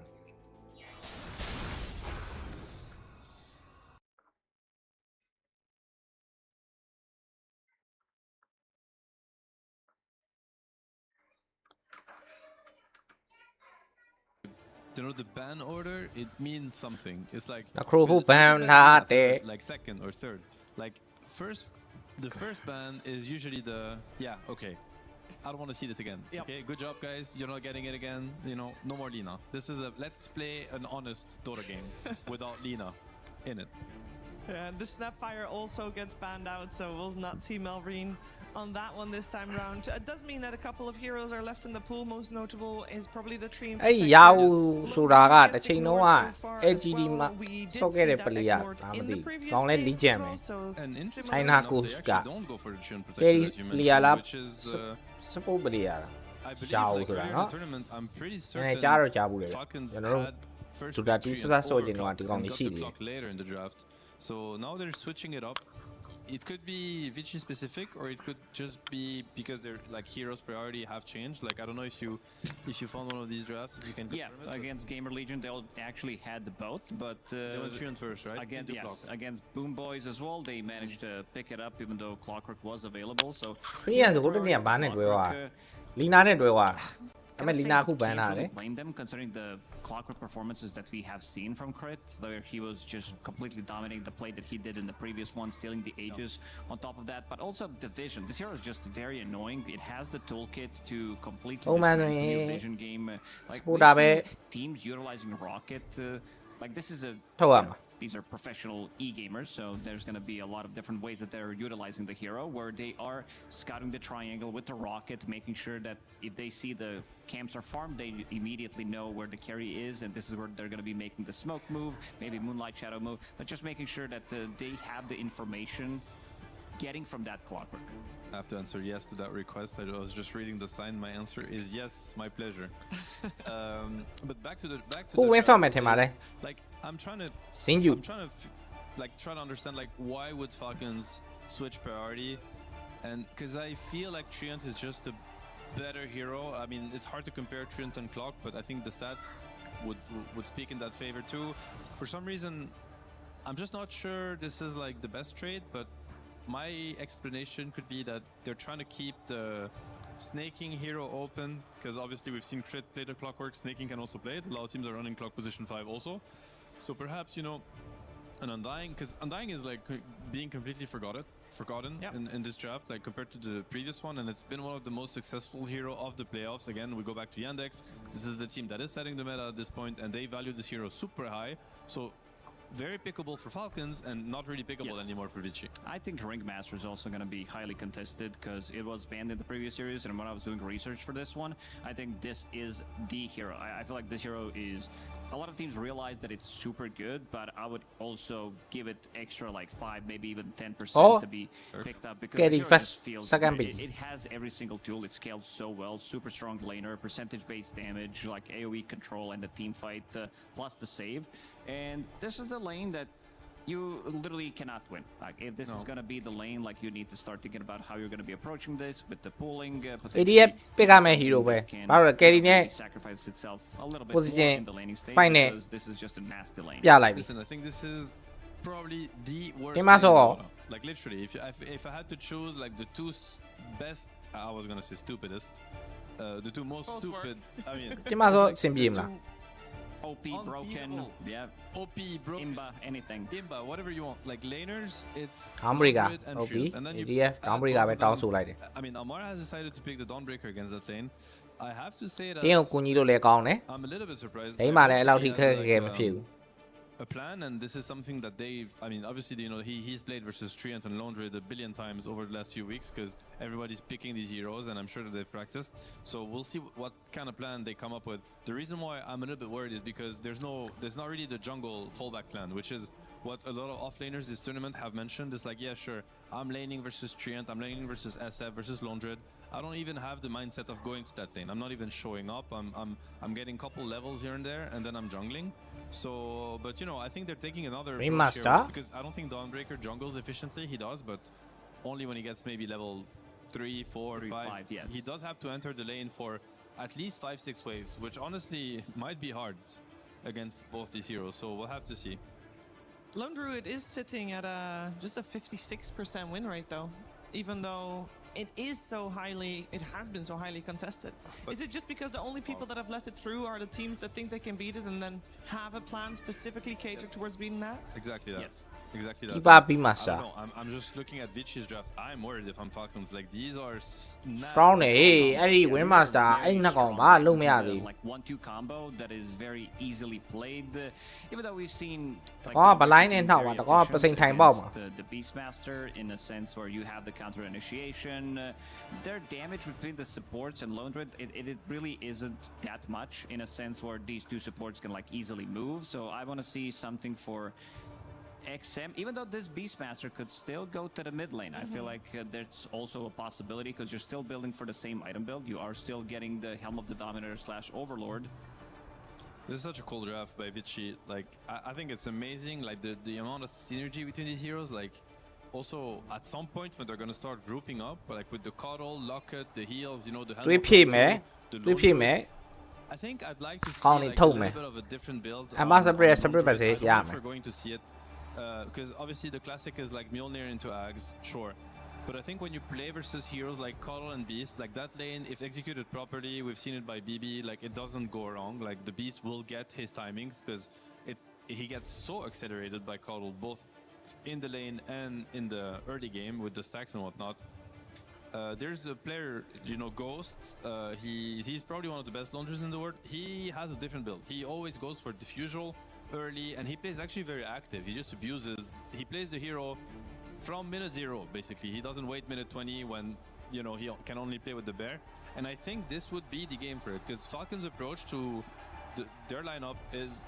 You know, the ban order, it means something. It's like The crew who banned like second or third. Like the first ban is usually the okay. I don't want to see this again. Yep. Okay, good job guys. You're not getting it again. You know, no more Lina. This is a let's play an honest Dota game without Lina in it. And the Snapfire also gets banned out, so we'll not see Melreen on that one this time around. It does mean that a couple of heroes are left in the pool. Most notable is probably the Tree. အဲ့ရောက်ဆိုတာကတစ်ချိန်လုံးက AGD မှာစော့ခဲ့တဲ့ player ဒါမသိဘူးကောင်းလဲ legend ပဲ And in China Similar, coach they ka. actually don't go for the Shin Carry Protector, as you player la mentioned, which is support player I believe Xiao likeဆိုတာ earlier in နော် the tournament, I'm pretty နည်းနည်း certain ကြားတော့ကြားဘူးလေ Falcons ကျွန်တော်တို့ had first Dota pick 2 three စ and စစော့ကျင်တော့ overclock ဒီကောင် and ကြီး got ရှိ the သေးတယ် clock later in the draft. So now they're switching it up. It could be Vici specific, or it could just be because they're like heroes priority have changed. Like I don't know if you found one of these drafts, if you can Yeah, confirm it. against Gamer Legion, they all actually had both, but They went 3 and first, right? against Into clock. against Boom Boys as well, they managed to pick it up even though Clockwork was available. So Free and ကိုတနေ့ကဘာနဲ့တွဲသွားလီနာနဲ့တွဲသွားဒါပေမဲ့လီနာအခုဘန်ထားတယ် blame them considering the Clockwork performances that we have seen from Crit, where he was just completely dominating the play that he did in the previous one, stealing the Aegis on top of that, but also the vision. This hero is just very annoying. It has the toolkit to completely Oh man, dismantle the vision game. Like Spoda we've be. seen teams utilizing Rocket like this is a ထုတ်ရမှာ these are professional e-gamers, so there's going to be a lot of different ways that they're utilizing the hero, where they are scouting the triangle with the rocket, making sure that if they see the camps are farmed, they immediately know where the carry is, and this is where they're going to be making the smoke move, maybe moonlight shadow move, but just making sure that they have the information getting from that clockwork. I have to answer yes to that request. I was just reading the sign. My answer is yes, my pleasure. But back to the ကိုဝင်းဆော့မယ်ထင် draft, ပါတယ် like I'm trying to စင်ယူ I'm trying to try to understand like why would Falcons switch priority, and because I feel like Treant is just a better hero. I mean, it's hard to compare Treant and Clock, but I think the stats would speak in that favor too. For some reason, I'm just not sure this is like the best trade, but my explanation could be that they're trying to keep the snaking hero open, because obviously we've seen Crit play the Clockwork, snaking can also play it. A lot of teams are running Clock position 5 also. So perhaps, you know, an Undying, because Undying is like being completely forgotten in this draft, like compared to the previous one, and it's been one of the most successful hero of the playoffs. Again, we go back to Yandex. This is the team that is setting the meta at this point, and they value this hero super high. So very pickable for Falcons and not really pickable anymore for Vici. I think Ringmaster is also going to be highly contested because it was banned in the previous series, and when I was doing research for this one, I think this is the hero. I feel like this hero is... A lot of teams realize that it's super good, but I would also give it extra like 5, maybe even 10% to be picked up, because Getting the hero fast just feels second great. pick. It has every single tool. It scales so well. Super strong laner, percentage-based damage, like AoE control and the team fight, plus the save. And this is a lane that you literally cannot win. Like if this is going to be the lane, like you need to start thinking about how you're going to be approaching this with the pooling. ADF ပစ်ရမယ့် hero ပဲဘာလို့လဲ carry နဲ့ sacrifice itself a little bit position more in the laning stage, fight နဲ့ because this is just a nasty lane. ပြလိုက်ပြီ Listen, I think this is probably the worst. ဒီမှာဆို lane in Dota. Like literally, if I had to choose like the two best, I was gonna say stupidest, the two most Both stupid. I mean, ဒီမှာဆို it's like အဆင်ပြေမ the လား two OP, broken, Unbeatable. yeah, OP, broken, Imba, anything. Imba, whatever you want. Like laners, it's ခေါင်းဘရီကာ 100 and ဟုတ်ပြီ shield. And then you ADF ခေါင်းဘရီကာပဲ add တောင်း both ဆို of လိုက်တယ် them. I mean, Amara has decided to pick the Dawnbreaker against that lane. I have to say that တင်းကိုကူညီလို့လည်းကောင်းတယ် I'm a little bit surprised. ဒိန်းမှာလည်း I အဲ့လောက်ထိ hope ခက် he ခဲ has, မ like, ဖြစ်ဘူး a plan, and this is something that they've, I mean, obviously, you know, he's played versus Treant and Lone Druid a billion times over the last few weeks, because everybody's picking these heroes, and I'm sure that they've practiced. So we'll see what kind of plan they come up with. The reason why I'm a little bit worried is because there's not really the jungle fallback plan, which is what a lot of offlaners this tournament have mentioned. It's like, yeah, sure, I'm laning versus Treant, I'm laning versus SF versus Lone Druid. I don't even have the mindset of going to that lane. I'm not even showing up. I'm getting a couple levels here and there, and then I'm jungling. So, but you know, I think they're taking another approach Remaster? here, because I don't think Dawnbreaker jungles efficiently. He does, but only when he gets maybe level 3, 4, 3, 5. 5, yes. He does have to enter the lane for at least 5-6 waves, which honestly might be hard against both these heroes. So we'll have to see. Lone Druid is sitting at just a 56% win rate though, even though it has been so highly contested. Is it just because the only people that have let it through are the teams that think they can beat it and then have a plan specifically catered towards beating that? Exactly that. Yes. Exactly that. Keep up, be I master. don't know. I'm just looking at Vici's draft. I'm worried if I'm Falcons. Like these are strong nasty နေ combos. အဲ့ဒီ win master အဲ့ဒီနှစ်ကောင်ဘာလုံးမရသေးဘူး Like 1-2 combo that is very easily played. Even though we've seen like, ကောင်က blind နဲ့နှောက်မှာ very တကောင်က efficient ပစိန်ထိုင်ပေါက်မှာ against the Beastmaster in a sense where you have the counter initiation. Their damage between the supports and Lone Druid, it really isn't that much in a sense where these two supports can like easily move. So I want to see something for XM, even though this Beastmaster could still go to the mid lane. I feel like there's also a possibility, because you're still building for the same item build. You are still getting the Helm of the Dominator / Overlord. This is such a cool draft by Vici. Like I think it's amazing. Like the amount of synergy between these heroes. Like also at some point when they're gonna start grouping up, like with the Cuddle, Locket, the heals, you know, the Helm တွေး of ဖြည့်မယ် the တွေး Lone ဖြည့် Druid. မယ် I think I'd like to see ကောင်းနေ like, a ထုတ် little မယ် bit of a different build. Ambassador on separate Lone Druid. I don't know if ပါစေ we're going to see it, because obviously the classic is like Mjolnir into Ags, sure. But I think when you play versus heroes like Cuddle and Beast, like that lane, if executed properly, we've seen it by BB, like it doesn't go wrong. Like the Beast will get his timings, because he gets so accelerated by Cuddle, both in the lane and in the early game with the stacks and whatnot. there's a player, Ghost. He's probably one of the best launchers in the world. He has a different build. He always goes for diffusal early, and he plays actually very active. He just abuses. He plays the hero from minute 0, basically. He doesn't wait minute 20 when, he can only play with the bear. And I think this would be the game for it, because Falcons' approach to their lineup is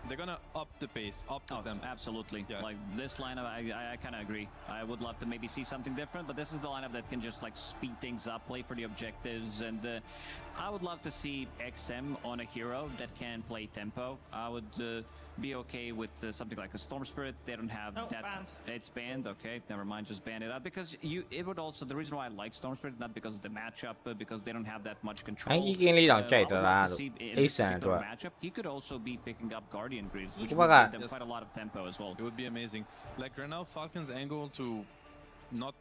they're gonna up the pace, up the tempo. Absolutely. Yeah. Like this lineup, I kind of agree. I would love to maybe see something different, but this is the lineup that can just like speed things up, play for the objectives, and I would love to see XM on a hero that can play tempo. I would be okay with something like a Storm Spirit. They don't have that. Banned. It's banned. Okay, never mind. Just ban it out because it would also the reason why I like Storm Spirit not because of the matchup, but because they don't have that much control. အန်ကြီးကင်းလေးတောင်ကြိုက်သလား I would love to လို့ see in အိ this ဆန်အတွက် particular matchup, he could also be picking up Guardian Greaves, which Yes. would give them quite a lot of tempo as well. It would be amazing. Like right now, Falcons' angle to not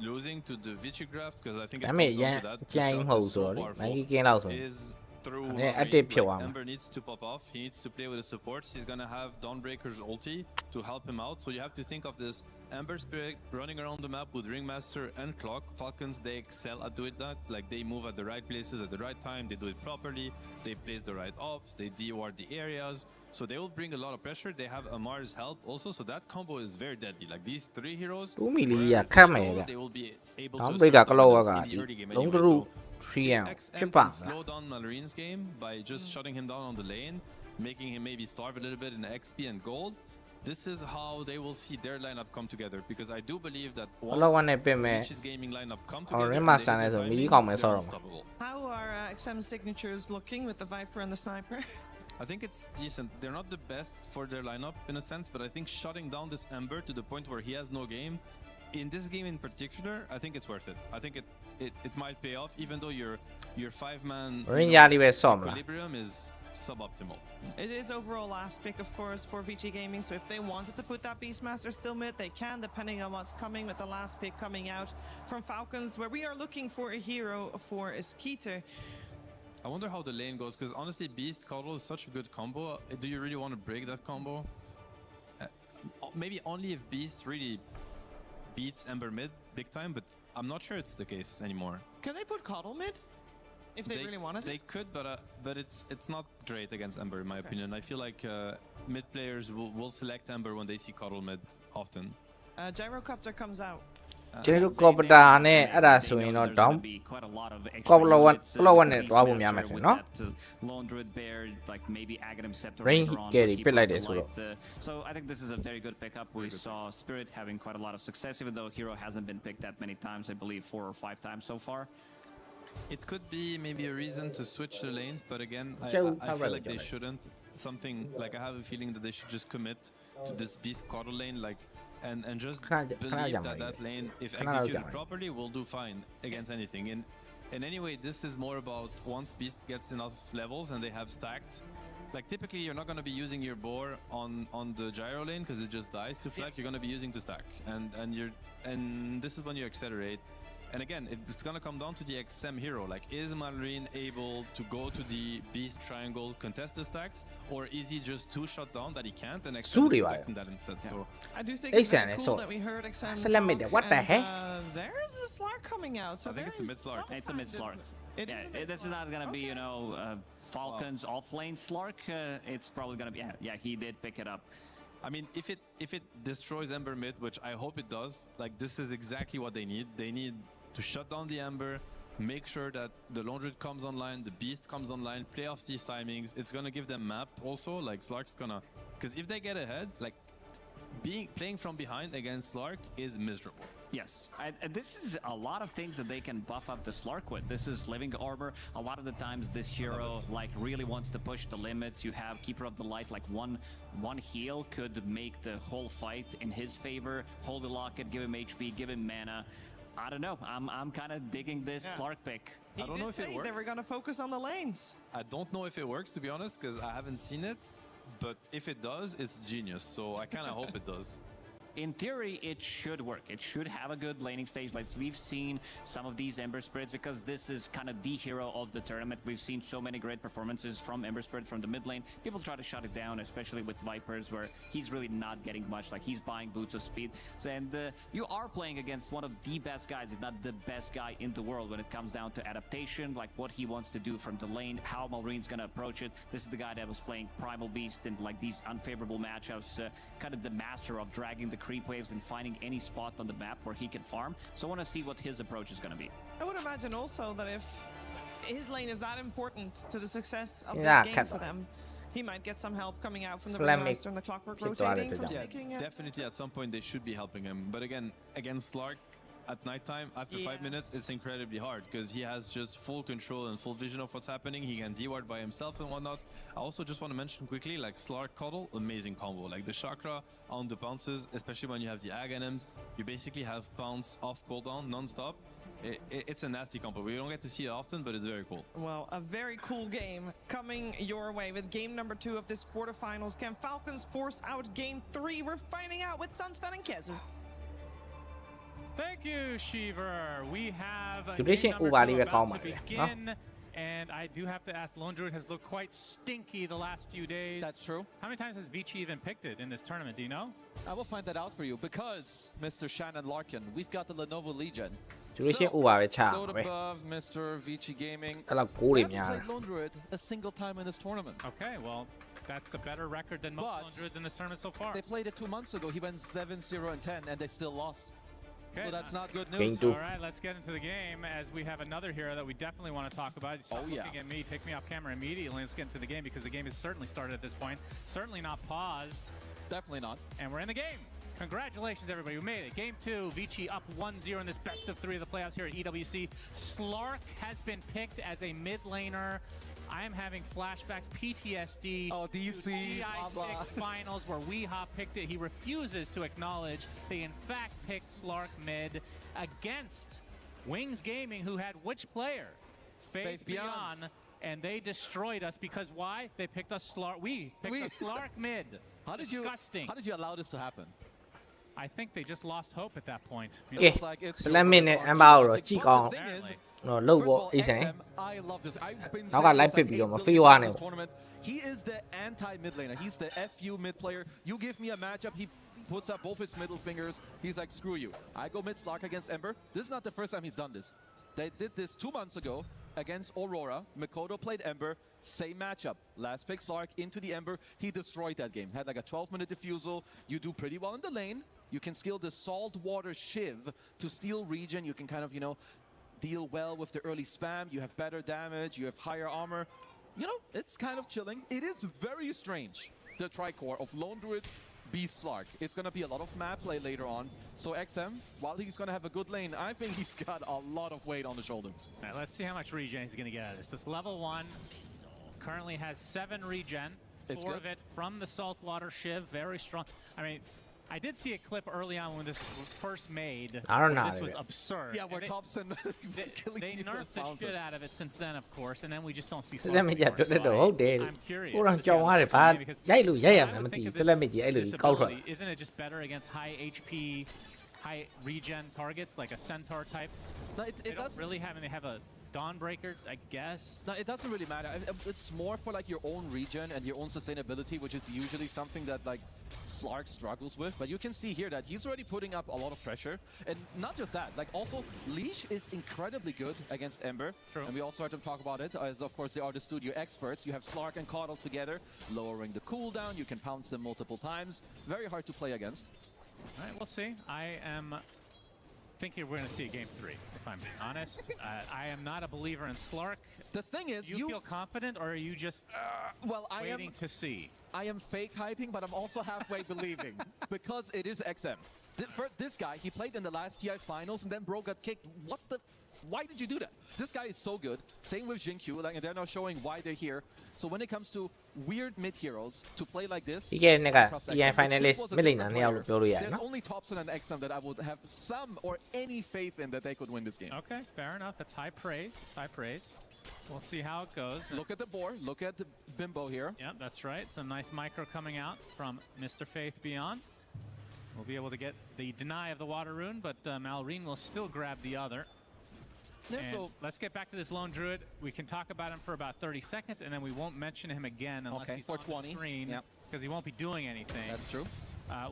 losing to the Vici Graft, because I think it ဒါပေမဲ့ comes ရ down န် to that. ကြိုင် This မဟုတ် draft is ဆို so တော့လေ powerful. နိုင်ကြီးကင်းလောက်ဆိုရင် Is through Yeah, Marine, activeဖြစ်သွားမှာ Ember needs to pop off. He needs to play with the supports. He's gonna have Dawnbreaker's ulti to help him out. So you have to think of this Ember Spirit running around the map with Ringmaster and Clock. Falcons, they excel at doing that. Like they move at the right places at the right time. They do it properly. They place the right ops. They de-ward the areas. So they will bring a lot of pressure. They have Amar's help also. So that combo is very deadly. Like these 3 heroes, 2 မီလီ wherever က they ခတ်မယ် go, ဗျ they will be able တော to င်းဘရိတ်က assert ကလောက dominance က in ဒီ the early game လုံး anyway. တရု So 3 ရန် XM ဖြစ်ပါ can မလား slow down Malorine's game by just shutting him down on the lane, making him maybe starve a little bit in XP and gold. This is how they will see their lineup come together, because I do believe that ဘလောက once နဲ့ပစ်မယ် Vichi's gaming lineup come အော် together, ရင်း and မ they ဆန် hit နေ the ဆိုမီ timings, ကောင်မယ် they're ဆော့တော့မှာ unstoppable. How are XM signatures looking with the Viper and the Sniper? I think it's decent. They're not the best for their lineup in a sense, but I think shutting down this Ember to the point where he has no game, in this game in particular, I think it's worth it. I think it might pay off, even though your 5-man ရင်းရလေးပဲဆော့မလား equilibrium is suboptimal. It is overall last pick, of course, for VG Gaming. So if they wanted to put that Beastmaster still mid, they can, depending on what's coming with the last pick coming out from Falcons, where we are looking for a hero for Skeeter. I wonder how the lane goes, because honestly, Beast Coddle is such a good combo. Do you really want to break that combo? Maybe only if Beast really beats Ember mid big time, but I'm not sure it's the case anymore. Can they put Coddle mid? If they really wanted They could, but it's not great against Ember in my opinion. I feel like mid players will select Ember when they see Coddle mid often. Gyrocopter comes out. ကျေတို့ကော်ပတာနဲ့အဲ့ဒါဆိုရင်တော့ down ကော်ပလော1နဲ့တွားဖို့များမယ်ထင်နော် Lone Druid Bear, like maybe Aghanim Scepter Rain later on to carry, keep bit up like the this, light. So I think this is a very good pickup. We saw Spirit having quite a lot of success, even though Hero hasn't been picked that many times. I believe 4 or 5 times so far. It could be maybe a reason to switch the lanes, but again, I feel like they shouldn't. Something like I have a feeling that they should just commit to this Beast Coddle lane, like, and just believe that that lane, if executed properly, will do fine against anything. And anyway, this is more about once Beast gets enough levels and they have stacked. Like typically, you're not going to be using your boar on the gyro lane because it just dies to flank. You're going to be using to stack, and this is when you accelerate. And again, it's gonna come down to the XM hero. Like, is Malrine able to go to the Beast Triangle, contest the stacks, or is he just too shut down that he can't, and XM is protecting that instead? So I do think it's very cool that we heard XM talk, what the heck? There's a Slark coming out, so I think it's a mid Slark. It's a mid Slark. This is not gonna be, Falcons off lane Slark. It's probably gonna be, yeah, he did pick it up. I mean, if it destroys Ember mid, which I hope it does, like this is exactly what they need. They need to shut down the Ember, make sure that the Lone Druid comes online, the Beast comes online, play off these timings. It's gonna give them map also. Like Slark's gonna, because if they get ahead, like playing from behind against Slark is miserable. Yes, this is a lot of things that they can buff up the Slark with. This is living armor. A lot of the times this hero like really wants to push the limits. You have Keeper of the Light, like one heal could make the whole fight in his favor. Hold the locket, give him HP, give him mana. I don't know. I'm kind of digging this Slark pick. I don't know if it works. They were gonna focus on the lanes. I don't know if it works, to be honest, because I haven't seen it. But if it does, it's genius. So I kind of hope it does. In theory, it should work. It should have a good laning stage. Like we've seen some of these Ember Spirits, because this is kind of the hero of the tournament. We've seen so many great performances from Ember Spirit from the mid lane. People try to shut it down, especially with Vipers, where he's really not getting much. Like he's buying boots of speed. And you are playing against one of the best guys, if not the best guy in the world when it comes down to adaptation, like what he wants to do from the lane, how Malreen's going to approach it. This is the guy that was playing Primal Beast in like these unfavorable matchups, kind of the master of dragging the creep waves and finding any spot on the map where he can farm. So I want to see what his approach is going to be. I would imagine also that if his lane is that important to the success of Yeah, this game for them, he might get some help coming out from the Slam Ringmaster and the Clockwork keep rotating from yeah, sticking it. Definitely at some point they should be helping him. But again, against Slark at nighttime, after 5 minutes, it's incredibly hard because he has just full control and full vision of what's happening. He can D-ward by himself and whatnot. I also just want to mention quickly, like Slark Coddle, amazing combo. Like the chakra on the bounces, especially when you have the Aghanim's, you basically have bounce off cooldown non-stop. It's a nasty combo. We don't get to see it often, but it's very cool. Well, a very cool game coming your way with game number 2 of this quarterfinals. Can Falcons force out game 3? We're finding out with Sunsfed and Kezu. Thank you, Shiver. We have a Duration game number over 2 đi về about con to mày. begin. And I do have to ask, Lone Druid has looked quite stinky the last few days. That's true. How many times has Vici even picked it in this tournament? Do you know? I will find that out for you because, Mr. Shannon Larkin, we've got the Lenovo Legion. Duration over ပဲချ Note ပဲ above Mr. Vici Gaming. အဲ့လောက်ကိုးတွေ Haven't များ played Lone Druid a single time in this tournament. Okay, well, that's a better record than most But Lone Druids in this tournament so far. They played it 2 months ago. He went 7-0-10 and they still lost. Okay, So that's not good Game news. 2. All right, let's get into the game as we have another hero that we definitely want to talk about. Stop Oh, yeah. looking at me, take me off camera immediately. Let's get into the game because the game has certainly started at this point. Certainly not paused. Definitely not. And we're in the game. Congratulations, everybody. We made it. Game 2, Vici up 1-0 in this best of 3 of the playoffs here at EWC. Slark has been picked as a mid laner. I am having flashbacks, PTSD. Oh, DC, blah, blah. TI6 finals where Weehaw picked it. He refuses to acknowledge they in fact picked Slark mid against Wings Gaming, who had which player? Faith Beyond. And they destroyed us because why? They picked us Slark. We picked us Slark mid. Disgusting. How did you allow this to happen? I think they just lost hope at that point. You ကဲ It's like it's စလမ်မင်းနဲ့ Amber ကိုတော့ကြည့်ကောင်း The thing is, တော့လှုပ် first ဖို့ of all, အေးစင် XM, I love this. I've been Now saying got live this, I pit video, hate ma. building Feel up on this it. tournament. He is the anti-mid laner. He's the FU mid player. You give me a matchup, he puts up both his middle fingers. He's like, screw you. I go mid Slark against Ember. This is not the first time he's done this. They did this 2 months ago against Aurora. Mikoto played Ember. Same matchup. Last pick Slark into the Ember. He destroyed that game. Had like a 12-minute defusal. You do pretty well in the lane. You can skill the Saltwater Shiv to steal regen. You can kind of, you know, deal well with the early spam. You have better damage. You have higher armor. You know, it's kind of chilling. It is very strange, the tricore of Lone Druid Beast Slark. It's going to be a lot of map play later on. So XM, while he's going to have a good lane, I think he's got a lot of weight on the shoulders. All right, let's see how much regen he's going to get out of this. This level 1 currently has 7 regen. It's 4 good. of it from the Saltwater Shiv. Very strong. I mean, I did see a clip early on when this was first made. I don't where know. This was absurd. Yeah, where And Thompson was killing they you nerfed the shit out of it since then, of course, and then we just don't see စ Slark လမ်မင်းကြီး anymore. ပြောတဲ့တော့ So ဟုတ်တယ် I'm curious ကိုတော့ to see ကြောင် how ရတယ် this ဘာ goes because ရိုက်လို့ရိုက်ရ I မှာ would မသိ think ဘူး of စလမ်မင်းကြီးအဲ့လို this ကောက်ထွက် ability, isn't it just better against high HP, high regen targets like a Centaur type? No, They it don't does. really have, and they have a Dawnbreaker, I guess. No, it doesn't really matter. It's more for like your own region and your own sustainability, which is usually something that like Slark struggles with. But you can see here that he's already putting up a lot of pressure. And not just that, like also Leash is incredibly good against Ember. True. And we also heard them talk about it, as of course they are the studio experts. You have Slark and Coddle together, lowering the cooldown. You can pounce them multiple times. Very hard to play against. All right, we'll see. I am thinking we're going to see a game 3, if I'm being honest. I am not a believer in Slark. The thing is, You feel confident, or are you just well, waiting to see? I am fake hyping, but I'm also halfway believing because it is XM. First, this guy, he played in the last TI finals and then bro got kicked. What the? Why did you do that? This guy is so good. Same with Jinkyu, like, and they're now showing why they're here. So when it comes to weird mid heroes to play like this, ဒီကဲနေ့က across EI XM, finalist this was a မလိမ့်တာ different နှစ်ယောက်လို့ပြောလို့ရတယ် There's နော် only Thompson and XM that I would have some or any faith in that they could win this game. Okay, fair enough. That's high praise. It's high praise. We'll see how it goes. Look at the board. Look at the Bimbo here. Yeah, that's right. Some nice micro coming out from Mr. Faith Beyond. will be able to get the deny of the water rune, but Malrine will still grab the other. Yeah, And so let's get back to this lone druid. We can talk about him for about 30 seconds, and then we won't mention him again unless Okay, he's for on 20. the screen, Yep. because he won't be doing anything. that's true.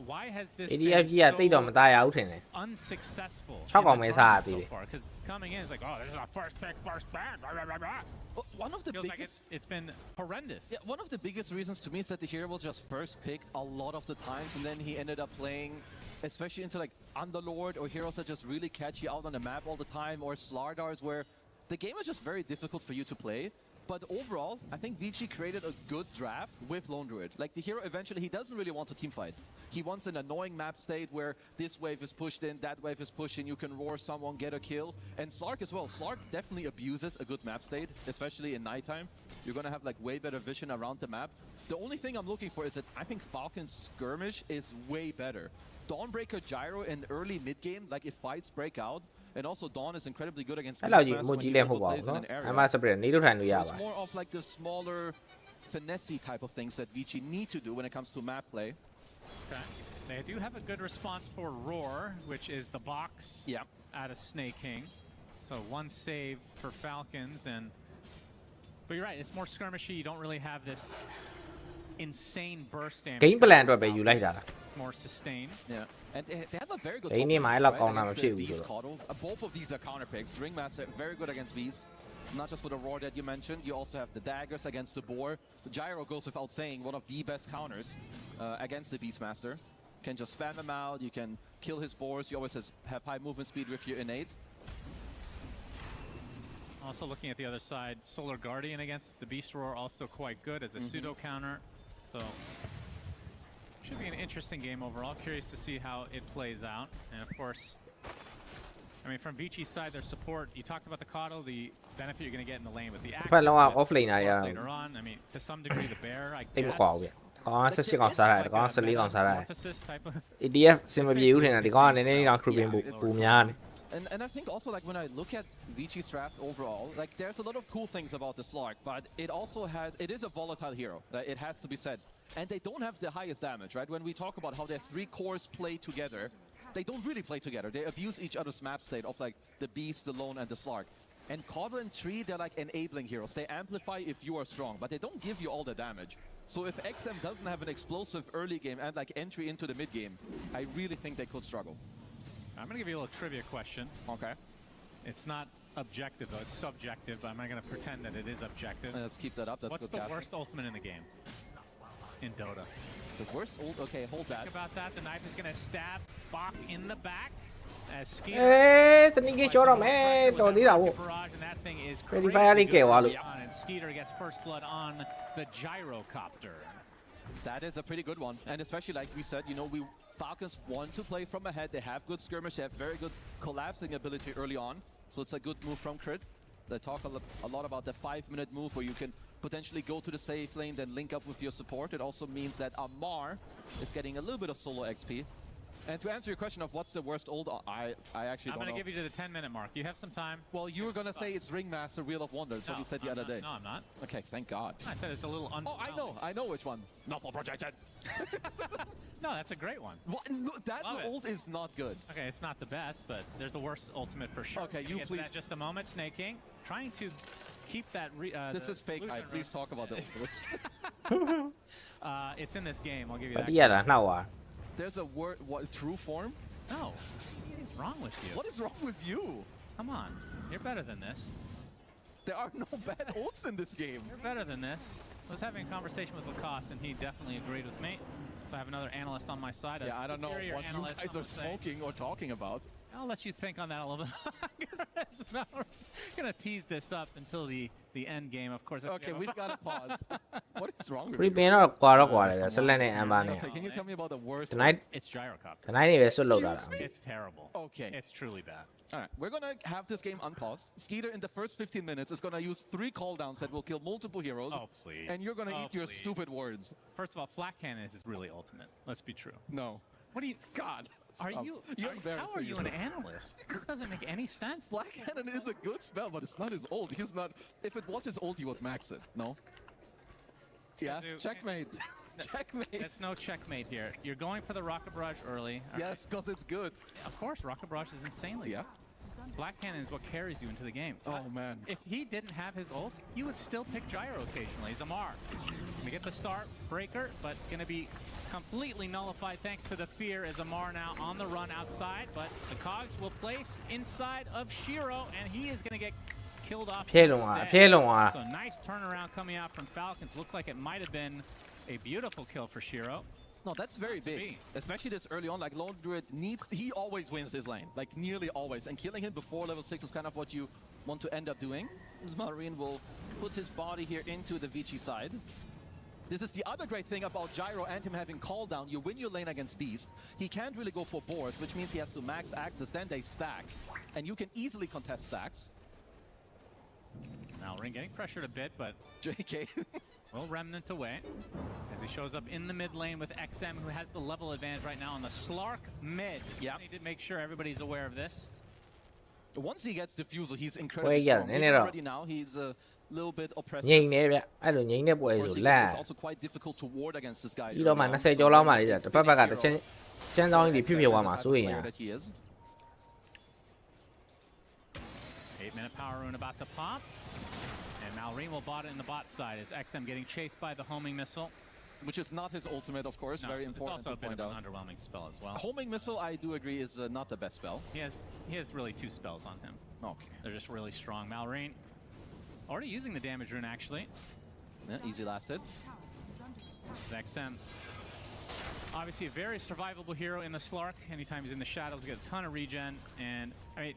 Why has this ADF been ကြီးကတိတ်တော့မသားရဘူးထင်တယ် unsuccessful 6 កောင် in ပဲ the စားရ tournament သေး so တယ် far? Because coming in, it's like, oh, this is our first pick, first ban. Blah, blah, blah, blah. One of the Feels like biggest... it's been horrendous. Yeah, one of the biggest reasons to me is that the hero was just first picked a lot of the times, and then he ended up playing, especially into like Underlord or heroes that just really catch you out on the map all the time, or Slardars, where the game is just very difficult for you to play. But overall, I think Vici created a good draft with Lone Druid. Like the hero eventually, he doesn't really want to team fight. He wants an annoying map state where this wave is pushed in, that wave is pushed in, you can roar someone, get a kill. And Slark as well. Slark definitely abuses a good map state, especially in nighttime. You're gonna have like way better vision around the map. The only thing I'm looking for is that I think Falcon's skirmish is way better. Dawnbreaker Gyro in early mid-game, like if fights break out, and also Dawn is incredibly good against အဲ့လောက်ကြီး Beastmaster မို့ when ကြီး he လည်းမဟုတ် double ပါ plays ဘူး in เนาะ an area. အမစပရက်နေလို့ထိုင်လို့ရ So ပါ it's more of like the smaller finesse type of things that Vici need to do when it comes to map play. Okay. They do have a good response for Roar, which is the box Yeah. out of Snake King. So one save for Falcons, but you're right, it's more skirmishy. You don't really have this insane burst damage. Game plan အတွက်ပဲယူလိုက်တာလား It's more sustained. Yeah, and they have a very good They top need lane, my luck right, on them, against too, the Beast so. Coddle. Both of these are counter picks. Ringmaster very good against Beast. Not just for the Roar that you mentioned, you also have the daggers against the Boar. The Gyro goes without saying, one of the best counters against the Beastmaster. You can just spam him out, you can kill his Boars, you always have high movement speed with your innate. Also looking at the other side, Solar Guardian against the Beast Roar, also quite good as a pseudo counter. So should be an interesting game overall. Curious to see how it plays out. And of course, I mean, from Vici's side, their support, you talked about the Coddle, the benefit you're going to get in the lane with the axe. ဖက်လုံးက off lane ရရ Later on, I mean, to some degree, the bear, I တိတ်မ guess. ခွာဘူးဗျကောင်းက18កောင်စားရတယ်ကောင်းက14កောင်စားရတယ် Morphosis type of ADF စင်မပြေဘူးထင်တယ်ဒီကောင်ကနည်းနည်းလေးတော့ creeping ပူများတယ် And I think also like when I look at Vici's draft overall, like there's a lot of cool things about the Slark, but it also has, it is a volatile hero, it has to be said. And they don't have the highest damage, right? When we talk about how their 3 cores play together, they don't really play together. They abuse each other's map state of like the Beast, the Lone, and the Slark. And Coddle and Tree, they're like enabling heroes. They amplify if you are strong, but they don't give you all the damage. So if XM doesn't have an explosive early game and like entry into the mid game, I really think they could struggle. I'm going to give you a little trivia question. Okay. It's not objective, though. It's subjective, but I'm not going to pretend that it is objective. Let's keep that up. That's What's good the casting. worst ultimate in the game? In Dota. The worst old. Okay, hold that. Think about that. The knife is going to stab Bach in the back as Skeeter. အေးစနီးကရှော့တော့မယ်တော်သေးတာဗော Barrage, and that thing is Ready crazy fire good လေးကဲသွားလို့ on, and Skeeter gets first blood on the gyrocopter. That is a pretty good one. And especially like we said, you know, Falcons want to play from ahead. They have good skirmish. They have very good collapsing ability early on. So it's a good move from Crit. They talk a lot about the 5-minute move where you can potentially go to the safe lane, then link up with your support. It also means that Amar is getting a little bit of solo XP. And to answer your question of what's the worst ult, I actually I'm don't going to know. give you to the 10-minute mark. You have some time. Well, you were going to say it's Ringmaster Wheel of Wonder. That's what you said the I'm other not. day. No, I'm not. Okay, thank God. I said it's a little Oh, I know which one. Not for projection. No, that's a great one. What? No, that Love it. ult is not good. Okay, it's not the best, but there's the worst ultimate for sure. Okay, We're you gonna get to please- that in just a moment. Snake King trying to keep that. This the is fake illusion hype. Please rune. talk about the ult. It's in this game. I'll give you ဘာ that. တိရတာနှောက်သွား There's a word. What? True form? No, what's wrong with you? What is wrong with you? Come on, you're better than this. There are no bad ults in this game. You're better than this. I was having a conversation with Lacoste, and he definitely agreed with me. So I have another analyst on my side. Yeah, I don't know superior what you analyst, guys I'm are gonna say. smoking or talking about. I'll let you think on that a little bit longer. I'm gonna tease this up until the end game, of course. Okay, we've got to pause. What is wrong with you? creeping တော့ကွာတော့ကွာတယ်ဗျဆက်လက်နဲ့ amber နဲ့ Okay, can you tell me about the worst? tonight It's gyrocopter. tonight နေပဲဆွတ်လောက်တာလား It's terrible. Okay. It's truly bad. All right, we're gonna have this game unpaused. Skeeter in the first 15 minutes is gonna use 3 cooldowns that will kill multiple heroes. Oh, please. And you're gonna Oh, eat your please. stupid words. First of all, flat cannon is really ultimate. Let's be true. No. What do you? God. Are stop. you? You're How are you an embarrassing. analyst? This doesn't make any sense. Black Cannon is a good spell, but it's not his ult. He's not. If it was his ult, he would max it. No. Yeah. Kazu. Checkmate. checkmate. That's no checkmate here. You're going for the Rocket Barrage early. Yes, because it's good. Of course, Rocket Barrage is insanely good. Black Cannon is what carries you into the game. Oh, man. If he didn't have his ult, you would still pick Gyro occasionally. Zamar gonna get the start breaker, but gonna be completely nullified thanks to the fear as Zamar now on the run outside. But the Cogs will place inside of Shiro, and he is gonna get killed off. ဖြည့်လုံးอ่ะဖြည့်လုံးอ่ะ So nice turnaround coming out from Falcons. Looked like it might have been a beautiful kill for Shiro. No, that's very big, especially this early on. Like Lone Druid he always wins his lane, like nearly always. And killing him before level 6 is kind of what you want to end up doing. Marine will put his body here into the Vici side. This is the other great thing about Gyro and him having call down. You win your lane against Beast. He can't really go for boards, which means he has to max access. Then they stack, and you can easily contest stacks. Now Ring getting pressured a bit, but JK. will remnant away as he shows up in the mid lane with XM, who has the level advantage right now on the Slark mid. Yeah. He did make sure everybody's aware of this. Once he gets Diffusal, he's incredibly Wait, yeah, strong. no, Even no. already now, he's a little bit oppressive. ငိမ့်နေဗျအဲ့လိုငိမ့်တဲ့ပွဲ Of ဆို course, လက် it's also quite difficult to ward against this guy. ပြီးတော့မှ20ကျော်လောက်မှလေးတစ်ပတ်ကတစ်ချမ်းဆောင်ကြီးဖြစ်ဖြစ်သွားမှာစိုးရင် that he is. 8-minute power rune about to pop. And Malrine will bot it in the bot side as XM getting chased by the homing missile. Which is not his ultimate, of course. No, Very it's important also to a bit point of out. an underwhelming spell as well. Homing missile, I do agree, is not the best spell. He has really 2 spells on him. Okay. They're just really strong. Malrine already using the damage rune actually. Yeah, easy lasted. XM. Obviously a very survivable hero in the Slark. Anytime he's in the shadows, get a ton of regen. And I mean,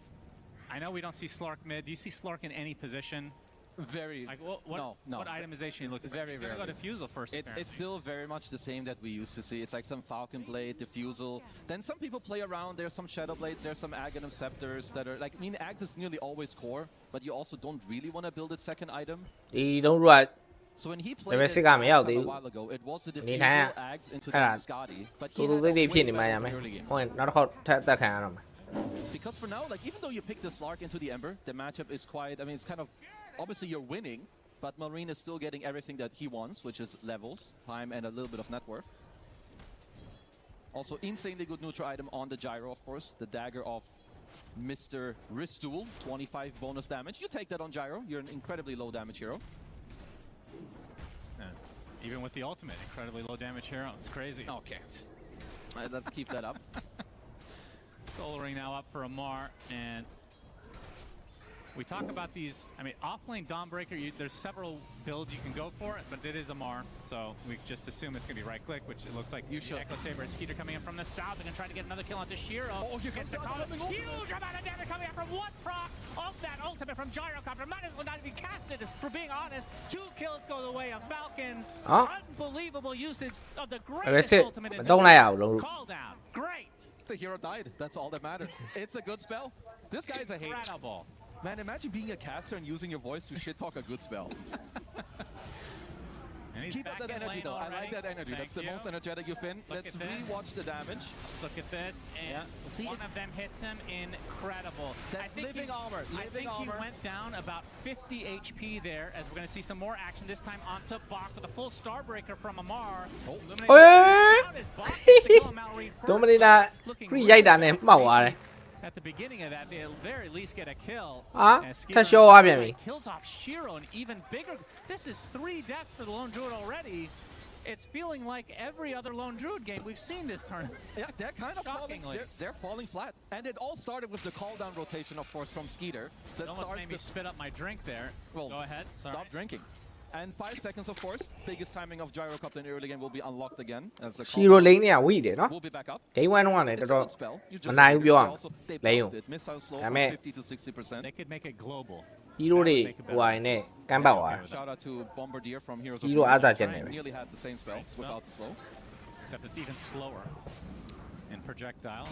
I know we don't see Slark mid. Do you see Slark in any position? Very. Like no. What itemization you looking for? Very, He's gonna very. go Diffusal first. It's still very much the same that we used to see. It's like some Falcon Blade, Diffusal. Then some people play around. There's some Shadow Blades. There's some Aghanim Scepters that are like. I mean, Ags is nearly always core, but you also don't really want to build its second item. ဒီတော့ရ So when he played Level it 6ကမရောက်သေး a ဘူး while ago, it was the နေထိုင် Diffusal ရ Ags into အဲ့ the ဒါ Scotty, but he တူ had တူ a သေးသေး way ဖြစ်နေ better မှရ in မယ် the early game. ဟုတ်ရင်နောက်တစ်ခေါက်ထပ်တက်ခံရတော့မယ် Because for now, like even though you pick the Slark into the Ember, the matchup is quite. I mean, it's kind of obviously you're winning, but Marine is still getting everything that he wants, which is levels, time, and a little bit of net worth. Also, insanely good neutral item on the Gyro, of course, the dagger of Mr. Ristool, 25 bonus damage. You take that on Gyro. You're an incredibly low damage hero. Even with the ultimate, incredibly low damage hero. It's crazy. Okay, let's keep that up. Soul Ring now up for Amar, and we talk about these. I mean, offlane Dawnbreaker. There's several builds you can go for, but it is Amar, so we just assume it's gonna be right click, which it looks like. You should. Echo Saber Skeeter coming in from the south and try to get another kill onto Shiro. Oh, here comes the the huge amount of damage coming out from one proc of that ultimate from Gyrocopter. Might as well not even casted. For being honest, 2 kills go the way of Falcons. Unbelievable usage of the greatest ultimate in မတုံးလိုက်ရဘူးလုံး call down. Great. The hero died. That's all that matters. It's a good spell. This guy is a hate. Incredible. Man, imagine being a caster and using your voice to shit talk a good spell. And he's Keep up back that in energy lane though. I already. like that energy. Thank That's the you. most energetic you've been. Look Let's at this. rewatch the damage. Let's look at this, and See, one of them hits him. Incredible. That's I think living armor. I Living think armor. he went down about 50 HP there, as we're going to see some more action this time onto Bach with a full Starbreaker from Amar. Eliminating out his Bach gets the kill on Mallory first, ဒုံမနီတာခရီးရိုက်တာနဲ့မှောက်သွားတယ် At the beginning of that, they at very least get a kill. ဟာ And Skeeter ထပ်ရှော့သွားပြန်ပြီ kills off Shiro, and even bigger. This is 3 deaths for the Lone Druid already. It's feeling like every other Lone Druid game we've seen this tournament. Yeah, they're kind of falling. Shockingly. They're falling flat. And it all started with the call down rotation, of course, from Skeeter. That It almost starts made me the- spit up my drink there. Well, Go ahead. Sorry. Stop drinking. And 5 seconds, of course. Biggest timing of Gyrocopter in the early game will be unlocked again. As the ရှီရိုလိန်နဲ့ဝိတယ်နော် will be back up. ဂိမ်း1တော့ကလည်း It's တော် a တော် good spell. You မနိုင်ဘူးပြောရ also, they လိန်ကို buffed it. Missile slow ဒါ from မဲ့ 50 to 60%. They could make it global. ဟီရိုတွေဟိုအိုင်နဲ့ကမ်းပတ်သွားတာ Shout out to Bombardier from Heroes of Hero War. Ada Genere. Nearly had the same spell Great spell. without the slow. Except it's even slower in projectile.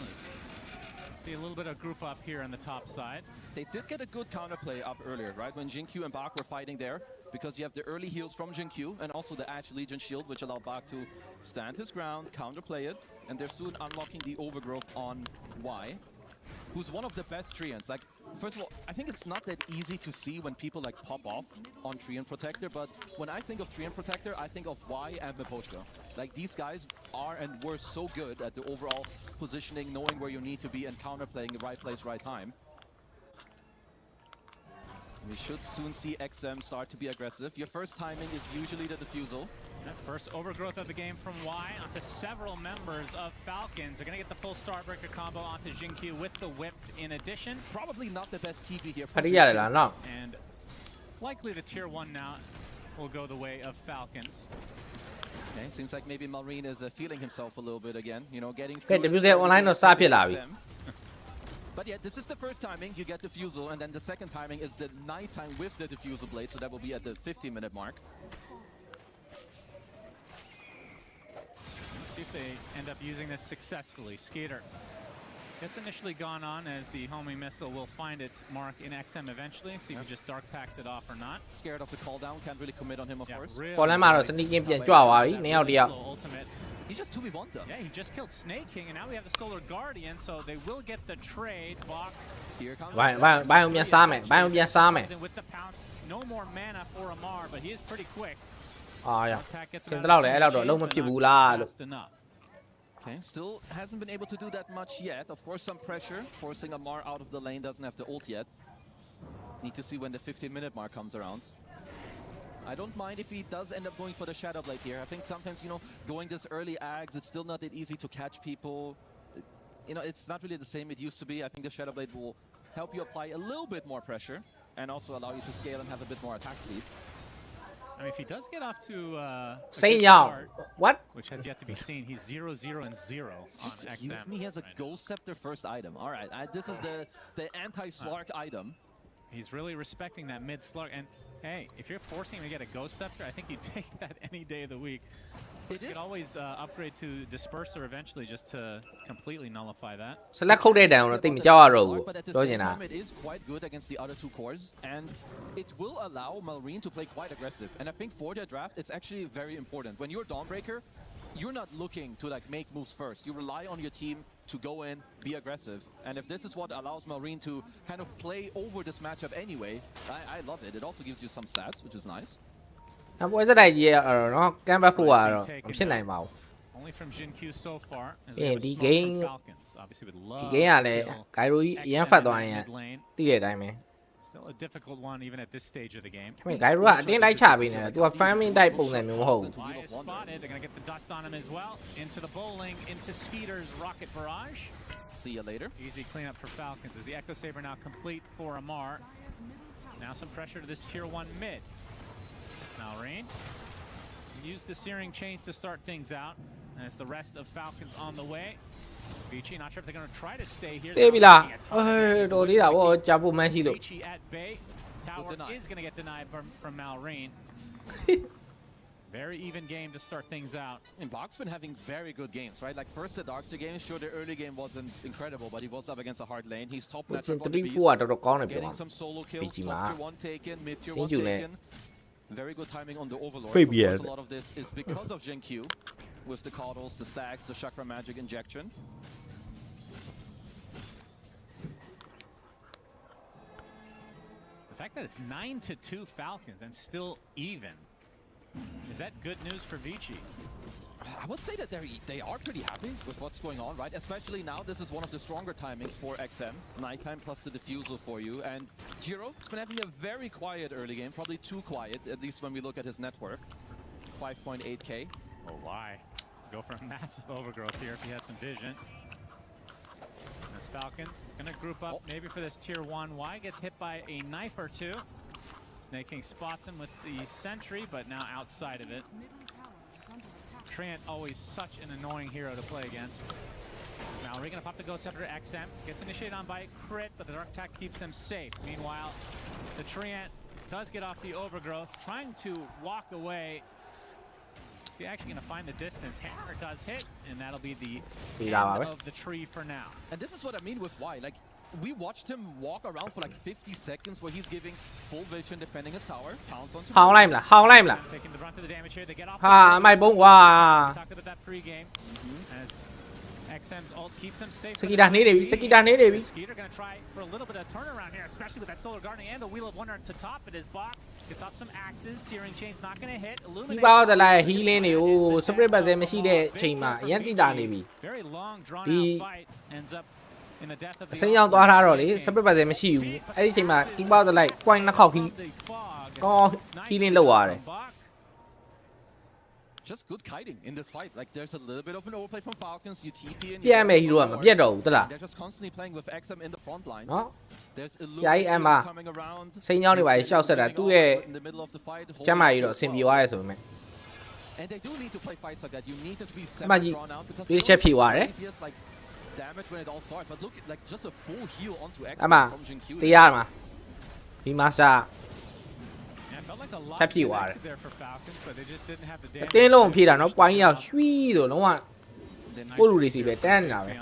See a little bit of group up here on the top side. They did get a good counterplay up earlier, right? When Jin Q and Bach were fighting there, because you have the early heals from Jin Q and also the Ash Legion shield, which allowed Bach to stand his ground, counterplay it, and they're soon unlocking the overgrowth on Y. who's one of the best Treants. Like, first of all, I think it's not that easy to see when people like pop off on Treant Protector, but when I think of Treant Protector, I think of Y and Miposhka. Like, these guys are and were so good at the overall positioning, knowing where you need to be and counterplaying the right place, right time. We should soon see XM start to be aggressive. Your first timing is usually the defusal. That first overgrowth of the game from Y onto several members of Falcons. They're going to get the full Starbreaker combo onto Jinkyu with the whip in addition. Probably not the best TP here ဖ for တ်ရတယ်လားနော် And likely the tier 1 now will go the way of Falcons. Okay, seems like maybe Malrine is feeling himself a little bit again. You know, getting ကဲ through WZ online တော့စဖြစ်လာပြီ XM. But yeah, this is the first timing, you get defusal, and then the second timing is the night time with the defusal blade, so that will be at the 15-minute mark. Let's see if they end up using this successfully. Skater gets initially gone on as the homing missile will find its mark in XM eventually. See if he just dark packs it off or not. Scared of the call down, can't really commit on him, of course. ပေါ်လမ်းမှာတော့စနီးကင်းပြန်ကြွသွားပြီနှစ်ယောက်တယောက် Slow ultimate. He's just 2v1 though. Yeah, he just killed Snake King, and now we have the Solar Guardian, so they will get the trade. Bach Here comes ဘိုင်းပြန်စားမယ်ဘိုင်းပြန်စားမယ် with the pounce. No more mana for Amar, but he is pretty quick. အာရ Attack gets သင် him တ out လောက် of လေ the အဲ့လောက်တော့ chains, လုံးမ but ဖြစ် not ဘူးလားလို့ fast enough. Okay, still hasn't been able to do that much yet. Of course, some pressure, forcing Amar out of the lane, doesn't have the ult yet. Need to see when the 15-minute mark comes around. I don't mind if he does end up going for the Shadow Blade here. I think sometimes, you know, going this early ags, it's still not that easy to catch people. You know, it's not really the same it used to be. I think the Shadow Blade will help you apply a little bit more pressure and also allow you to scale and have a bit more attack speed. I mean, if he does get off to a စိတ် good ညောင်း start, what which has yet to be seen, he's 0-0 and 0 on Excuse XM. me, he has a right now. Ghost Scepter first item. All right, this is the anti-Slark item. He's really respecting that mid slug. And hey, if you're forcing him to get a Ghost Scepter, I think you take that any day of the week. It You is. could always upgrade to Disperser eventually just to completely nullify that. စလက်ခုတ်တဲ့တန်ကိုတော့တိတ်မကြောက်ရတော့ဘူး But at the ပြော same ချင်တာ time, it is quite good against the other two cores, and it will allow Malrine to play quite aggressive. And I think for their draft, it's actually very important. When you're Dawnbreaker, you're not looking to like make moves first. You rely on your team to go in, be aggressive. And if this is what allows Malrine to kind of play over this matchup anyway, I love it. It also gives you some stats, which is nice. နောက်ပွဲစတိုက်ကြီးကတော့နော်ကမ်ဘတ်ဖို့ကတော့မဖြစ်နိုင်ပါဘူး Only from Jinkyu so far. As Yeah, we have a the smoke game- from Falcons. Obviously would ဒီ love ဂိမ်းကလည်း to ဂိုင်ရိုကြီးအရန် kill ဖတ်သွားရင် XM in mid lane. သိတဲ့အတိုင်းပဲ Still a difficult one even at this stage of the game. ဒါပေမဲ့ဂိုင်ရိုကအတင်းလိုက်ချပေးနေတယ်သူက farming တိုက်ပုံစံမျိုးမဟုတ်ဘူး Y is spotted. They're going to get the dust on him as well. Into the bowling, into Skeeter's rocket barrage. See you later. Easy cleanup for Falcons. Is the Echo Saber now complete for Amar? Dire's middle tower Now some pressure to this tier 1 mid. Malrine use the Searing Chains to start things out. As the rest of Falcons on the way. Vici, not sure if they're going to try to stay here. တေးပြီလားအေးတော်သေးတာဗောကြာဖို့မှန်းရှိလို့ Vici at bay. Tower deny. is going to get denied from Malrine. Very even game to start things out. And Bach's been having very good games, right? Like first the Darkster game, sure the early game wasn't incredible, but he was up against a hard lane. He's top ကို net ချင်း on the 3 beast, 4ကတော်တော်ကောင်းတယ်ပြော getting some solo kills, Vici top ma. tier 1 taken, mid tier 1 Sinju ne. taken. Very good timing on the Overlord. Fei Of course, bier. a lot of this is because of Jinkyu, with the Coddles, the stacks, the Chakra Magic injection. The fact that it's 9-2 Falcons and still even. Is that good news for Vici? I would say that they are pretty happy with what's going on, right? Especially now, this is one of the stronger timings for XM. Nighttime plus the defusal for you. And Jiro has been having a very quiet early game, probably too quiet, at least when we look at his net worth. 5.8k. Oh, why? Go for a massive overgrowth here if he had some vision. As Falcons gonna group up maybe for this tier 1. Y gets hit by a knife or two. Snake King spots him with the sentry, but now outside of it. middle tower is under attack. Trant, always such an annoying hero to play against. Mallory gonna pop the Ghost Scepter XM. Gets initiated on by crit, but the Dark Attack keeps him safe. Meanwhile, the Trant does get off the overgrowth, trying to walk away. Is he actually gonna find the distance? Hammer does hit, and that'll be the end of the tree for now. And this is what I mean with Y. Like, we watched him walk around for like 50 seconds where he's giving full vision defending his tower. Pounce onto ဟောင်းလိုက်မလားဟောင်းလိုက်မလား Taking the brunt of the damage here. They get off. ဟာအမိုက်ဘုံကွာ Talked about that pregame as XM's ult keeps him safe. Skita နေနေပြီ Skita နေနေပြီ Skeeter gonna try for a little bit of turnaround here, especially with that solar guarding and the wheel of wonder to top it. As Bach gets off some axes, searing chain's not gonna hit. ဒီပါတော့လာ healing တွေဟို split pass မရှိတဲ့အချိန်မှာအရင်တိတာနေပြီ Very long drawn ဒီ out fight ends up in the death of အ the စိမ်းရောက်သွားထားတော့လေ split pass မရှိဘူးအဲ့ဒီအချိန်မှာဒီပါတော့လိုက် point နှစ်ခေါက် ကောင်း healing လုပ်ရတယ် Just good kiting in this fight. Like there's a little bit of an overplay from Falcons. You TP in. ပြတ်မဲ့ hero ကမပြတ်တော့ဘူးတလား They're just constantly playing with XM in the front lines. နော် There's ဆရာကြီး Emma coming around. စိမ်းကြောင်းတွေပါရှောက်ဆက်တာသူ့ရဲ့ in the middle of the fight. ကျမ်းမာကြီးတော့အဆင်ပြေသွားရဲဆိုပေမဲ့ And they do need to play fights like that. You need them to be Emma semi ji, drawn out because ဒီချက်ဖြေသွားတယ် easiest like damage when it all starts. But look, like just a full heal onto XM Emma from Jinq. တရားမှာဒီ master Yeah, felt like a lot ထပ်ဖြေသွားတယ် there for Falcons, but they just didn't have the အ damage. တင်းလုံးဖြေတာနော် point ရောက်ရွှီလို့လုံးဝ Then ကိုလူတွေစီပဲတန်းနေတာပဲ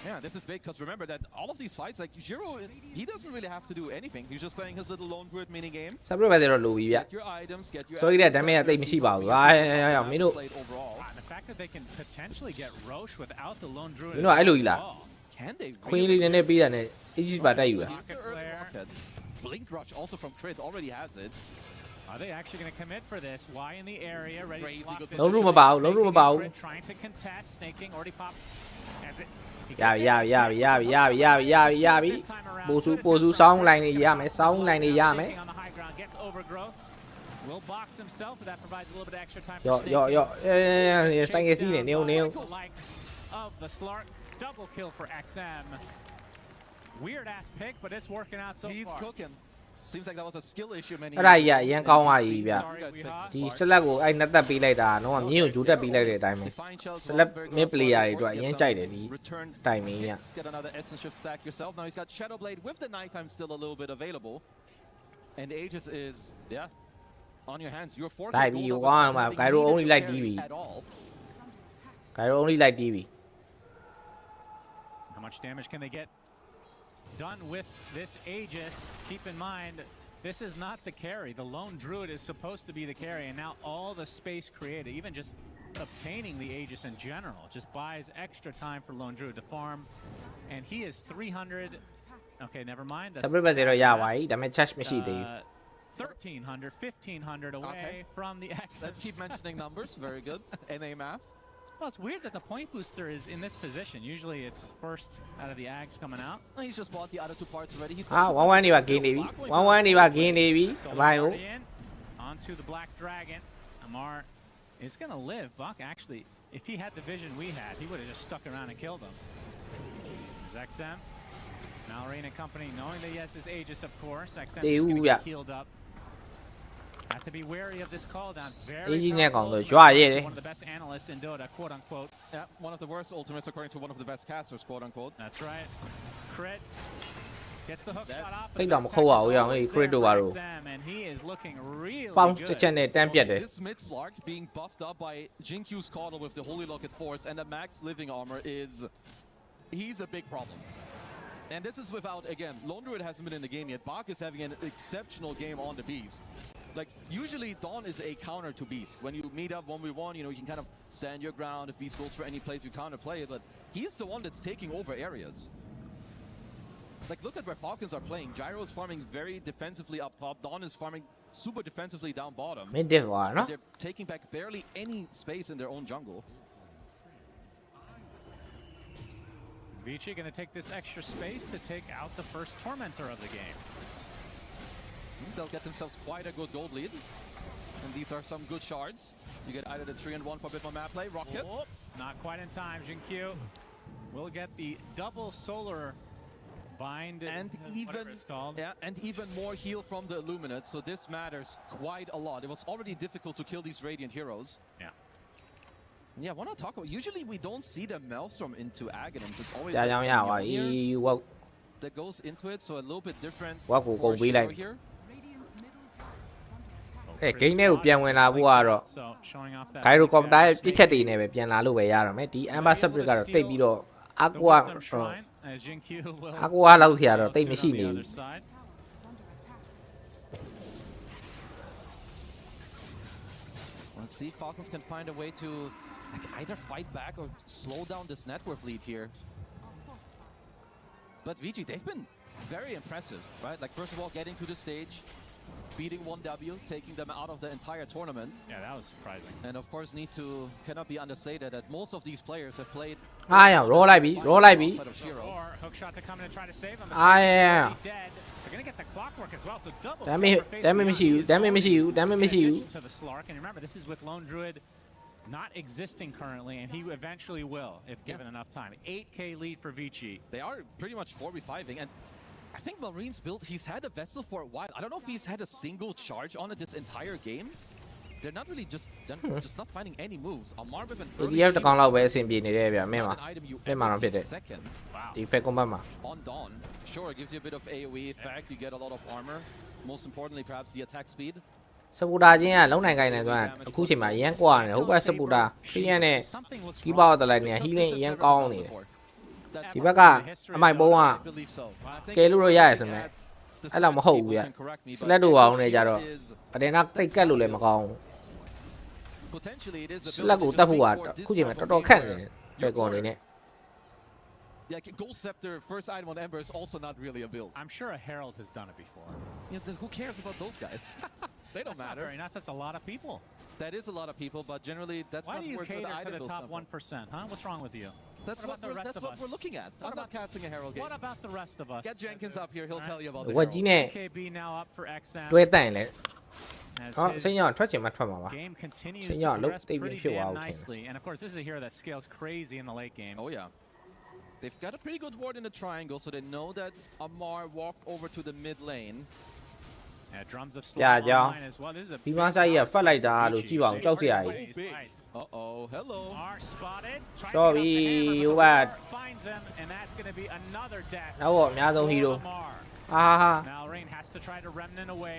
yeah, this is big because remember that all of these fights, like Jiro, he doesn't really have to do anything. He's just playing his little lone druid mini game. split pass တော့လိုပြီဗျ Get your items, get your. ဆိုကြီးတဲ့ damage ကတိတ်မရှိပါဘူးဟာမင်းတို့ Played overall. Wow, the fact that they can potentially get Roche without the lone druid. မင်းတို့အဲ့လိုကြီးလား Can they? ခွင်းလေးနည်းနည်းပေးတာနဲ့ Aegis ပါတိုက်ယူတာ Rocket flare. Blink Rush also from Crit already has it. Are they actually going to commit for this? Why in the area? Ready Crazy to block good this? လုံးလို့မပါဘူးလုံးလို့မပါဘူး Snaking in, trying to contest. Snaking already popped. As it- he ရ gets ပြီ it. ရပြီရပြီရပြီရပြီရပြီရပြီ This time around, ပိုစု good ပိုစု attempt စောင်း to လိုင်းနေရမယ်စောင်းလိုင်းနေရမယ် Snaking on the high ground, gets overgrowth. Will box himself, but that provides a little bit of extra time for ရော့ Snaking. ရော့ရော့စိုင်းရစီးနေနေနေ The likes of the Slark. Double kill for XM. Weird ass pick, but it's working out so He's far. cooking. Seems like that was a skill issue many. အဲ့ဒါကြီးအရင်ကောင်းသွားပြီဗျ Sorry, we have. ဒီ select ကိုအဲ့နှစ်သက်ပေးလိုက်တာတော့မြင်းကိုဂျိုးတက်ပေးလိုက်တဲ့အတိုင်းပဲ Define shells Select very mid well. player Of တွေအတွက် course, အရင် get ကြိုက် some တယ်ဒီ return timing ကြီး hits, get another essence shift stack yourself. Now he's got Shadow Blade with the nighttime still a little bit available. And Aegis is, yeah, on your hands. You're forced Dai, to you go want down my with Gyro nothing only needed like to carry DB. at all. Gyro only like DB How much damage can they get done with this Aegis? Keep in mind, this is not the carry. The lone druid is supposed to be the carry, and now all the space created, even just obtaining the Aegis in general, just buys extra time for lone druid to farm. And he is 300. Okay, never mind. That's split pass တော့ရပါပြီဒါပေမဲ့ charge မရှိသေးဘူး 1300, 1500 away Okay. from the X. Let's keep mentioning numbers. Very good. NA math. Well, it's weird that the point booster is in this position. Usually it's first out of the Ags coming out. Oh, he's just bought the other two parts already. He's ဟာ11နေပါ gain နေပြီ11နေပါ gain နေပြီအ Solar မိုင်းကို Guardian onto the Black Dragon. Amar is going to live. Buck, actually, if he had the vision we had, he would have just stuck around and killed him. There's XM. Malrain and company, knowing that he has his Aegis, of course. XM is going to get healed up. Have to be wary of this call down. Very Aegis နဲ့ကောင် powerful ဆိုကြွားရဲတယ် ultimate. One of the best analysts in Dota, quote unquote. Yeah, one of the worst ultimates according to one of the best casters, quote unquote. That's right. Crit. Gets the hook shot off. သိတော့မခေါ်ပါဘူးရောအေး crit တို့ပါတော့ And he is looking really bounce good. တစ်ချက်နဲ့တန်းပြတ်တယ် This mid Slark being buffed up by Jinq's Caudal with the Holy Locket Force and the max living armor is... He's a big problem. And this is without, again, Lone Druid hasn't been in the game yet. Bach is having an exceptional game on the Beast. Like, usually Dawn is a counter to Beast. When you meet up 1v1, you know, you can kind of stand your ground. If Beast goes for any place, you counterplay it. But he's the one that's taking over areas. Like, look at where Falcons are playing. Gyro is farming very defensively up top. Dawn is farming super defensively down bottom. မင်း diff သွားနော် They're taking back barely any space in their own jungle. Vici going to take this extra space to take out the first Tormentor of the game. They'll get themselves quite a good gold lead. And these are some good shards. You get either the 3-1 for a bit more map play. Rockets. Oh, not quite in time. Jinq will get the double solar bind And whatever even, it's called. yeah, and even more heal from the Illuminate. So this matters quite a lot. It was already difficult to kill these Radiant heroes. Yeah. Yeah, I want to talk about... Usually we don't see the Maelstrom into Aghanims. It's always ကြာ like ကြောင်ရ a ပါ Mjolnir ဤ work that goes into it. So a little bit different What will for go be Shiro like? here. Radiant's middle tower is under attack. အဲ game ထဲကိုပြန်ဝင်လာဖို့ကတော့ So showing off that Gyro big Copter ရဲ့ dash ပြစ်ချက်တွေနဲ့ပဲပြန်လာလို့ပဲရတော့မယ်ဒီ Amber Split ကတော့တိတ်ပြီးတော့ The aqua Wisdom Shrine, as Jinq will aqua လောက်ဆရာတော့တိတ် go မရှိ to နေ the ဘူး other side. Tower is under attack. Let's see if Falcons can find a way to like, either fight back or slow down this net worth lead here. But VG, they've been very impressive, right? Like, first of all, getting to the stage, beating 1W, taking them out of the entire tournament. Yeah, that was surprising. And of course, cannot be understated that most of these players have played. အားရရောလိုက်ပြီရောလိုက်ပြီ outside of Shiro. Or hook shot to come in and try to save him. Ah, He's yeah. already dead. They're gonna get the clockwork as well, so double. Damage kill for damage Faith. မရှိဘူး damage မရှိဘူး damage မရှိဘူး In addition to the Slark, and remember, this is with Lone Druid not existing currently, and he eventually will if given enough time. 8K lead for Vici. They are pretty much 4v5ing, and I think Marine's build, he's had a vessel for a while. I don't know if he's had a single charge on it this entire game. They're not really just not finding any moves. Amar with an early EDF တကောင်လောက်ပဲအဆင်ပြေနေတယ်ဗျမင်းမှာ an item you မင်းမှာတော့ ever ဖြစ် see တယ် second. Wow. ဒီ fake combat မှာ On Dawn, sure, it gives you a bit of AoE effect. You get a lot of armor. Most importantly, perhaps the attack speed. စပူတာချင်းကလုံးနိုင်ကိုင်းနေသွားအခုချိန်မှာအရန်ကွာနေတယ်ဟိုဘက်စပူတာခီးရန်နဲ့ Something looks ဒီ wrong. ပေါက်တက်လိုက်နေ This ဟီး is လင်း just အရန် never ကောင်း been နေ done တယ် before. That- ဒီဘက်ကအမိုက်ဘုံက I believe so. I think ကဲလို့တော့ရတယ်ဆိုမဲ့ at the အဲ့လောက်မဟုတ်ဘူးဗျ can correct me, but စလက်တို့အောင်နေကြတော့ it is အတင်နာတိတ်ကက်လို့လည်းမကောင်းဘူး potentially it is a စ build လက်ကို that တတ် just ဖို့က makes for အခုချိန်မှာ this တော် type တော် of ခက်နေ game တယ် where ဖက်ကွန်နေနဲ့ Yeah, Ghost Scepter, first item on Ember is also not really a build. I'm sure a Herald has done it before. Yeah, who cares about those guys? They don't That's not matter. very nice. That's a lot of people. That is a lot of people, but generally that's Why not do you where the cater to item the builds top come from. 1%, huh? What's wrong with you? That's What what about the we're, rest that's of what us? we're looking at. I'm not casting a Herald game. What about the rest of us? Get Jenkins up here. He'll tell you about the ဝက်ကြီး Herald. နဲ့ KB now up for XM တွဲတက်ရင်လည်း as ဟော his စိတ်ညောင်းထွက်ချင်မှထွက်မှာပါ game continues Senor, to look, progress they've been pretty feel damn out here. nicely. And of course, this is a hero that scales crazy in the late game. Oh yeah. They've got a pretty good ward in the triangle, so they know that Amar walked over to the mid lane. Yeah, drums of Yeah, Slime yeah. online as well. This is a ဒီ big မဆိုင်ရ power ဖတ်လိုက်တာ for လို့ Vici. ကြည့်ပါဦးကြောက်စရာကြီး These fights. Uh-oh, hello. Are spotted. Tries Sorry, to get off the hammer, you but the had- Amar finds him, and that's going to be another death နောက်တော့အများဆုံး for hero Amar. ဟာဟာ Now Rain has to try to remnant away.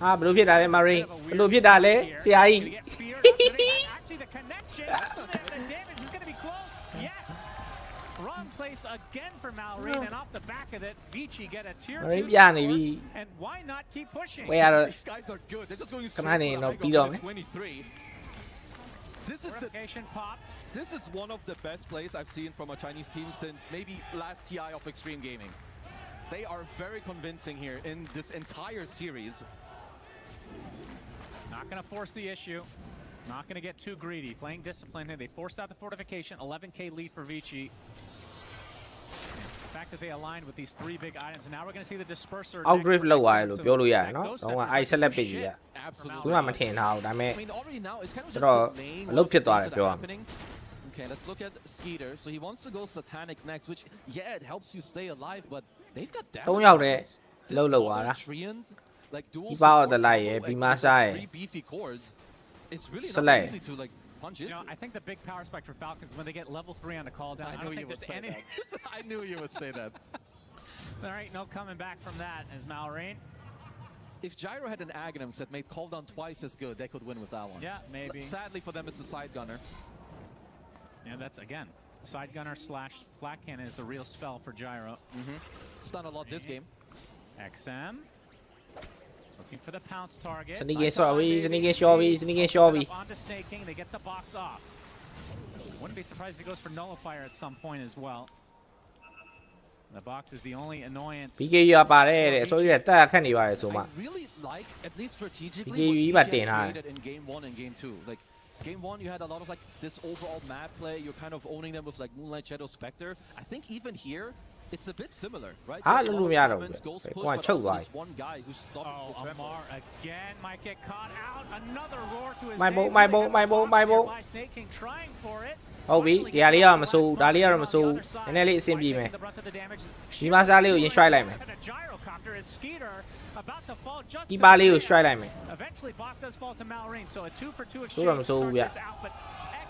ဟာဘယ်လိုဖြစ်တာလဲ Marine Bit of a ဘယ်လို weird ဖြစ်တာလဲ here. ဆရာကြီး Gonna get feared. That's gonna get- Actually, the connection. The damage is going to be close. Yes. Wrong place again for Malrine, and off the back of it, Vici get a tier 2 Marine ပြနေပြီ support, and why not keep pushing? ဝယ်ရတော့ These guys are good. They're just going Come straight on for in, the no, high beat ground on with 23. Purification popped. This is one of the best plays I've seen from a Chinese team since maybe last TI of Extreme Gaming. They are very convincing here in this entire series. Not going to force the issue. Not going to get too greedy. Playing discipline here. They forced out the fortification. 11K lead for Vici. The fact that they aligned with these three big items, and now we're going to see the disperser. out next drift for လောက်သွားတယ် XM, လို့ so ပြောလို့ရတယ် that နော် Ghost တော့ Scepter အိုက် is ဆက်လက် like ပစ်ကြီး shit. က Absolutely. ဘူးမှမထင်ထားဘူးဒါပေမဲ့ I mean, already now it's kind of But, just delaying look one of the at that, things that are Johan. happening. Okay, let's look at Skeeter. So he wants to go Satanic next, which, yeah, it helps you stay alive, but they've got damage. 3ယောက်နဲ့ buttons. This လှုပ်လို့ပါ Colin လား Treant, like dual Keep out of the support light, combo, yeah, like, Bima with Sai. 3 beefy cores. It's really Slay. not easy to like punch You into. know, I think the big power spike for Falcons when they get level 3 on the call down. I, I don't knew think you would there's say any. that. I knew you would say that. There ain't no coming back from that as Malrain. If Gyro had an Aghanim's that made call down twice as good, they could win with that one. Yeah, maybe. Sadly for them, it's a side gunner. Yeah, that's again. Side gunner slash flat cannon is the real spell for Gyro. It's done a lot this game. XM. Looking for the pounce target. စနီကင်းဆော့ပြီစနီကင်းရှော့ပြီစနီကင်းရှော့ပြီ Set up onto snaking, they get the box off. Wouldn't be surprised if he goes for nullifier at some point as well. The box is the only annoyance. BK ရပါတယ်တဲ့ဆိုရတက်ခတ်နေပါတယ်ဆိုမှ I really like, at least strategically, BKB what ba BJ tin ha. created in game 1 and game 2. Like, game 1, you had a lot of like this overall map play. You're kind of owning them with like Moonlight Shadow Spectre. I think even here, it's a bit similar, right? Ah, There are a lot Lulu of Miaro, summons, yeah. Ghost Okay, push, go on, but choke also guy. this one guy who's stopping Oh, full tremor. Amar again might get caught out. Another roar to his My name. boat, my They boat, got my the boat, box my here boat. by Snake King trying for it. ဟုတ်ပြီဒီဟာလေးကတော့မစိုးဘူးဒါလေးကတော့မစိုးဘူးနည်းနည်းလေးအဆင်ပြေမယ် ဒီမှာစားလေးကိုရင် strike လိုက်မယ် ဒီပါလေးကို strike လိုက်မယ် Eventually Bach does fall to Malrain, so a 2 for 2 exchange ဆိုတော့မစိုးဘူး start ဗျ this out, but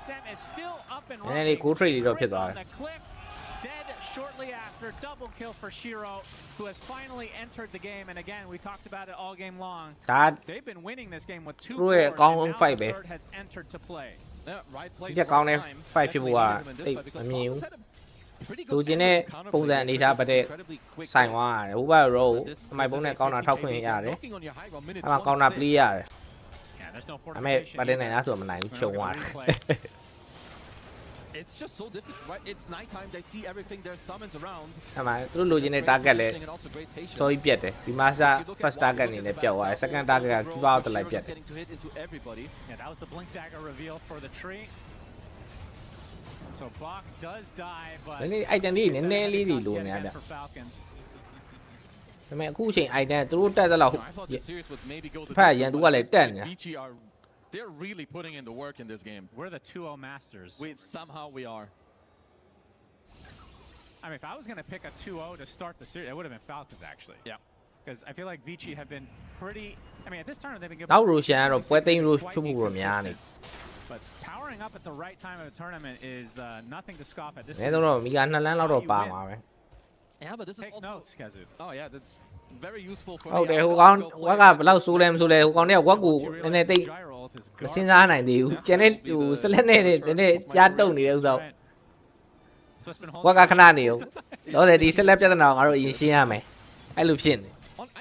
XM is still up and နည်းနည်းလေး running. goal trade တွေတော့ဖြစ်သွားတယ် On the cliff, dead shortly after, double kill for Shiro, who has finally entered the game, and again, we talked about it all game long. ဒါ They've been winning this game with 2 သူတို့ရဲ့ cores, အကောင်း and ဆုံး now fight the ပဲ third has entered to play. Yeah, right place, ဒီချက်ကောင်းတဲ့ right time. fight ဖြစ်ဖို့က Definitely need him in this တိတ် fight because မမြင်ဘူး Falcons had a pretty လူ good ချင်းတဲ့ counter ပုံစံ play. အနေထားပတ်တဲ့ Incredibly quick ဆိုင် play. သွားရတယ်ဟိုဘက် row This အမိုက်ပုံးနဲ့ကောင်းတာထောက်ခွင့်ရတယ် Knocking on your high ground, minute အဲ့မှာကောင်းတာ play ရတယ် Yeah, there's no ဒါပေမဲ့ fortification ပတ်တဲ့ either. နိုင်လားဆိုတော့မနိုင်ဘူး We're ချုံ gonna သွားတယ် replay. it's just so difficult, right? It's nighttime. They see everything. There's summons around. အဲ့မှာသူတို့လိုချင်တဲ့ target လဲ And also great patience. sorry ပြတ်တယ်ဒီ master first target အနေနဲ့ပြောက်သွားတယ် second target က keep out တက်လိုက်ပြတ်တယ် getting to hit into everybody. Yeah, that was the blink dagger reveal for the tree. So Bach does die, but နည်းနည်း item လေးနည်းနည်းလေးတွေလိုနေရဗျ for Falcons. ဒါပေမဲ့အခုအချိန် item သူတို့တက်သလောက် I thought the series would maybe go to ဖက်ရန်သူကလည်းတက်နေတာ Vici are they're really putting in the work in this game. We're the 2-0 masters. Somehow we are. I mean, if I was going to pick a 2-0 to start the series, it would have been Falcons, actually. Yeah. Because I feel like Vici have been pretty... I mean, at this tournament, they've been giving... နောက် Roshan ကတော့ပွဲသိမ်း Rose ဖြစ်ဖို့တော့များနေ But powering up at the right time of the tournament is nothing to scoff at. This နည်းဆုံးတော့မီဂါ2လမ်းလောက်တော့ပါမှာပဲ Yeah, but this is Take also, notes, Kazu. oh yeah, that's very useful for ဟုတ် me. တယ် I ဟို don't ကောင် go ဝက်က play ဘယ်လောက်ဆိုးလဲမဆိုးလဲဟိုကောင်တွေကဝက်ကိုနည်းနည်းသိ Gyro ult is မစင်စားနိုင်သေးဘူးကျန်တဲ့ဟိုစလက်နဲ့နည်းနည်းကြားတုံနေတဲ့ဥစ္စာ Right. So it's been ဝက်ကခဏနေအောင်တော့ဒီစလက်ပြဿနာကိုငါတို့အရင်ရှင်းရမယ်အဲ့လိုဖြစ်နေ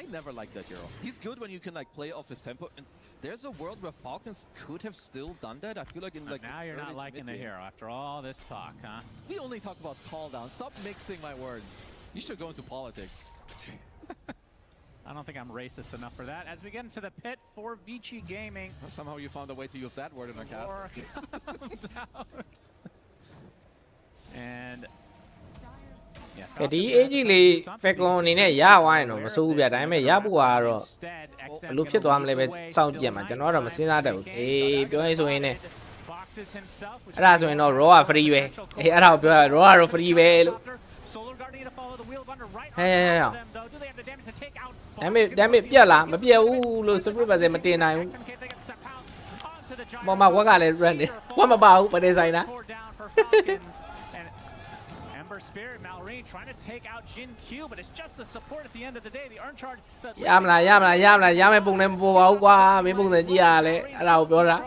I never liked that hero. He's good when you can like play off his tempo. And there's a world where Falcons could have still done that. I feel like in like Now you're not early to liking the mid-game. hero after all this talk, huh? We only talk about call down. Stop mixing my words. You should go into politics. I don't think I'm racist enough for that. As we get into the pit for Vici Gaming, Somehow you found a way to use that word in a cast. Four comes out. And Dyer's top ကဲဒီ AG လေး Falcon အနေနဲ့ရသွားရင်တော့မစိုးဘူးဗျဒါပေမဲ့ရဖို့ကတော့ ဘယ်လိုဖြစ်သွားမလဲပဲစောင့်ကြည့်မှာကျွန်တော်ကတော့မစင်းစားတတ်ဘူးအေးပြောရင်ဆိုရင်ねအဲ့ဒါဆိုရင်တော့ raw က free ပဲအေးအဲ့ဒါကိုပြောရ raw ကတော့ free ပဲလို့ဟဲ့damage ပြက်လားမပြက်ဘူးလို့ split ပါစေမတင်နိုင်ဘူးပေါ်မှာဝက်ကလည်း run နေဝက်မပါဘူးပဒေဆိုင်တာ Spirit Malrine trying to take out Jin Q, but it's just the support at the end of the day. The earn charge. ရမလားရမလားရမလားရမယ့်ပုံလည်းမပေါ်ပါဘူးကွာမင်းပုံစံကြည့်ရလဲအဲ့ဒါကိုပြောတာ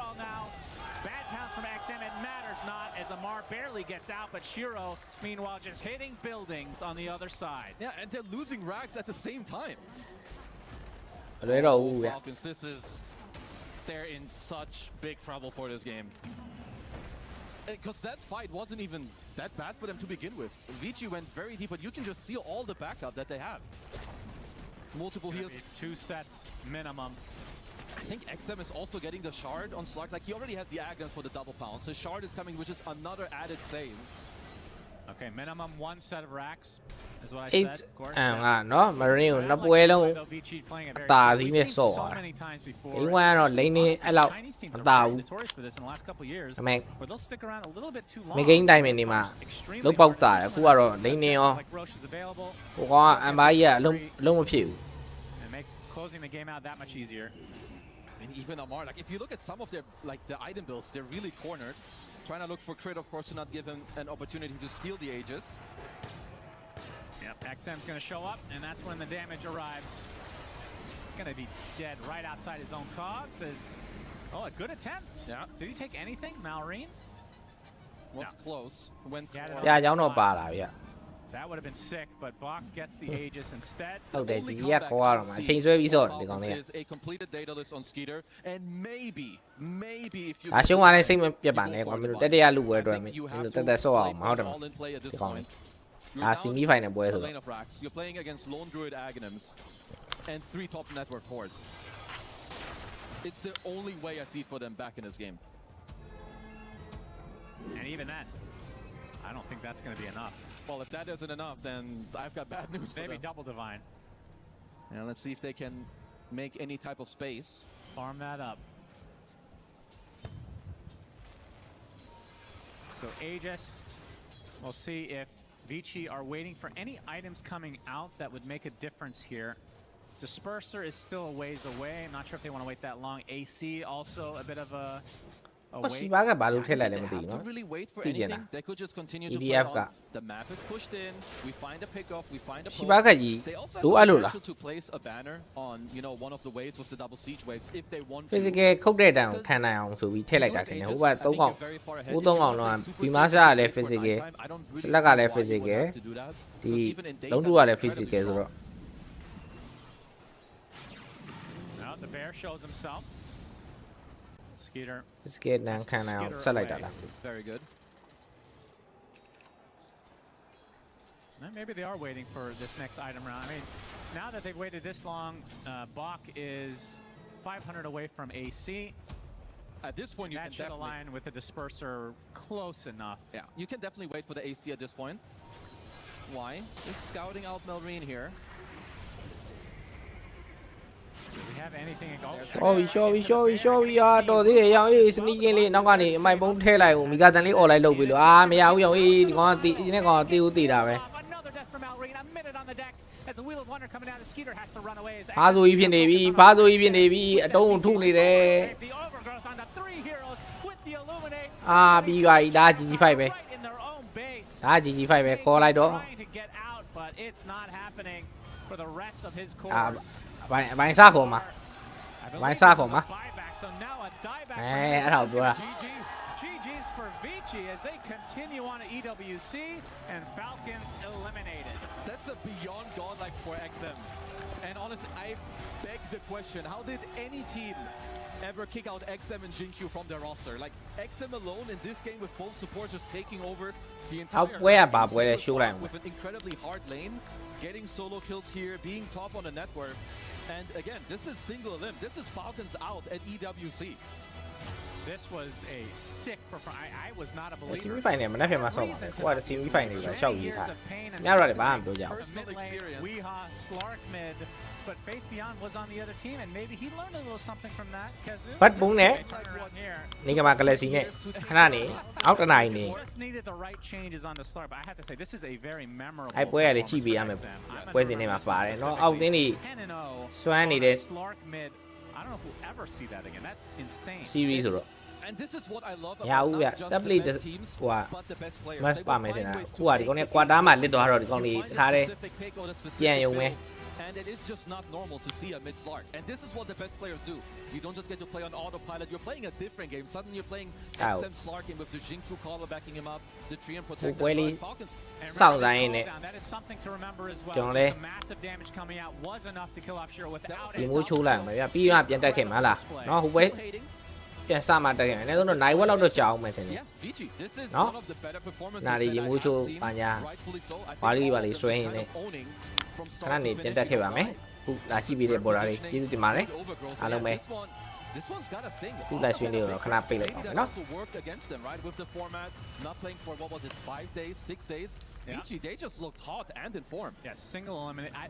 Bad pounce from XM. It matters not as Amar barely gets out, but Shiro, meanwhile, just hitting buildings on the other side. Yeah, and they're losing racks at the same time. မလွယ်တော့ဘူးဗျ Falcons, they're in such big trouble for this game. Because that fight wasn't even that bad for them to begin with. Vici went very deep, but you can just see all the backup that they have. Multiple heals. 2 sets minimum. I think XM is also getting the shard on Slug. Like, he already has the Agons for the double pounce. His shard is coming, which is another added save. Okay, minimum 1 set of racks is what I It's said, of course. ငါနော် Marine ကိုနှစ်ပွဲလုံး Vici playing it very တာ safe. စီး We've နဲ့ seen ဆော့ so သွားတာ many times before. ဒီဝမ်းကတော့ lane နေအဲ့လောက် Chinese teams မ are တာ very ဘူး notorious for this in the last couple of years. အမေ Where they'll stick around a little bit too long. မဂိမ်းတိုင်းနေမှာ Extremely လုတ်ပေါက် hard, တာတယ်အခုကတော့ lane နေရော like Roche is available. ဟိုကောင်ကအမ်ဘာကြီးကအလုံးမဖြစ်ဘူး It makes closing the game out that much easier. And even Amar, like, if you look at some of their, like, the item builds, they're really cornered. Trying to look for crit, of course, to not give him an opportunity to steal the Aegis. Yep, XM's going to show up, and that's when the damage arrives. Going to be dead right outside his own cogs. Oh, a good attempt. Yeah. Did he take anything, Malrine? Was No. close. Went Yeah, for ပြာကြောင်းတော့ပါလာဗျ That would have been sick, but Bach gets the Aegis instead. ဟုတ်တယ် only ဒီက comeback ခေါ်ရတော့မှာအချိန်ဆွဲပြီးဆော့တယ်ဒီကောင်လေး is a completed data list on Skeeter, and maybe if you ဒါရှုံးသွားတဲ့စိတ်မပြတ်ပါနဲ့ကွာမင်းတို့တတိယလူပွဲအတွက်မင်းတို့တက်တက်ဆော့အောင်မဟုတ်တယ် all in play at this ဒီကောင် point. ဒါ semi final ပွဲ The ဆိုတော့ lane of racks. You're playing against Lone Druid Aghanims and 3 top network hordes. It's the only way I see for them back in this game. And even then, I don't think that's going to be enough. Well, if that isn't enough, then I've got bad news for Maybe them. double divine. Now let's see if they can make any type of space. Farm that up. So Aegis, we'll see if Vici are waiting for any items coming out that would make a difference here. Disperser is still a ways away. I'm not sure if they want to wait that long. AC also a bit of a ဟောစီ wait. ဘာကဘာလို့ထည့်လိုက်လဲ They မသိ have ဘူး to နော် really wait for သိကျင် anything. တာ They could just continue to play EDF on. က The map is pushed in. We find a pickoff. We find a စီ poke. ဘာကကြီး They also လို have အပ် the လို့လား potential to place a banner on, you know, one of the waves with the double siege waves if they want to. physical ခုတ်တဲ့တန်ကိုခံနိုင်အောင်ဆိုပြီးထည့်လိုက်တာထင်တယ်ဟိုက3កောင်ဟို3កောင်တော့ဘီမားရှာကလည်း physical စလက်ကလည်း physical ဒီလုံးတူကလည်း physical ဆိုတော့ Now the bear shows himself. Skeeter. physical တန်ခံနိုင်အောင်ဆက်လိုက်တာလား Very good. Maybe they are waiting for this next item round. I mean, now that they've waited this long, Bach is 500 away from AC. At this point, you that can should definitely align with the disperser close enough. Yeah, you can definitely wait for the AC at this point. Why? He's scouting out Melreen here. Does he have anything in goal? ရှော့ပြီအာတော်သေးတယ်ရောင်အေးစနီးကင်းလေးနောက်ကနေအမိုက်ပုံးထဲလိုက်ဦးမီဂါတန်လေးអော်လိုက်လုပ်ပြီလို့အာမရဘူးရောင်အေးဒီကောင်ကတီးဒီနေ့ကောင်ကတီးဦးတီးတာပဲ Another death from Melreen. A minute on the deck as the Wheel of Wonder coming down. The Skeeter has to run away. ဘာဆိုကြီးဖြစ်နေပြီဘာဆိုကြီးဖြစ်နေပြီအတုံးထုနေတယ် The overgrowth on the 3 heroes with the Illuminate. အာပြီးပါပြီဒါ GG5 ပဲ Right in their own base. ဒါ GG5 ပဲခေါ်လိုက်တော့ Trying to get out, but it's not happening for the rest of his အာ cores. ဘိုင်စားခေါ်မှာ I believe ဘိုင်စားခေါ် this မှာ is a buyback, so now a dieback အဲ for အဲ့ဒါကိုပြောတာ GG's for Vici as they continue on to EWC and Falcons eliminated. That's a beyond godlike for XM. And honestly, I beg the question, how did any team ever kick out XM and Jinkyu from their roster? Like, XM alone in this game with both supports just taking over the entire with an incredibly hard lane, getting solo kills here, being top on the network. And again, this is single limb. This is Falcons out at EWC. This was a sick performance. I was not a believer. ဆီမီဖိုင်နယ်မနေ့ပြန်မှာဆောက်ပါမယ်ဟိုကဆီမီဖိုင်နယ်ပဲရှောက်ရေးထားညတော့လည်းဘာမှမပြောကြဘူး Mid lane, Weehaw, Slark mid, but Faith Beyond was on the other team, and maybe he learned a little something from that. Kazu. ဘတ်ပုံးနဲ့ They turn around here. နေကမှာကလစီနဲ့ခဏနေအောက်တနိုင်နေ Just needed the right changes on the Slark, but I have to say this is a very memorable. အဲ့ပွဲရလေချိပေးရမယ်ပွဲစဉ်ထဲမှာပါတယ်เนาะအောက်တင်းနေ 10-0. စွမ်းနေတဲ့ Slark mid. I don't know if we'll ever see that again. That's insane. series ဆိုတော့ And this is what I love ရ about ဦးဗျ not just တက်ပ the လေး best teams, ဟိုက but the best players. မတ် They ပါ will မယ် find တင်တာ ways to ဟိုကဒီကောင်နဲ့ကွာတာမှလစ်သွားတော့ဒီကောင်လေးတခါတည်း specific pick or a specific ပြန်ရုံပဲ build. And it is just not normal to see a mid Slark. And this is what the best players do. You don't just get to play on autopilot. You're playing a different game. Suddenly you're playing XM Slark game with the Jinkyu caller backing him up, the Treant protector, Falcons. And Sounds remember like this it. slowdown, that is something to remember as well. Don't Just they? the massive damage coming out was enough to kill off Shiro without ဒီ it. မိုးချိုးလိုက်မယ်ဗျပြီးတော့ပြန်တက်ခဲ့မှာလားเนาะဟိုပွဲ Still hating. ပြန်စမှတက်ခဲ့မယ်အဲ့ဒါတော့နိုင်ဝက်လောက်တော့ကြာအောင်မယ်ထင်တယ် Yeah, Vici, this is No? one of the better performances Nah, that the I mucho have seen. paña. Rightfully so. I think Bali, all of bali, them sueñe. just kind of owning from ခ start ဏ to နေ finish. ပြန်တက်ခဲ့ပါမယ်ခုလာကြည့်ပြီးတဲ့ပေါ်တာလေးကျေးဇူးတင်ပါတယ် Overgrowth. အားလုံးပဲ This one's got a sting. သူ့လိုက်ဆွေးလေးကိုတော့ခဏပိတ်လိုက် Maybe ပါမယ် that နော် also worked against them, right? With the format, not playing for what was it, 5 days, 6 days. Yeah. Vici, they just looked hot and in form. Yeah, single eliminate.